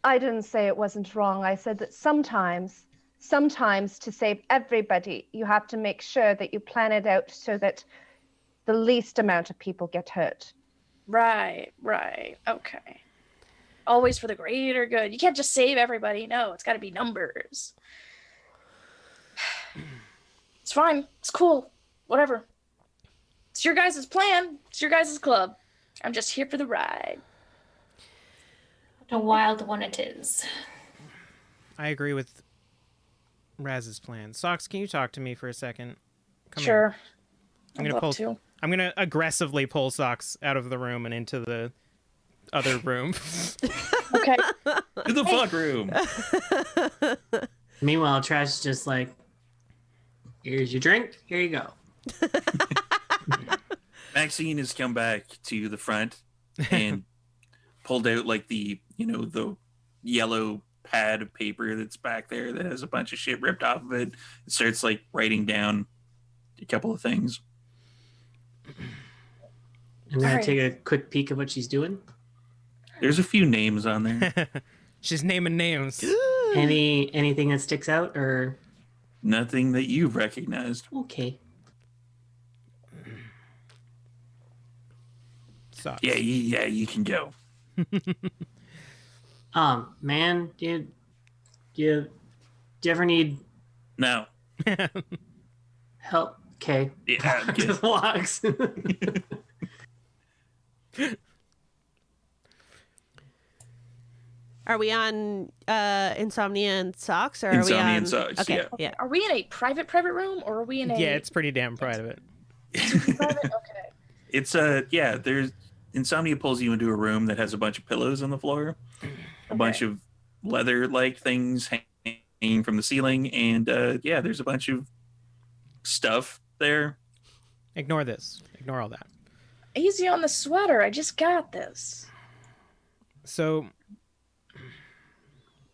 I didn't say it wasn't wrong. I said that sometimes to save everybody, you have to make sure that you plan it out so that the least amount of people get hurt. Right. Okay. Always for the greater good. You can't just save everybody. No, it's got to be numbers. It's fine. It's cool. Whatever. It's your guys' plan. It's your guys' club. I'm just here for the ride. What a wild one it is. I agree with Raz's plan. Socks, can you talk to me for a second? Come Sure. here. I'm gonna aggressively pull Socks out of the room and into the other room. Okay. To the fuck room. Meanwhile, Trash is just like, here's your drink. Here you go. Maxine has come back to the front and pulled out like the yellow pad of paper that's back there that has a bunch of shit ripped off of it. It starts like writing down a couple of things. I'm gonna take a quick peek at what she's doing. There's a few names on there. She's naming names. Anything that sticks out or Nothing that you've recognized. okay. Socks. Yeah, you can go. Man, do you ever need No. help? Okay. Yeah, I'm good. Just walks. Are we on Insomnia and Socks, or are Insomnia we on? and Socks, Okay, yeah. Are we in a private room or are we in a... Yeah, it's pretty damn private. private? Okay. It's there's Insomnia pulls you into a room that has a bunch of pillows on the floor, a bunch of leather-like things hanging from the ceiling, and yeah, there's a bunch of stuff there. Ignore this. Ignore all that. Easy on the sweater. I just got this. So,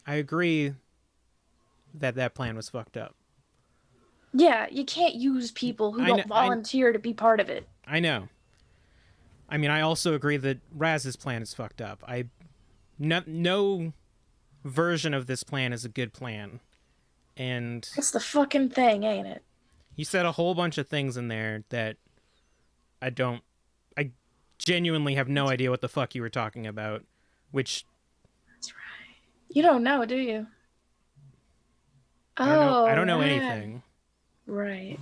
I agree that plan was fucked up. Yeah, you can't use people who don't volunteer to be part of it. I know. I mean, I also agree that Raz's plan is fucked up. No version of this plan is a good plan. And it's the fucking thing, ain't it? You said a whole bunch of things in there that I genuinely have no idea what the fuck you were talking about, which... That's right. You don't know, do you? I don't know anything. Right.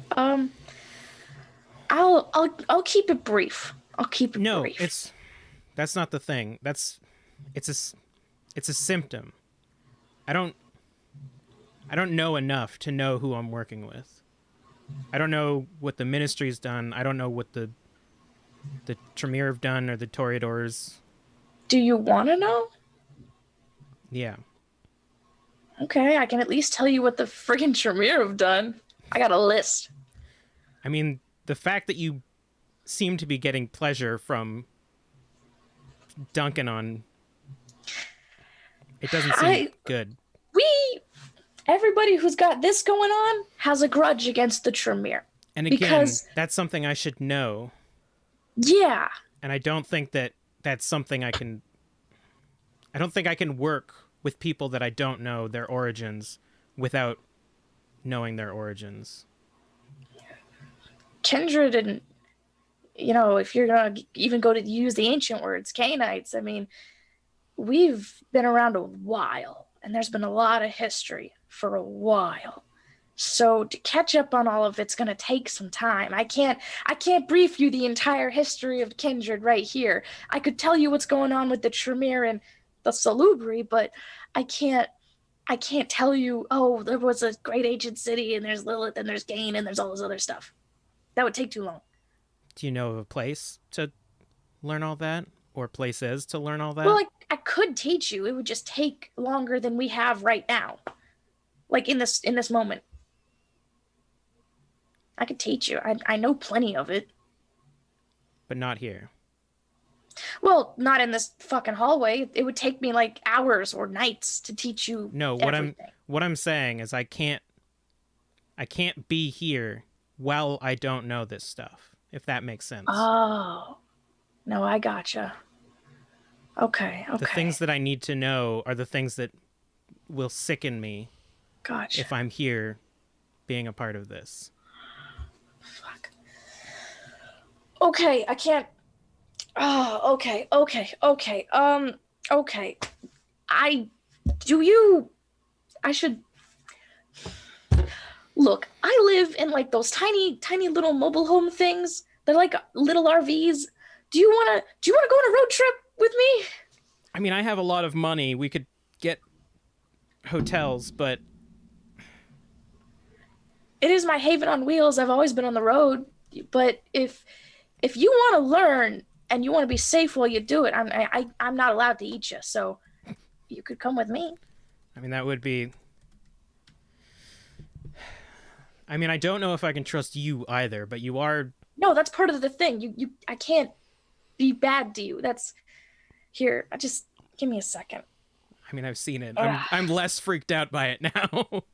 I'll keep it brief. Brief. No, that's not the thing. It's a symptom. I don't know enough to know who I'm working with. I don't know what the ministry's done. I don't know what the Tremere have done or the Toreadors. Do you want to know? Yeah. Okay, I can at least tell you what the friggin' Tremere have done. I got a list. I mean, the fact that you seem to be getting pleasure from dunking on it doesn't seem good. Everybody who's got this going on has a grudge against the Tremere. And again, that's something I should know. Yeah. And I don't think that's something I can work with people that I don't know their origins without knowing their origins. Kindred and, if you're going to even go to use the ancient words, Cainites, I mean, we've been around a while and there's been a lot of history for a while. So to catch up on all of it's going to take some time. I can't brief you the entire history of Kindred right here. I could tell you what's going on with the Tremere and the Salubri, but I can't tell you, oh, there was a great ancient city and there's Lilith and there's Gain and there's all this other stuff. That would take too long. Do you know of a place to learn all that? Or places to learn all that? Well, I could teach you. It would just take longer than we have right now. Like in this moment. I could teach you. I know plenty of it. But not here. Well, not in this fucking hallway. It would take me like hours or nights to teach you. No, what I'm saying is I can't be here while I don't know this stuff, if that makes sense. Oh. No, I gotcha. Okay. The things that I need to know are the things that will sicken me. Gotcha. If I'm here being a part of this. Fuck. Okay, I can't. Oh, okay. Okay. I should. Look, I live in like those tiny little mobile home things. They're like little RVs. Do you wanna go on a road trip with me? I mean, I have a lot of money. We could get hotels, but it is my haven on wheels. I've always been on the road. But if you want to learn and you want to be safe while you do it, I'm not allowed to eat you. So you could come with me. I mean, that would be. I mean, I don't know if I can trust you either, but you are. No, that's part of the thing. I can't be bad to you. That's here. Just give me a second. I mean, I've seen it. I'm less freaked out by it now.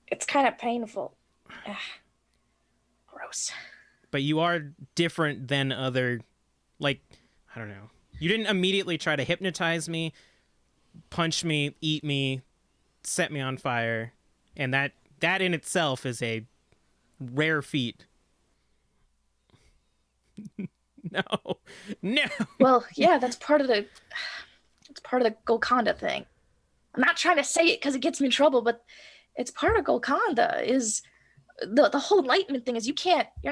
It's kind of painful. Gross. But you are different than other, like, I don't know. You didn't immediately try to hypnotize me, punch me, eat me, set me on fire, and that in itself is a rare feat. No. Well, yeah, that's part of the Golconda thing. I'm not trying to say it because it gets me in trouble, but it's part of Golconda is the whole enlightenment thing is you're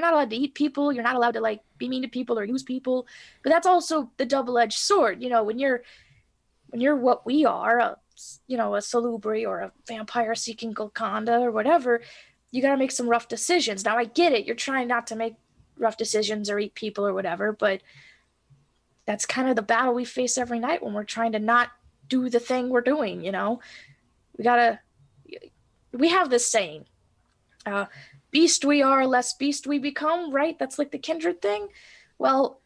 not allowed to eat people. You're not allowed to like be mean to people or use people, but that's also the double-edged sword. When you're what we are, a Salubri or a vampire seeking Golconda or whatever, you got to make some rough decisions. Now I get it. You're trying not to make rough decisions or eat people or whatever, but that's kind of the battle we face every night when we're trying to not do the thing we're doing, you know? We have this saying, beast we are, less beast we become, right? That's like the kindred thing. Well,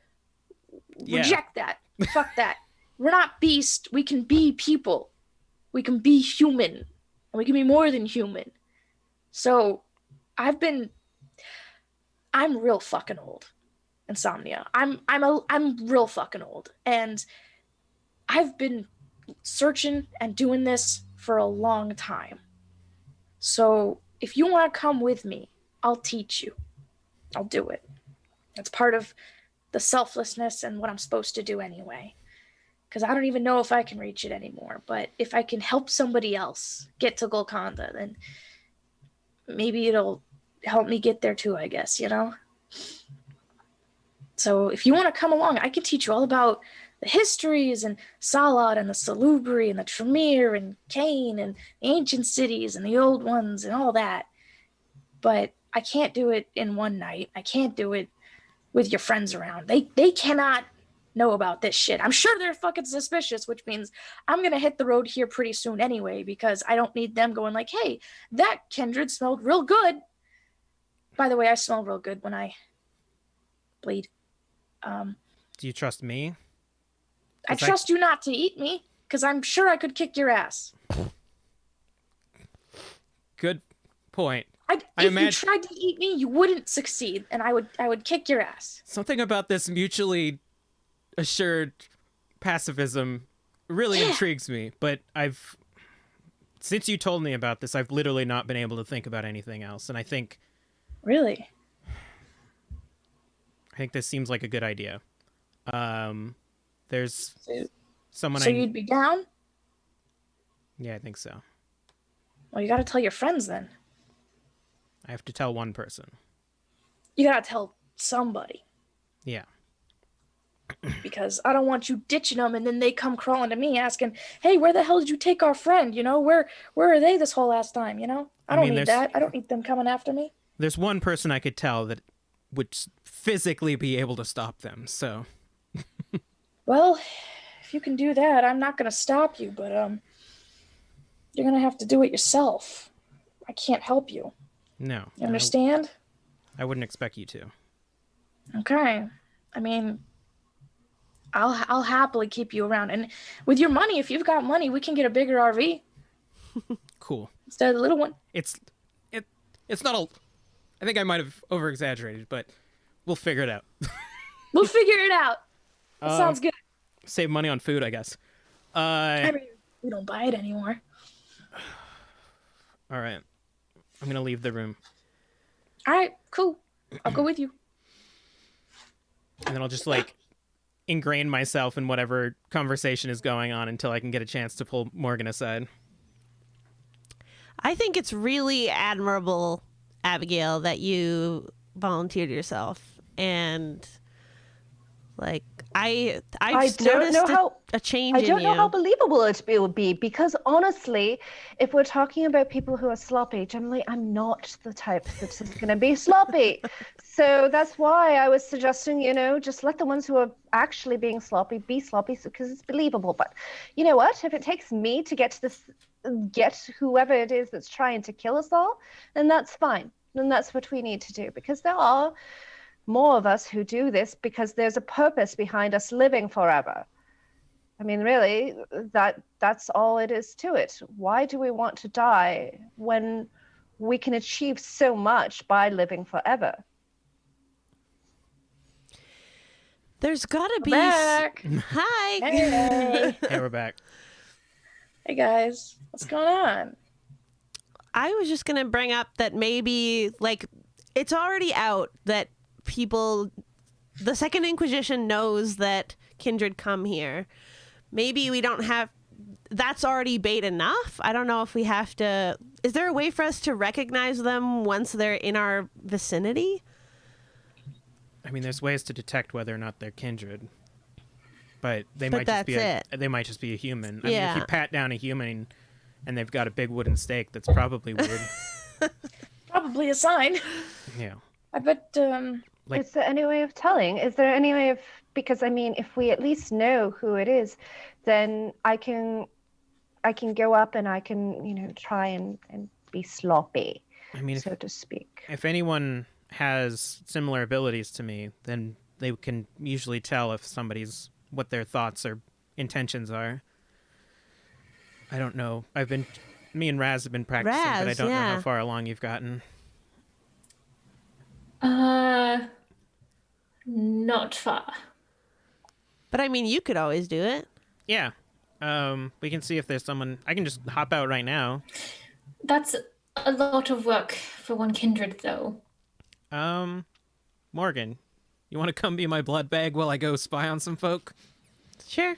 reject that. Fuck that. We're not beast. We can be people. We can be human. And we can be more than human. So I'm real fucking old. Insomnia. I'm real fucking old. And I've been searching and doing this for a long time. So if you want to come with me, I'll teach you. I'll do it. It's part of the selflessness and what I'm supposed to do anyway. Because I don't even know if I can reach it anymore. But if I can help somebody else get to Golconda, then maybe it'll help me get there too, I guess, you know? So if you want to come along, I can teach you all about the histories and Salad and the Salubri and the Tremere and Kane and the ancient cities and the old ones and all that. But I can't do it in one night. I can't do it with your friends around. They cannot know about this shit. I'm sure they're fucking suspicious, which means I'm gonna hit the road here pretty soon anyway, because I don't need them going like, hey, that kindred smelled real good. By the way, I smell real good when I bleed. Do you trust me? I trust you not to eat me, because I'm sure I could kick your ass. Good point. If you tried to eat me, you wouldn't succeed, and I would kick your ass. Something about this mutually assured pacifism really intrigues me, but since you told me about this, I've literally not been able to think about anything else, and I think... Really? I think this seems like a good idea. There's someone So you'd be down? Yeah, I think so. Well, you gotta tell your friends then. I have to tell one person. You gotta tell somebody. Yeah. Because I don't want you ditching them and then they come crawling to me asking, hey, where the hell did you take our friend? You know, where are they this whole last time, you know? I don't need that. I don't need them coming after me. There's one person I could tell that would physically be able to stop them, so... Well, if you can do that, I'm not gonna stop you, but you're gonna have to do it yourself. I can't help you. No. You understand? I wouldn't expect you to. Okay. I mean, I'll happily keep you around, and with your money, if you've got money, we can get a bigger RV. Cool. Instead of the little one. It's not a... I think I might have over-exaggerated, but we'll figure it out. We'll figure it out. That sounds good. Save money on food, I guess. I mean, we don't buy it anymore. All right. I'm going to leave the room. All right, cool. I'll go with you. And then I'll just, like, ingrain myself in whatever conversation is going on until I can get a chance to pull Morgan aside. I think it's really admirable, Abigail, that you volunteered yourself. And, like, I've noticed a change in you. I don't know how believable it will be, because honestly, if we're talking about people who are sloppy, generally I'm not the type that's going to be sloppy. So that's why I was suggesting, just let the ones who are actually being sloppy be sloppy, because it's believable. But you know what? If it takes me to get whoever it is that's trying to kill us all, then that's fine. Then that's what we need to do, because there are more of us who do this because there's a purpose behind us living forever. I mean, really, that's all it is to it. Why do we want to die when we can achieve so much by living forever? There's gotta be... Back. Hi. Hey. Hey, we're back. Hey, guys. What's going on? I was just gonna bring up that maybe, like, it's already out that the Second Inquisition knows that kindred come here. Maybe we don't have... That's already bait enough? I don't know if we have to... Is there a way for us to recognize them once they're in our vicinity? I mean, there's ways to detect whether or not they're kindred. But they might just be a human. I mean, if you pat down a human and they've got a big wooden stake, that's probably weird. Probably a sign. Yeah. I bet... Is there any way of telling? Is there any way of... Because, I mean, if we at least know who it is, then I can can go up and I can, try and be sloppy, I mean, so to speak. if anyone has similar abilities to me, then they can usually tell if what their thoughts or intentions are. I don't know. Me and Raz have been practicing, but I don't know how far along you've gotten. Not far. But I mean, you could always do it. Yeah. We can see if there's someone. I can just hop out right now. That's a lot of work for one kindred, though. Morgan, you want to come be my blood bag while I go spy on some folk? Sure.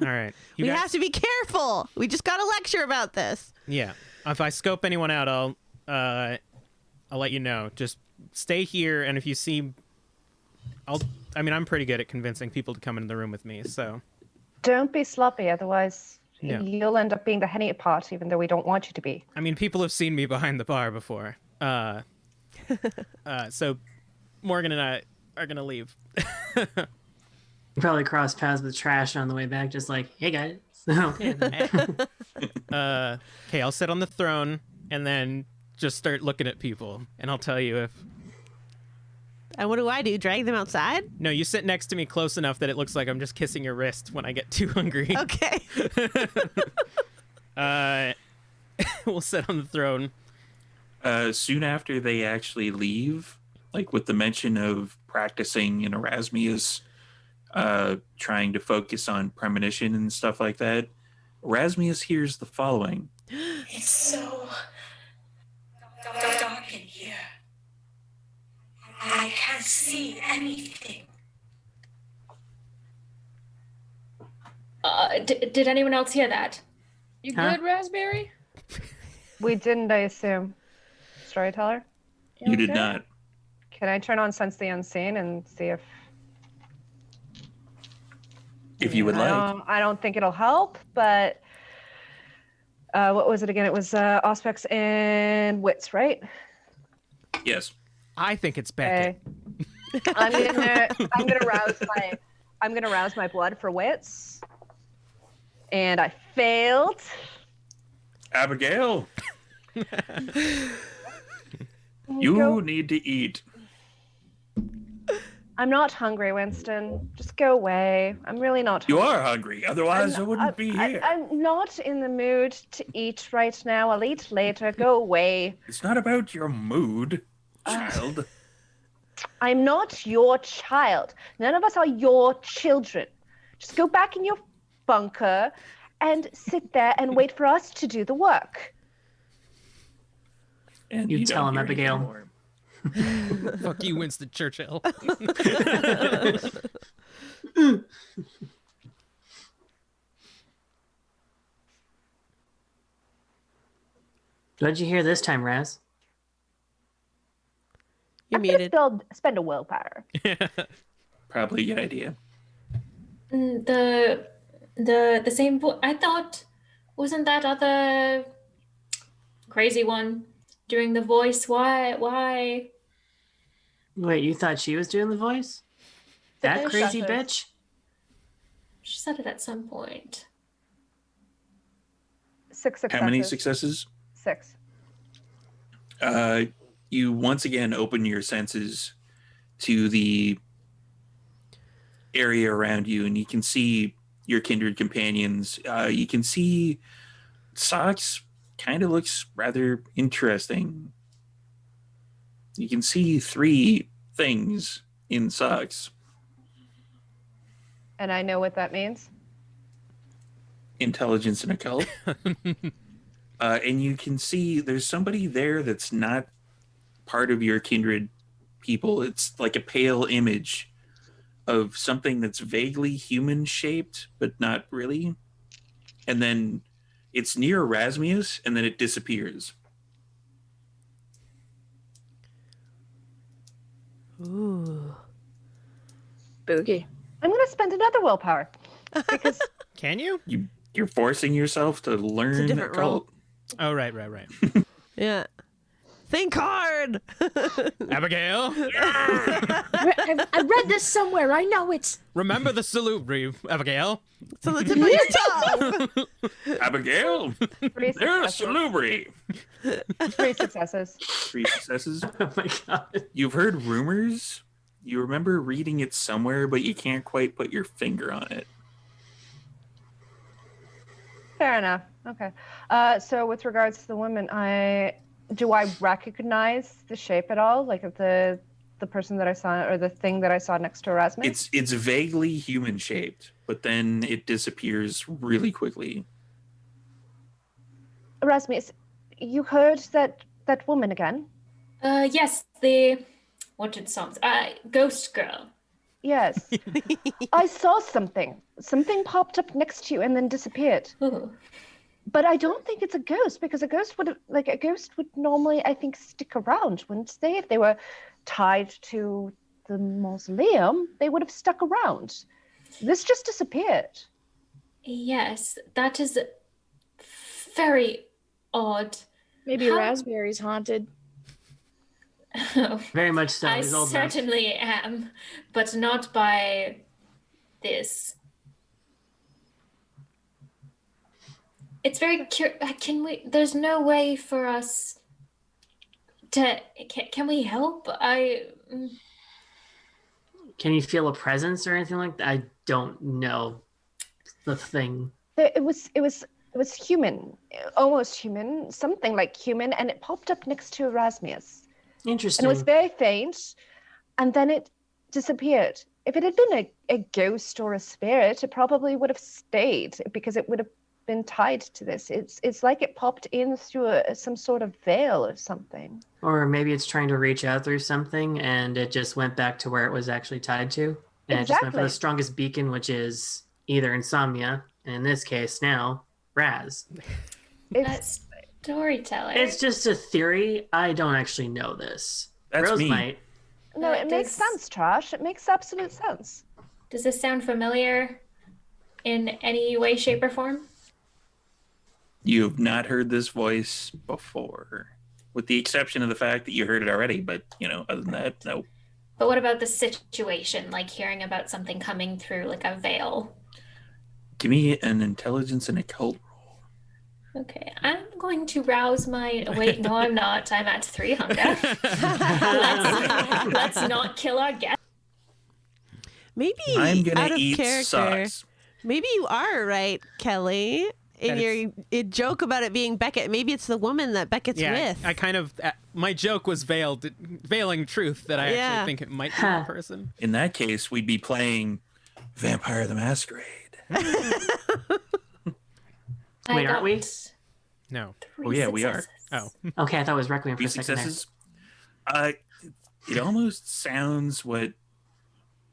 All right. We have to be careful. We just got a lecture about this. Yeah. If I scope anyone out, I'll let you know. Just stay here, and if you see, I'm pretty good at convincing people to come into the room with me. So. Don't be sloppy, otherwise Yeah. you'll end up being the henny part, even though we don't want you to be. I mean, people have seen me behind the bar before. So Morgan and I are gonna leave. You probably cross paths with Trash on the way back, just like, hey guys. Okay. Okay, I'll sit on the throne and then just start looking at people, and I'll tell you if. And what do I do? Drag them outside? No, you sit next to me close enough that it looks like I'm just kissing your wrist when I get too hungry. Okay. We'll sit on the throne. Soon after they actually leave, like with the mention of practicing in Erasmus, trying to focus on premonition and stuff like that, Erasmus hears the following. It's so dark in here. I can't see anything. Did anyone else hear that? You Huh? good, Raspberry? We didn't, I assume. Storyteller? You did okay? not. Can I turn on Sense the Unseen and see if You would like. I don't think it'll help, but what was it again? It was Auspex and Wits, right? Yes. I think it's Beckett. Okay. I'm gonna rouse my blood for Wits. And I failed. Abigail, Go- you need to eat. I'm not hungry, Winston. Just go away. I'm really not hungry. You are hungry, otherwise I wouldn't be here. I'm not in the mood to eat right now. I'll eat later. Go away. It's not about your mood, child. I'm not your child. None of us are your children. Just go back in your bunker and sit there and wait for us to do the work. And You don't tell him, hear anything Abigail. more. Fuck you, Winston Churchill. What'd you hear this time, Raz? You're I'm gonna muted. still spend a willpower. Probably a good idea. The same I thought, wasn't that other crazy one doing the voice? Why? Wait, you thought she was doing the voice? That Finish crazy shutters. bitch? She said it at some point. 6 successes. How many successes? 6. You once again open your senses to the area around you, and you can see your kindred companions. You can see Socks kind of looks rather interesting. You can see 3 things in Socks. And I know what that means. Intelligence and occult. And you can see there's somebody there that's not part of your kindred people. It's like a pale image of something that's vaguely human shaped, but not really. And then it's near Erasmus, and then it disappears. Ooh. Boogie. I'm gonna spend another willpower. Because Can you? You're forcing yourself to learn different occult. Oh, right. Yeah. Think hard. Abigail, I read this somewhere. I know it. remember the salute brief. Abigail. So the tip of your tongue. Abigail, Three there's successes. salubri. 3 successes. 3 successes. Oh my god. You've heard rumors. You remember reading it somewhere, but you can't quite put your finger on it. Fair enough. Okay. So with regards to the woman, do I recognize the shape at all? Like the person that I saw, or the thing that I saw next to Erasmus? It's vaguely human shaped, but then it disappears really quickly. Erasmus, you heard that woman again? Yes, what did songs? Ghost Girl. Yes. I saw something. Something popped up next to you and then disappeared. Ooh. But I don't think it's a ghost, because a ghost would normally, I think, stick around, wouldn't they? If they were tied to the mausoleum, they would have stuck around. This just disappeared. Yes, that is very odd. Maybe How- Raspberry's haunted. Very much so. I He's old enough. certainly am, but not by this. It's very can we? There's no way for us to. Can we help? Can you feel a presence or anything like that? I don't know the thing. It was human, almost human, something like human, and it popped up next to Erasmus. Interesting. And it was very faint, and then it disappeared. If it had been a ghost or a spirit, it probably would have stayed, because it would have been tied to this. It's like it popped in through some sort of veil or something. Or maybe it's trying to reach out through something and it just went back to where it was actually tied to. And it just went for the Exactly. strongest beacon, which is either insomnia, and in this case now, Raz. It's Storyteller. It's just a theory. I don't actually know this. That's Rose me. might. no, it makes sense, Trash. It makes absolute sense. Does this sound familiar in any way, shape, or form? You have not heard this voice before, with the exception of the fact that you heard it already. But, other than that, no. But what about the situation, like hearing about something coming through like a veil? Give me an intelligence and occult roll. Okay, I'm going to rouse my. Wait, no, I'm not. I'm at 3 hunger. let's not kill our guest. Maybe I'm going out to of eat character. socks. Maybe you are right, Kelly. In And your joke about it being Beckett, maybe it's the woman that Beckett's Yeah, with. I kind of my joke was veiling truth that I Yeah. actually think it might be that person. In that case, we'd be playing Vampire the Masquerade. Wait, aren't we? No. Oh, yeah, we are. Oh. Okay, I thought it was Requiem for 3 a second there. successes. It almost sounds what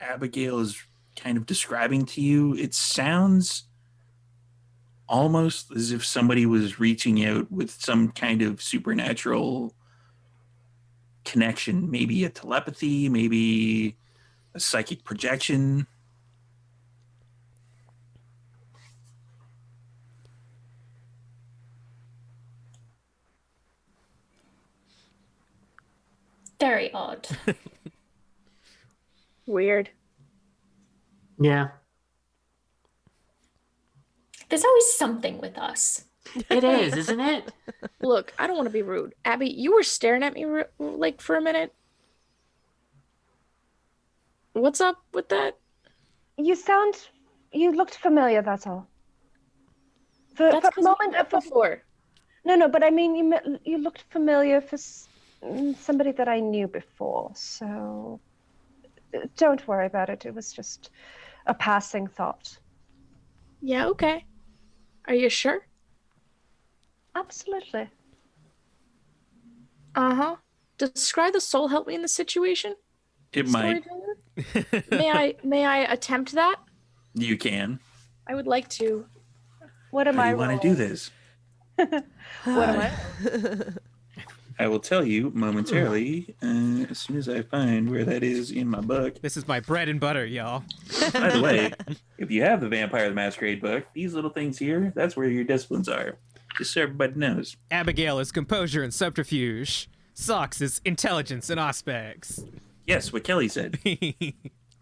Abigail is kind of describing to you. It sounds almost as if somebody was reaching out with some kind of supernatural connection, maybe a telepathy, maybe a psychic projection. Very odd. Weird. Yeah, There's always something with us. it is, isn't it? Look, I don't want to be rude. Abby, you were staring at me like for a minute. What's up with that? You looked familiar, that's all. For That's a because moment, met before. No, but I mean, you looked familiar for somebody that I knew before, so don't worry about it. It was just a passing thought. Yeah, okay. Are you sure? Absolutely. Uh-huh. Does Scry the Soul help me in the situation? It might. Storyteller? May I attempt that? You can. I would like to. What am How do I you want to do this? What am I? I will tell you momentarily as soon as I find where that is in my book. This is my bread and butter, y'all. By the way, if you have the Vampire the Masquerade book, these little things here, that's where your disciplines are. Just so everybody knows. Abigail is composure and subterfuge. Socks is intelligence and aspects. Yes, what Kelly said.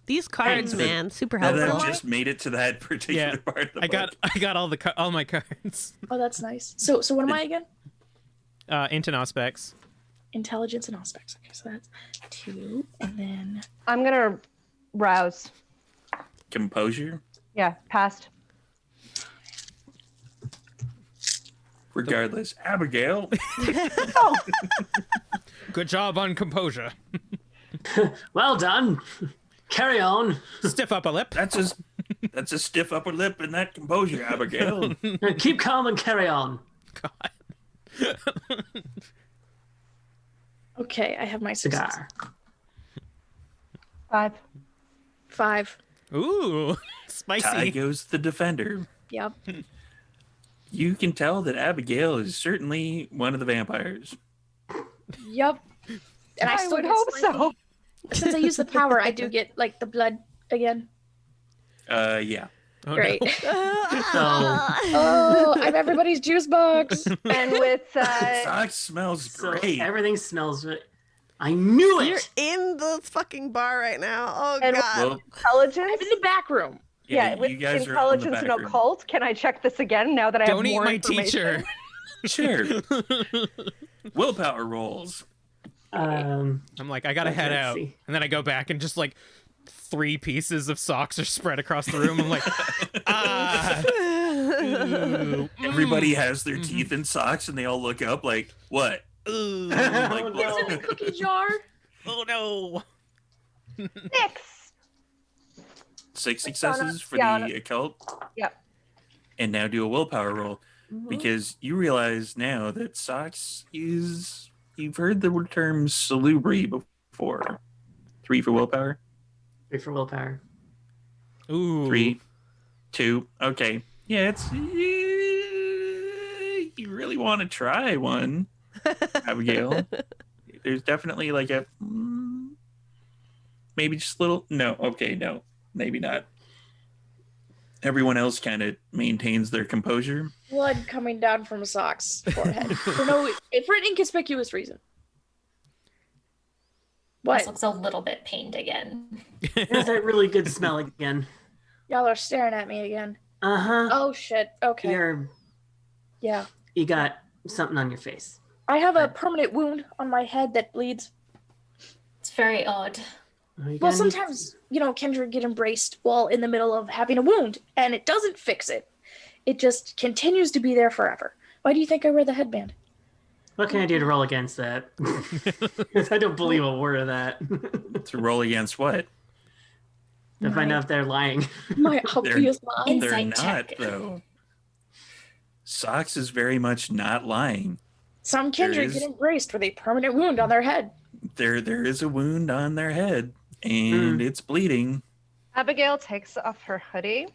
These cards, Thanks. man, super Now that helpful. I've just made it to that particular Yeah, part of the I book. got all my cards. Oh, that's nice. So what am I again? Into aspects. Intelligence and aspects. Okay, so that's 2, and then I'm gonna rouse. Composure. Yeah, passed. Regardless, Abigail. Oh, Good job on composure. Well done. Carry on. Stiff upper lip. That's a stiff upper lip and that composure, Abigail. Keep calm and carry on. God. okay, I have my sixes. Cigar. 5. 5. Ooh, Ty spicy. goes the defender. Yep. You can tell that Abigail is certainly one of the vampires. Yep. And I I still would get hope slightly- so. Since I use the power, I do get like the blood again. Yeah. Oh, Great. no. Oh, I'm everybody's juice box. And with Socks smells So great. everything smells. I knew it. You're in the fucking bar right now. Oh And- god. Well, I'm intelligence. in the back room. Yeah, with you guys are on the intelligence back and room. occult. Can I check this again now that I have Don't eat more my information? teacher. Sure. Willpower rolls. Um, I'm like, I gotta head let's out, see. and then I go back and just like 3 pieces of socks are spread across the room. I'm like, ooh, Everybody has their teeth in socks and they all look up like, what? ooh, Like, Oh, It's in the cookie jar. oh no. 6. 6 successes for Yeah, the occult. Yep. And now do a willpower roll. Mhm. Because you realize now that socks is, you've heard the term salubri before. 3 for willpower. 3 for willpower. Ooh. 3, 2. Okay. Yeah, it's, you really want to try one, Abigail. There's definitely like a, maybe just a little, no, okay, no, maybe not. Everyone else kind of maintains their composure. Blood coming down from Sock's forehead for an inconspicuous reason. This What? looks a little bit pained again. There's that really good smell again. Y'all are staring at me again. Uh-huh. Oh shit. Okay. Yeah. You got something on your face. I have a permanent wound on my head that bleeds. It's very odd. You Well, gotta need- sometimes, Kendra get embraced while in the middle of having a wound, and it doesn't fix it. It just continues to be there forever. Why do you think I wear the headband? What can I do to roll against that? 'Cause I don't believe a word of that. To roll against what? To find out if they're lying. My obvious lie. They're Insight not, check. though. Socks is very much not lying. Some There kindred is- get embraced with a permanent wound on their head. There is a wound on their head, and it's bleeding. Abigail takes off her hoodie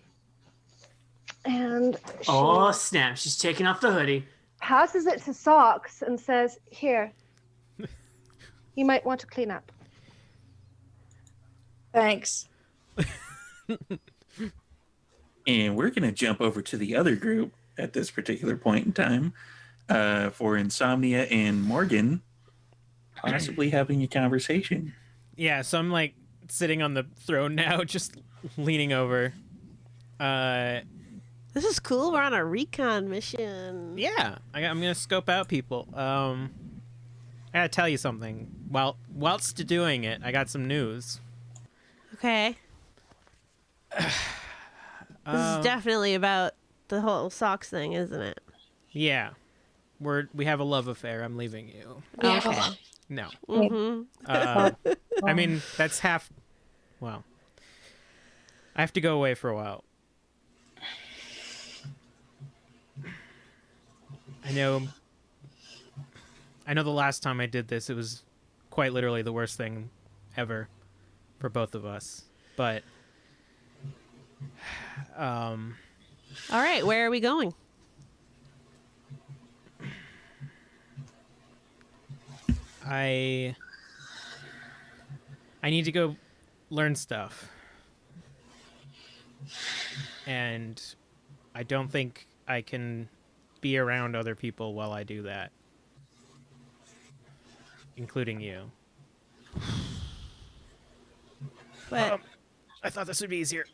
and she Oh, snap. She's taking off the hoodie. passes it to Socks and says, "Here, you might want to clean up." Thanks. And we're going to jump over to the other group at this particular point in time for Insomnia and Morgan possibly having a conversation. Yeah, so I'm like sitting on the throne now, just leaning over. This is cool. We're on a recon mission. Yeah, I'm gonna scope out people. I gotta tell you something. Whilst doing it, I got some news. Okay. This is definitely about the whole socks thing, isn't it? Yeah, we have a love affair. I'm leaving you. Okay. No, Mm-hmm. I mean that's half. Well, I have to go away for a while. I know the last time I did this, it was quite literally the worst thing ever for both of us. But, All right, where are we going? I need to go learn stuff. And I don't think I can be around other people while I do that. including you. But I thought this would be easier.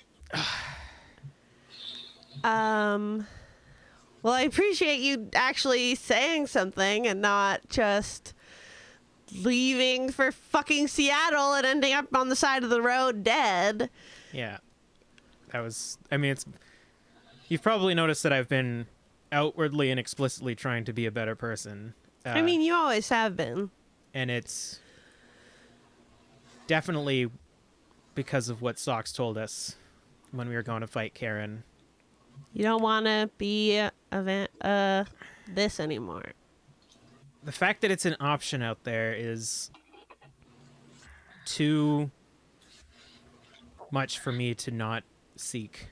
well, I appreciate you actually saying something and not just leaving for fucking Seattle and ending up on the side of the road dead. Yeah. That was, I mean, you've probably noticed that I've been outwardly and explicitly trying to be a better person. I mean, you always have been. And it's definitely because of what Socks told us when we were going to fight Karen. You don't want to be this anymore. The fact that it's an option out there is too much for me to not seek.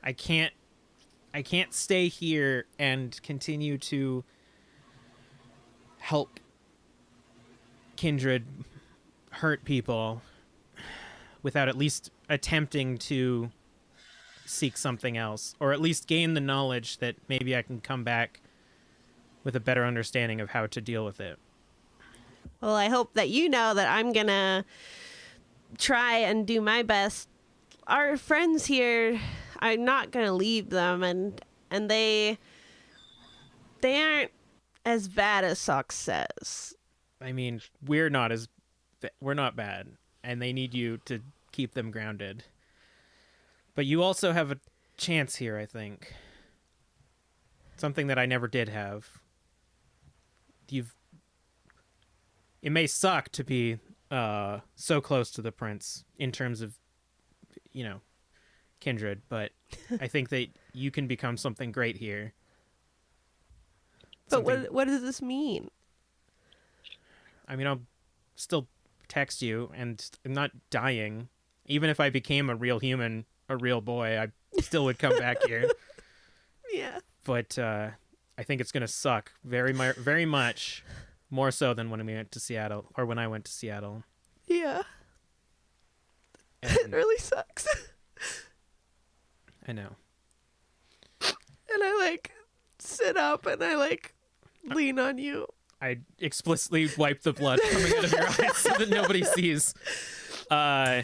I can't stay here and continue to help kindred hurt people without at least attempting to seek something else, or at least gain the knowledge that maybe I can come back with a better understanding of how to deal with it. Well, I hope that you know that I'm gonna try and do my best. Our friends here, I'm not gonna leave them, and they aren't as bad as Sox says. I mean, we're not bad, and they need you to keep them grounded. But you also have a chance here, I think. Something that I never did have. It may suck to be so close to the prince in terms of, kindred, but I think that you can become something great here. But what does this mean? I mean, I'll still text you, and I'm not dying. Even if I became a real human, a real boy, I still would come back here. Yeah. But I think it's going to suck very much more so than when we went to Seattle, or when I went to Seattle. Yeah. And it really sucks. I know. And I sit up and I lean on you. I explicitly wipe the blood coming out of your eyes so that nobody sees. Well,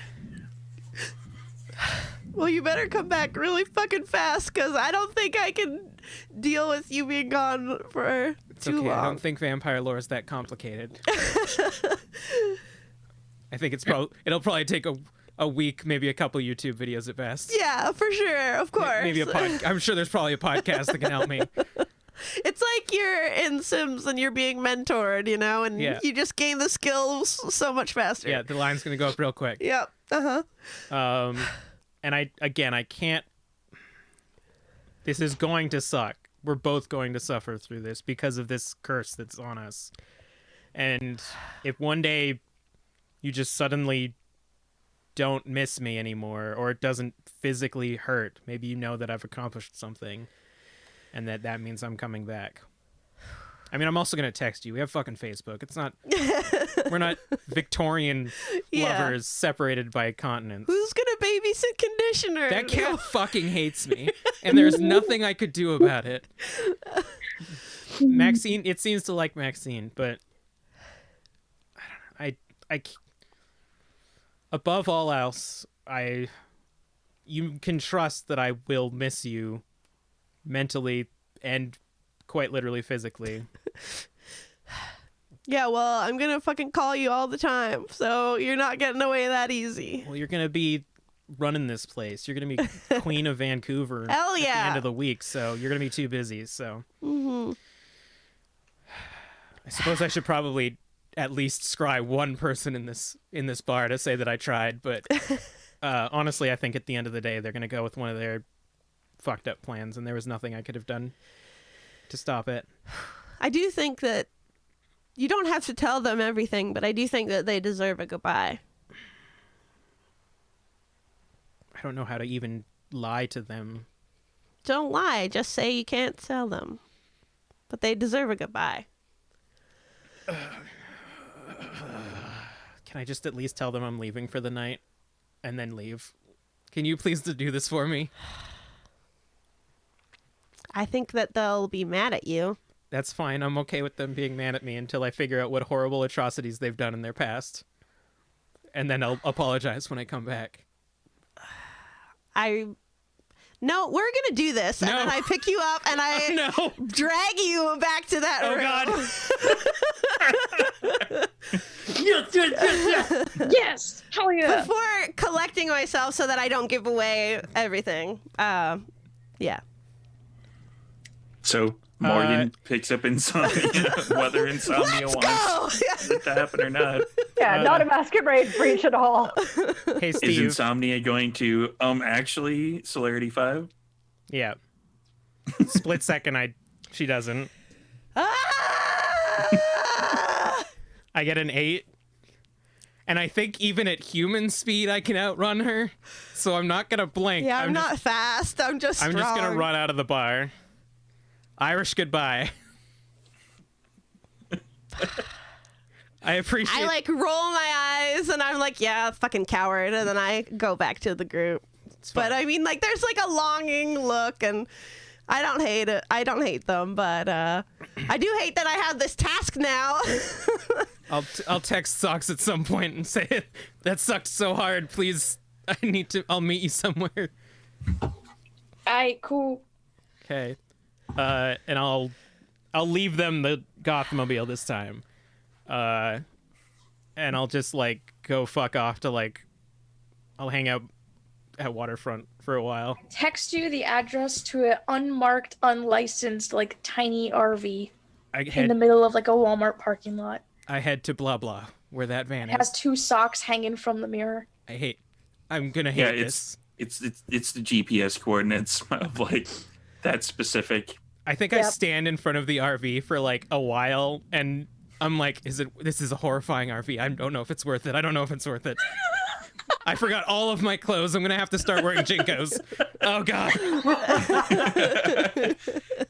you better come back really fucking fast, because I don't think I can deal with you being gone for too long. I don't think vampire lore is that complicated. I think it'll probably take a week, maybe a couple YouTube videos at best. Yeah, for sure, of course. Maybe I'm sure there's probably a podcast that can help me. It's like you're in Sims and you're being mentored, and you just gain the skills so much faster. Yeah, the line's going to go up real quick. Yep. Uh-huh. And I can't. This is going to suck. We're both going to suffer through this because of this curse that's on us. And if one day you just suddenly don't miss me anymore, or it doesn't physically hurt, maybe you know that I've accomplished something, and that means I'm coming back. I mean, I'm also going to text you. We have fucking Facebook. It's not... We're not Victorian lovers separated by continents. Who's going to babysit conditioner? That cat fucking hates me, and there's nothing I could do about it. Maxine, it seems to like Maxine, but I above all else, you can trust that I will miss you mentally and quite literally physically. Yeah, well, I'm gonna fucking call you all the time, so you're not getting away that easy. Well, you're gonna be running this place. You're gonna be queen of Vancouver. Hell yeah! At the end of the week, so you're gonna be too busy. So, I suppose I should probably at least scry one person in this bar to say that I tried. But honestly, I think at the end of the day, they're gonna go with one of their fucked up plans, and there was nothing I could have done to stop it. I do think that you don't have to tell them everything, but I do think that they deserve a goodbye. I don't know how to even lie to them. Don't lie. Just say you can't tell them. But they deserve a goodbye. Can I just at least tell them I'm leaving for the night and then leave? Can you please do this for me? I think that they'll be mad at you. That's fine. I'm okay with them being mad at me until I figure out what horrible atrocities they've done in their past. And then I'll apologize when I come back. No, we're gonna do this, and then I pick you up and I drag you back to that room. God! Yes, hell yeah! Before collecting myself so that I don't give away everything. Yeah. So Morgan picks up insomnia, whether insomnia wants it to happen or not. Yeah, not a masquerade breach at all. Hey, Steve. Is insomnia going to actually celerity 5? Yeah. Split second, she doesn't. I get an 8. And I think even at human speed, I can outrun her. So I'm not going to blink. Yeah, I'm not fast. I'm just strong. I'm just going to run out of the bar. Irish goodbye. I appreciate I like roll my eyes and I'm like, yeah, fucking coward. And then I go back to the group. But I mean, like, there's like a longing look and I don't hate it. I don't hate them, but I do hate that I have this task now. I'll text Socks at some point and say, that sucked so hard. Please, I'll meet you somewhere. Alright, cool. Okay. And I'll leave them the Gothmobile this time. And I'll just like go fuck off to like, I'll hang out at Waterfront for a while. Text you the address to an unmarked, unlicensed, like tiny RV in the middle of like a Walmart parking lot. I head to blah blah where that van It has 2 socks hanging from the mirror. I'm gonna hate this. It's the GPS coordinates of like that specific. I think I stand in front of the RV for like a while and I'm like, this is a horrifying RV. I don't know if it's worth it. I don't know if it's worth it. I forgot all of my clothes. I'm gonna have to start wearing Jinkos. Oh god.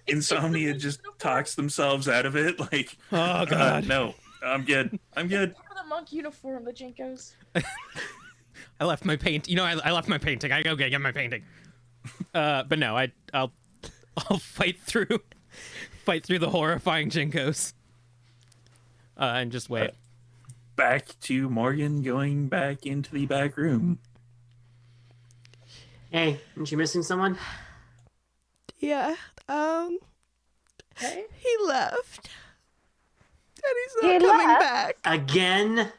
Insomnia just talks themselves out of it. Like, oh god. No, I'm good. I'm good. For the monk uniform, the Jinkos. I left my paint. I left my painting. I go get my painting. But no, I'll fight through the horrifying Jinkos. And just wait. Back to Morgan going back into the back room. Hey, aren't you missing someone? Yeah. Hey? He left. And he's not coming back. Again?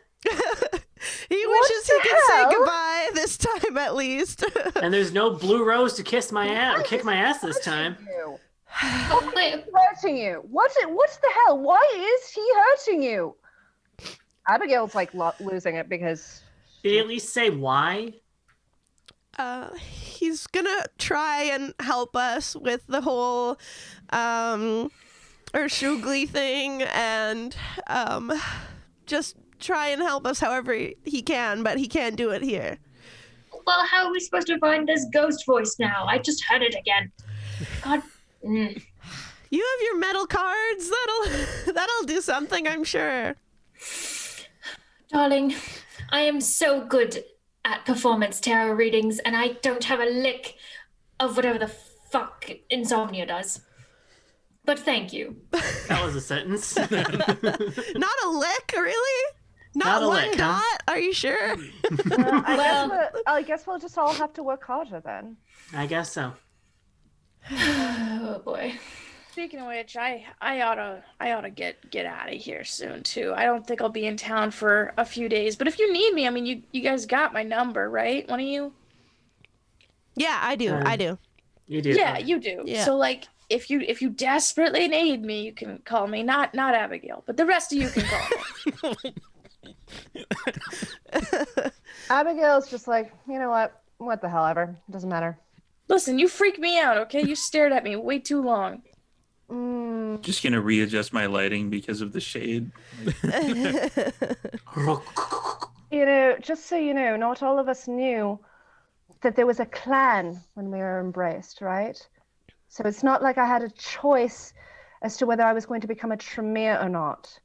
He wishes he could say goodbye this time at least. And there's no blue rose to kiss my ass or kick my ass this time. Hurting you? What's the hell? Why is he hurting you? Abigail's like losing it because. Did he at least say why? He's gonna try and help us with the whole Urshugli thing and just try and help us however he can, but he can't do it here. Well, how are we supposed to find this ghost voice now? I just heard it again. God. You have your metal cards. That'll do something, I'm sure. Darling, I am so good at performance tarot readings, and I don't have a lick of whatever the fuck insomnia does. But thank you. That was a sentence. Not a lick, really? Not a one lick, dot? huh? Are you sure? I guess we'll just all have to work harder then. I guess so. Oh boy. Speaking of which, I oughta get out of here soon too. I don't think I'll be in town for a few days, but if you need me, I mean, you guys got my number, right? One of you? Yeah, I do. I do. You do. Yeah, you do. Yeah. So like, if you desperately need me, you can call me. Not Abigail, but the rest of you can call me. Abigail's just like, you know what the hell ever. Doesn't matter. Listen, you freak me out, okay? You stared at me way too long. Just gonna readjust my lighting because of the shade. Just so you know, not all of us knew that there was a clan when we were embraced, right? So it's not like I had a choice as to whether I was going to become a Tremere or not.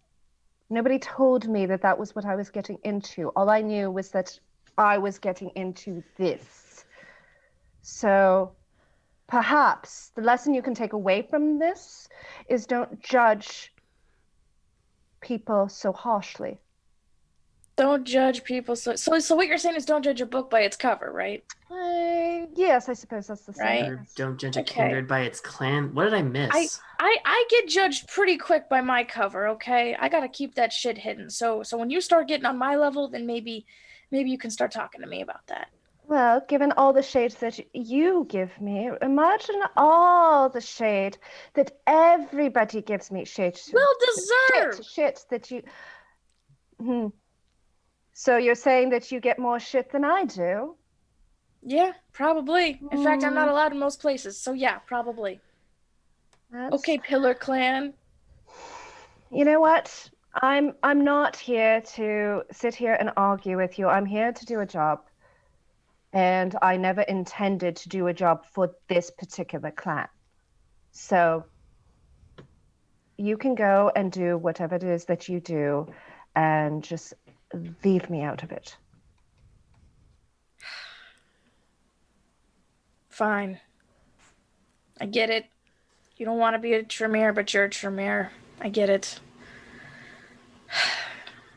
Nobody told me that was what I was getting into. All I knew was that I was getting into this. So perhaps the lesson you can take away from this is don't judge people so harshly. Don't judge people. So what you're saying is don't judge a book by its cover, right? Yes, I suppose that's the Right. same. Or don't judge a Okay. kindred by its clan. What did I miss? I get judged pretty quick by my cover, okay? I gotta keep that shit hidden. So when you start getting on my level, then maybe you can start talking to me about that. Well, given all the shades that you give me, imagine all the shade that everybody gives me. Shade. Well deserved. Shit that you. So you're saying that you get more shit than I do? Yeah, probably. In fact, I'm not allowed in most places, so yeah, probably. Okay, Pillar Clan. You know what? I'm not here to sit here and argue with you. I'm here to do a job. And I never intended to do a job for this particular clan. So you can go and do whatever it is that you do and just leave me out of it. Fine. I get it. You don't want to be a Tremere, but you're a Tremere. I get it.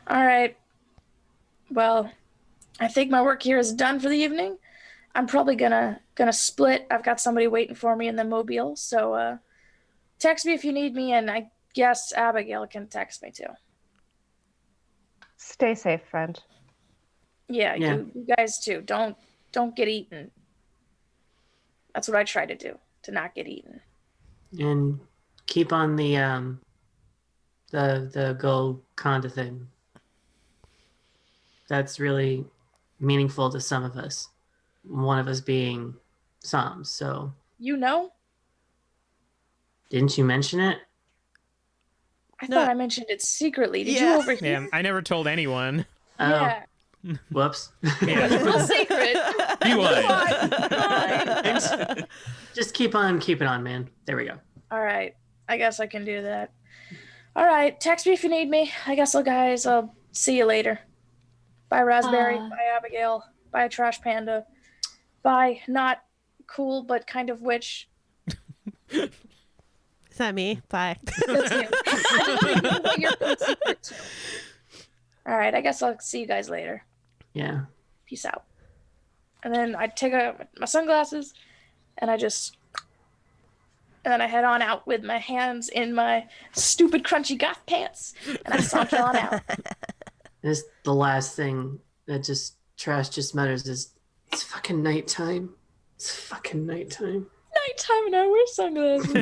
All right. Well, I think my work here is done for the evening. I'm probably gonna split. I've got somebody waiting for me in the mobile, so text me if you need me, and I guess Abigail can text me too. Stay safe, friend. Yeah. You guys too. Don't get eaten. That's what I try to do, to not get eaten. And keep on the gold conda thing. That's really meaningful to some of us. One of us being Psalms. So You know? didn't you mention it? I thought I mentioned it secretly. Did you Yeah. overhear? Yeah, I never told anyone. Yeah. Whoops. Yeah. Little secret. Rewind. Just keep on keeping on, man. There we go. All right. I guess I can do that. All right. Text me if you need me. I guess, guys, I'll see you later. Bye, Raspberry. Bye, Abigail. Bye, Trash Panda. Bye, not cool, but kind of witch. Is that me? Bye. That's you. I don't know what your code secret to. All right. I guess I'll see you guys later. Yeah. Peace out. And then I take my sunglasses, and then I head on out with my hands in my stupid crunchy goth pants, and I saunter on out. This the last thing that Trash just mutters is, it's fucking nighttime. It's fucking nighttime. Nighttime, and I wear sunglasses.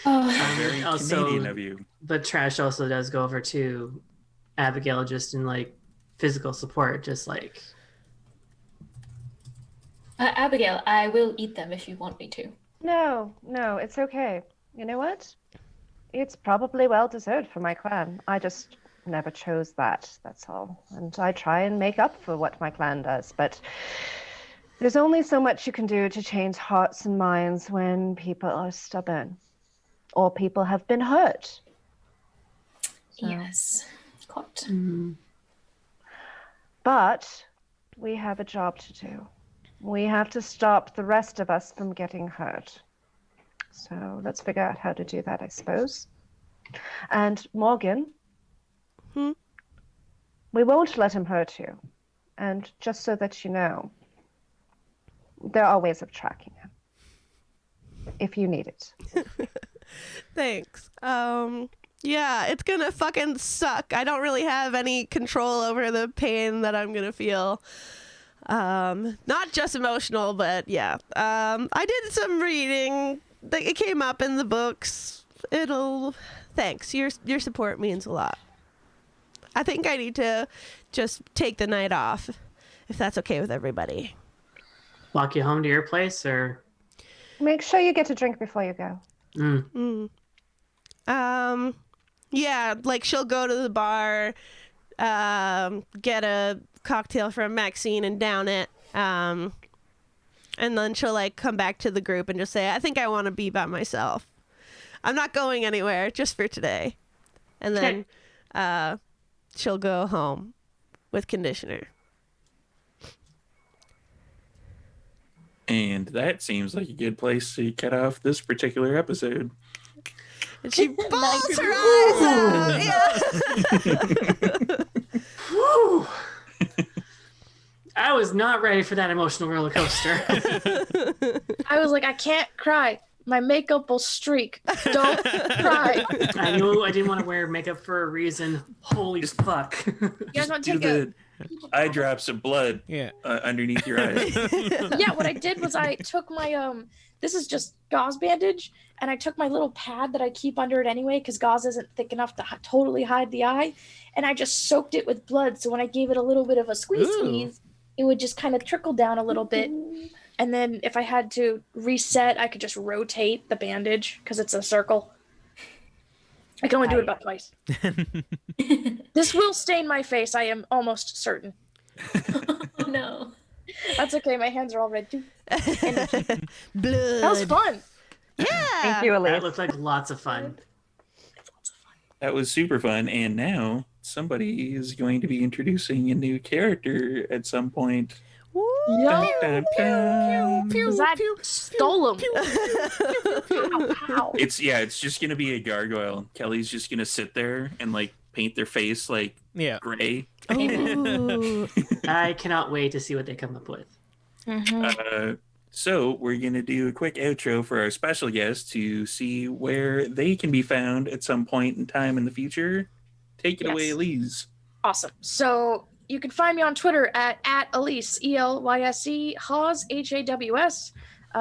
Very Canadian of you. But Trash also does go over to Abigail just in like physical support, just like. Abigail, I will eat them if you want me to. No, it's okay. You know what? It's probably well deserved for my clan. I just never chose that, that's all. And I try and make up for what my clan does, but there's only so much you can do to change hearts and minds when people are stubborn or people have been hurt. So. Yes. Quite. Mm-hmm. But we have a job to do. We have to stop the rest of us from getting hurt. So let's figure out how to do that, I suppose. And Morgan, we won't let him hurt you. And just so that you know, there are ways of tracking him if you need it. Thanks. Yeah, it's gonna fucking suck. I don't really have any control over the pain that I'm gonna feel. Not just emotional, but yeah. I did some reading. It came up in the books. Thanks. Your support means a lot. I think I need to just take the night off, if that's okay with everybody. Walk you home to your place, or? Make sure you get a drink before you go. Yeah, like she'll go to the bar, get a cocktail from Maxine and down it, and then she'll like come back to the group and just say, I think I want to be by myself. I'm not going anywhere, just for today. And then she'll go home with Conditioner. And that seems like a good place to cut off this particular episode. And she balls her eyes out. Yeah. Woo! I was not ready for that emotional roller coaster. I was like, I can't cry. My makeup will streak. Don't cry. I knew I didn't want to wear makeup for a reason. Holy fuck. You guys want to Do take a... the eye drops of blood underneath your eyes. Yeah, what I did was I took my this is just gauze bandage, and I took my little pad that I keep under it anyway because gauze isn't thick enough to totally hide the eye, and I just soaked it with blood, so when I gave it a little bit of a squeeze, it would just kind of trickle down a little bit, and then if I had to reset, I could just rotate the bandage because it's a circle. I can only do it about twice. This will stain my face, I am almost certain. Oh no. That's okay, my hands are all red too. Blood. That was fun. Yeah. Thank you, Elise. That looked like lots of fun. That was super fun. And now somebody is going to be introducing a new character at some point. Woo. Dun, dun, dun. Because I stole him. It's just gonna be a gargoyle. Kelly's just gonna sit there and like paint their face like gray. Ooh. I cannot wait to see what they come up with. So we're gonna do a quick outro for our special guest to see where they can be found at some point in time in the future. Take it away, Elise. Awesome. So you can find me on Twitter at Elise, ELYSE, Hawes, HAWS,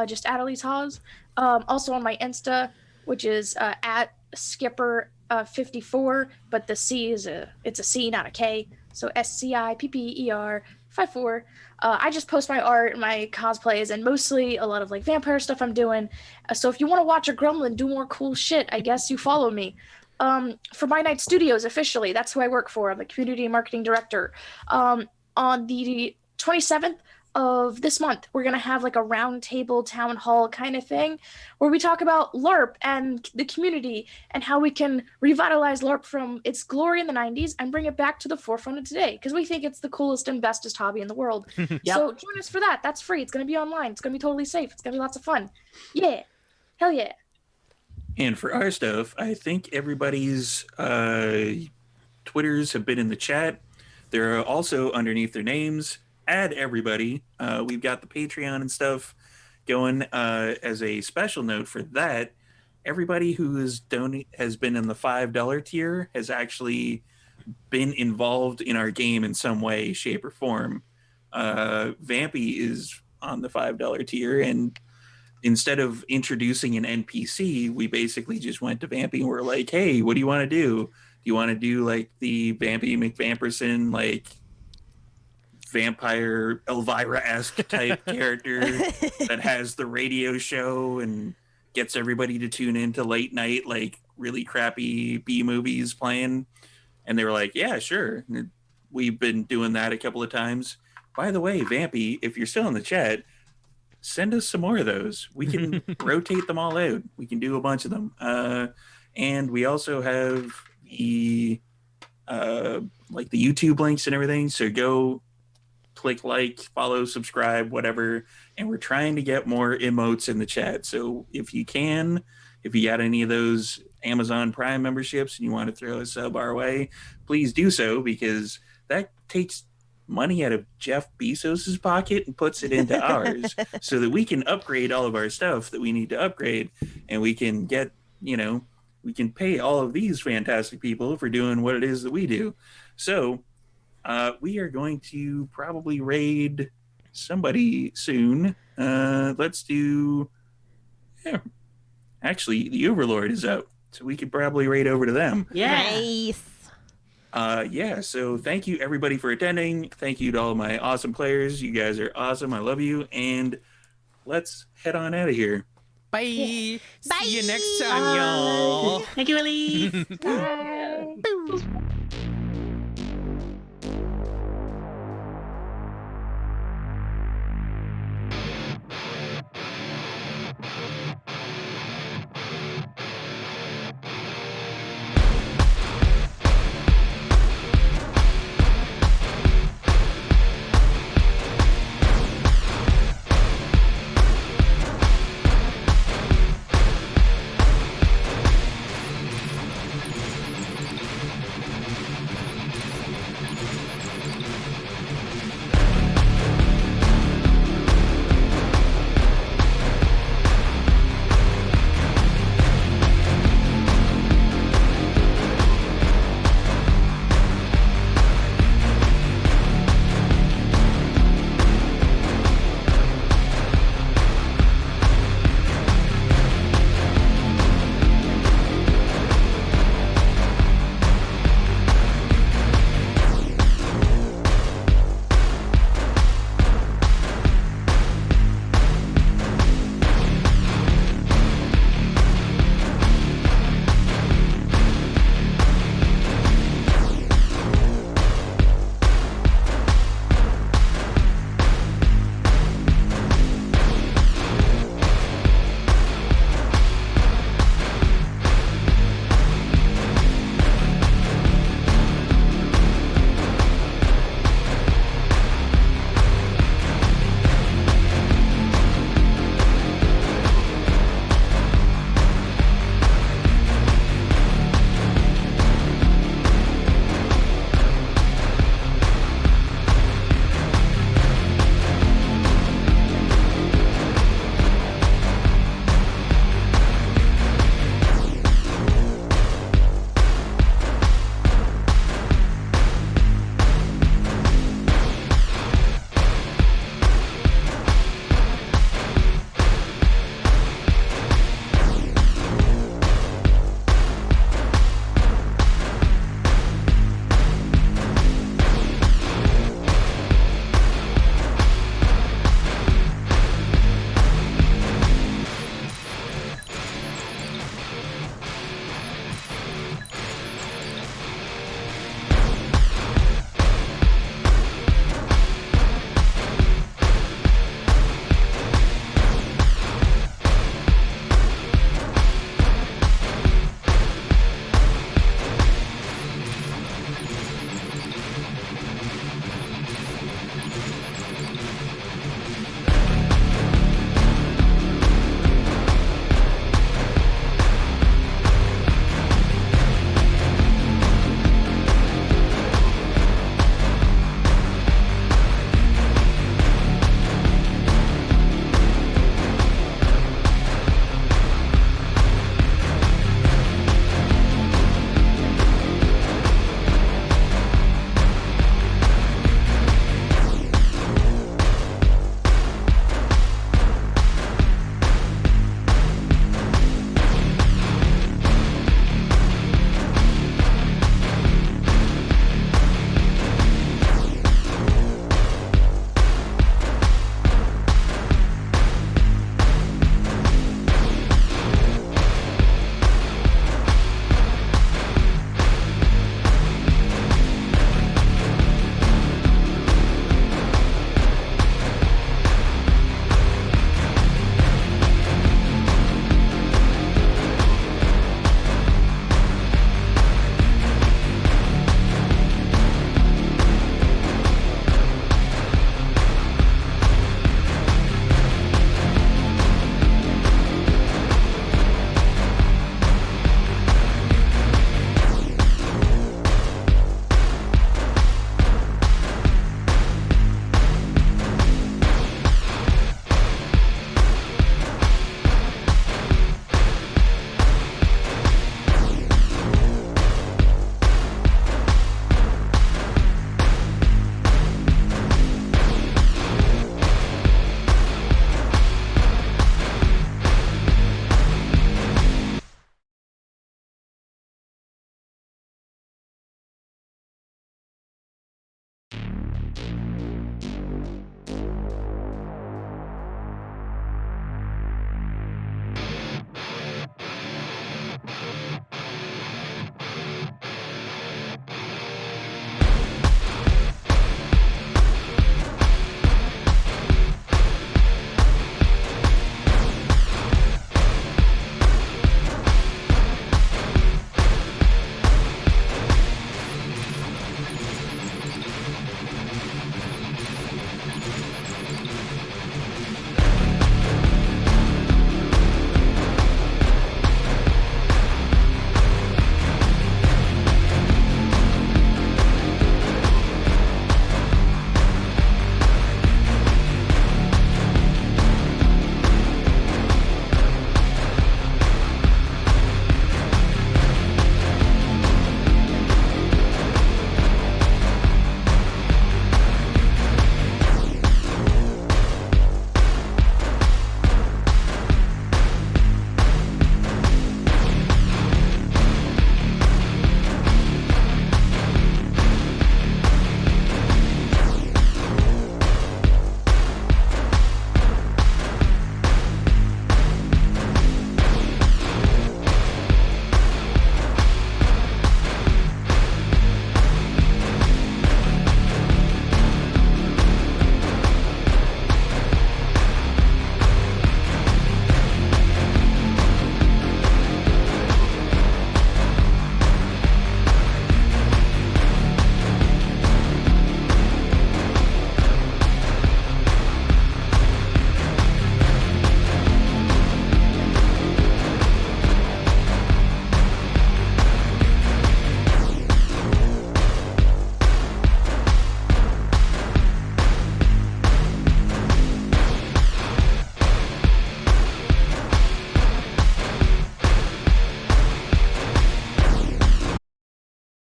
just at Elise Hawes. Also on my Insta, which is at Skipper54, but the C it's a C, not a K. So SCIPPER 54. I just post my art, my cosplays, and mostly a lot of like vampire stuff I'm doing. So if you want to watch a gremlin do more cool shit, I guess you follow me. For My Night Studios, officially, that's who I work for. I'm the community marketing director. On the 27th of this month, we're going to have like a roundtable town hall kind of thing where we talk about LARP and the community and how we can revitalize LARP from its glory in the 90s and bring it back to the forefront of today because we think it's the coolest and bestest hobby in the world. So join us for that. That's free. It's going to be online. It's going to be totally safe. It's going to be lots of fun. Yeah. Hell yeah. And for our stuff, I think everybody's Twitters have been in the chat. They're also underneath their names. Add everybody. We've got the Patreon and stuff going. As a special note for that, everybody who has been in the $5 tier has actually been involved in our game in some way, shape, or form. Vampy is on the $5 tier, and instead of introducing an NPC, we basically just went to Vampy and we're like, hey, what do you want to do? Do you want to do like the Vampy McVamperson, like vampire Elvira-esque type character that has the radio show and gets everybody to tune into late night, like really crappy B movies playing? And they were like, yeah, sure. And we've been doing that a couple of times. By the way, Vampy, if you're still in the chat, send us some more of those. We can rotate them all out. We can do a bunch of them. And we also have the like the YouTube links and everything. So go click like, follow, subscribe, whatever. And we're trying to get more emotes in the chat. So if you got any of those Amazon Prime memberships and you want to throw a sub our way, please do so, because that takes money out of Jeff Bezos's pocket and puts it into ours so that we can upgrade all of our stuff that we need to upgrade, and we can get, we can pay all of these fantastic people for doing what it is that we do. So we are going to probably raid somebody soon. Let's do, actually the Overlord is out, so we could probably raid over to them. Nice. So thank you everybody for attending. Thank you to all my awesome players. You guys are awesome. I love you. And let's head on out of here. Bye. Bye. See you next time, y'all. Thank you, Elise. Bye.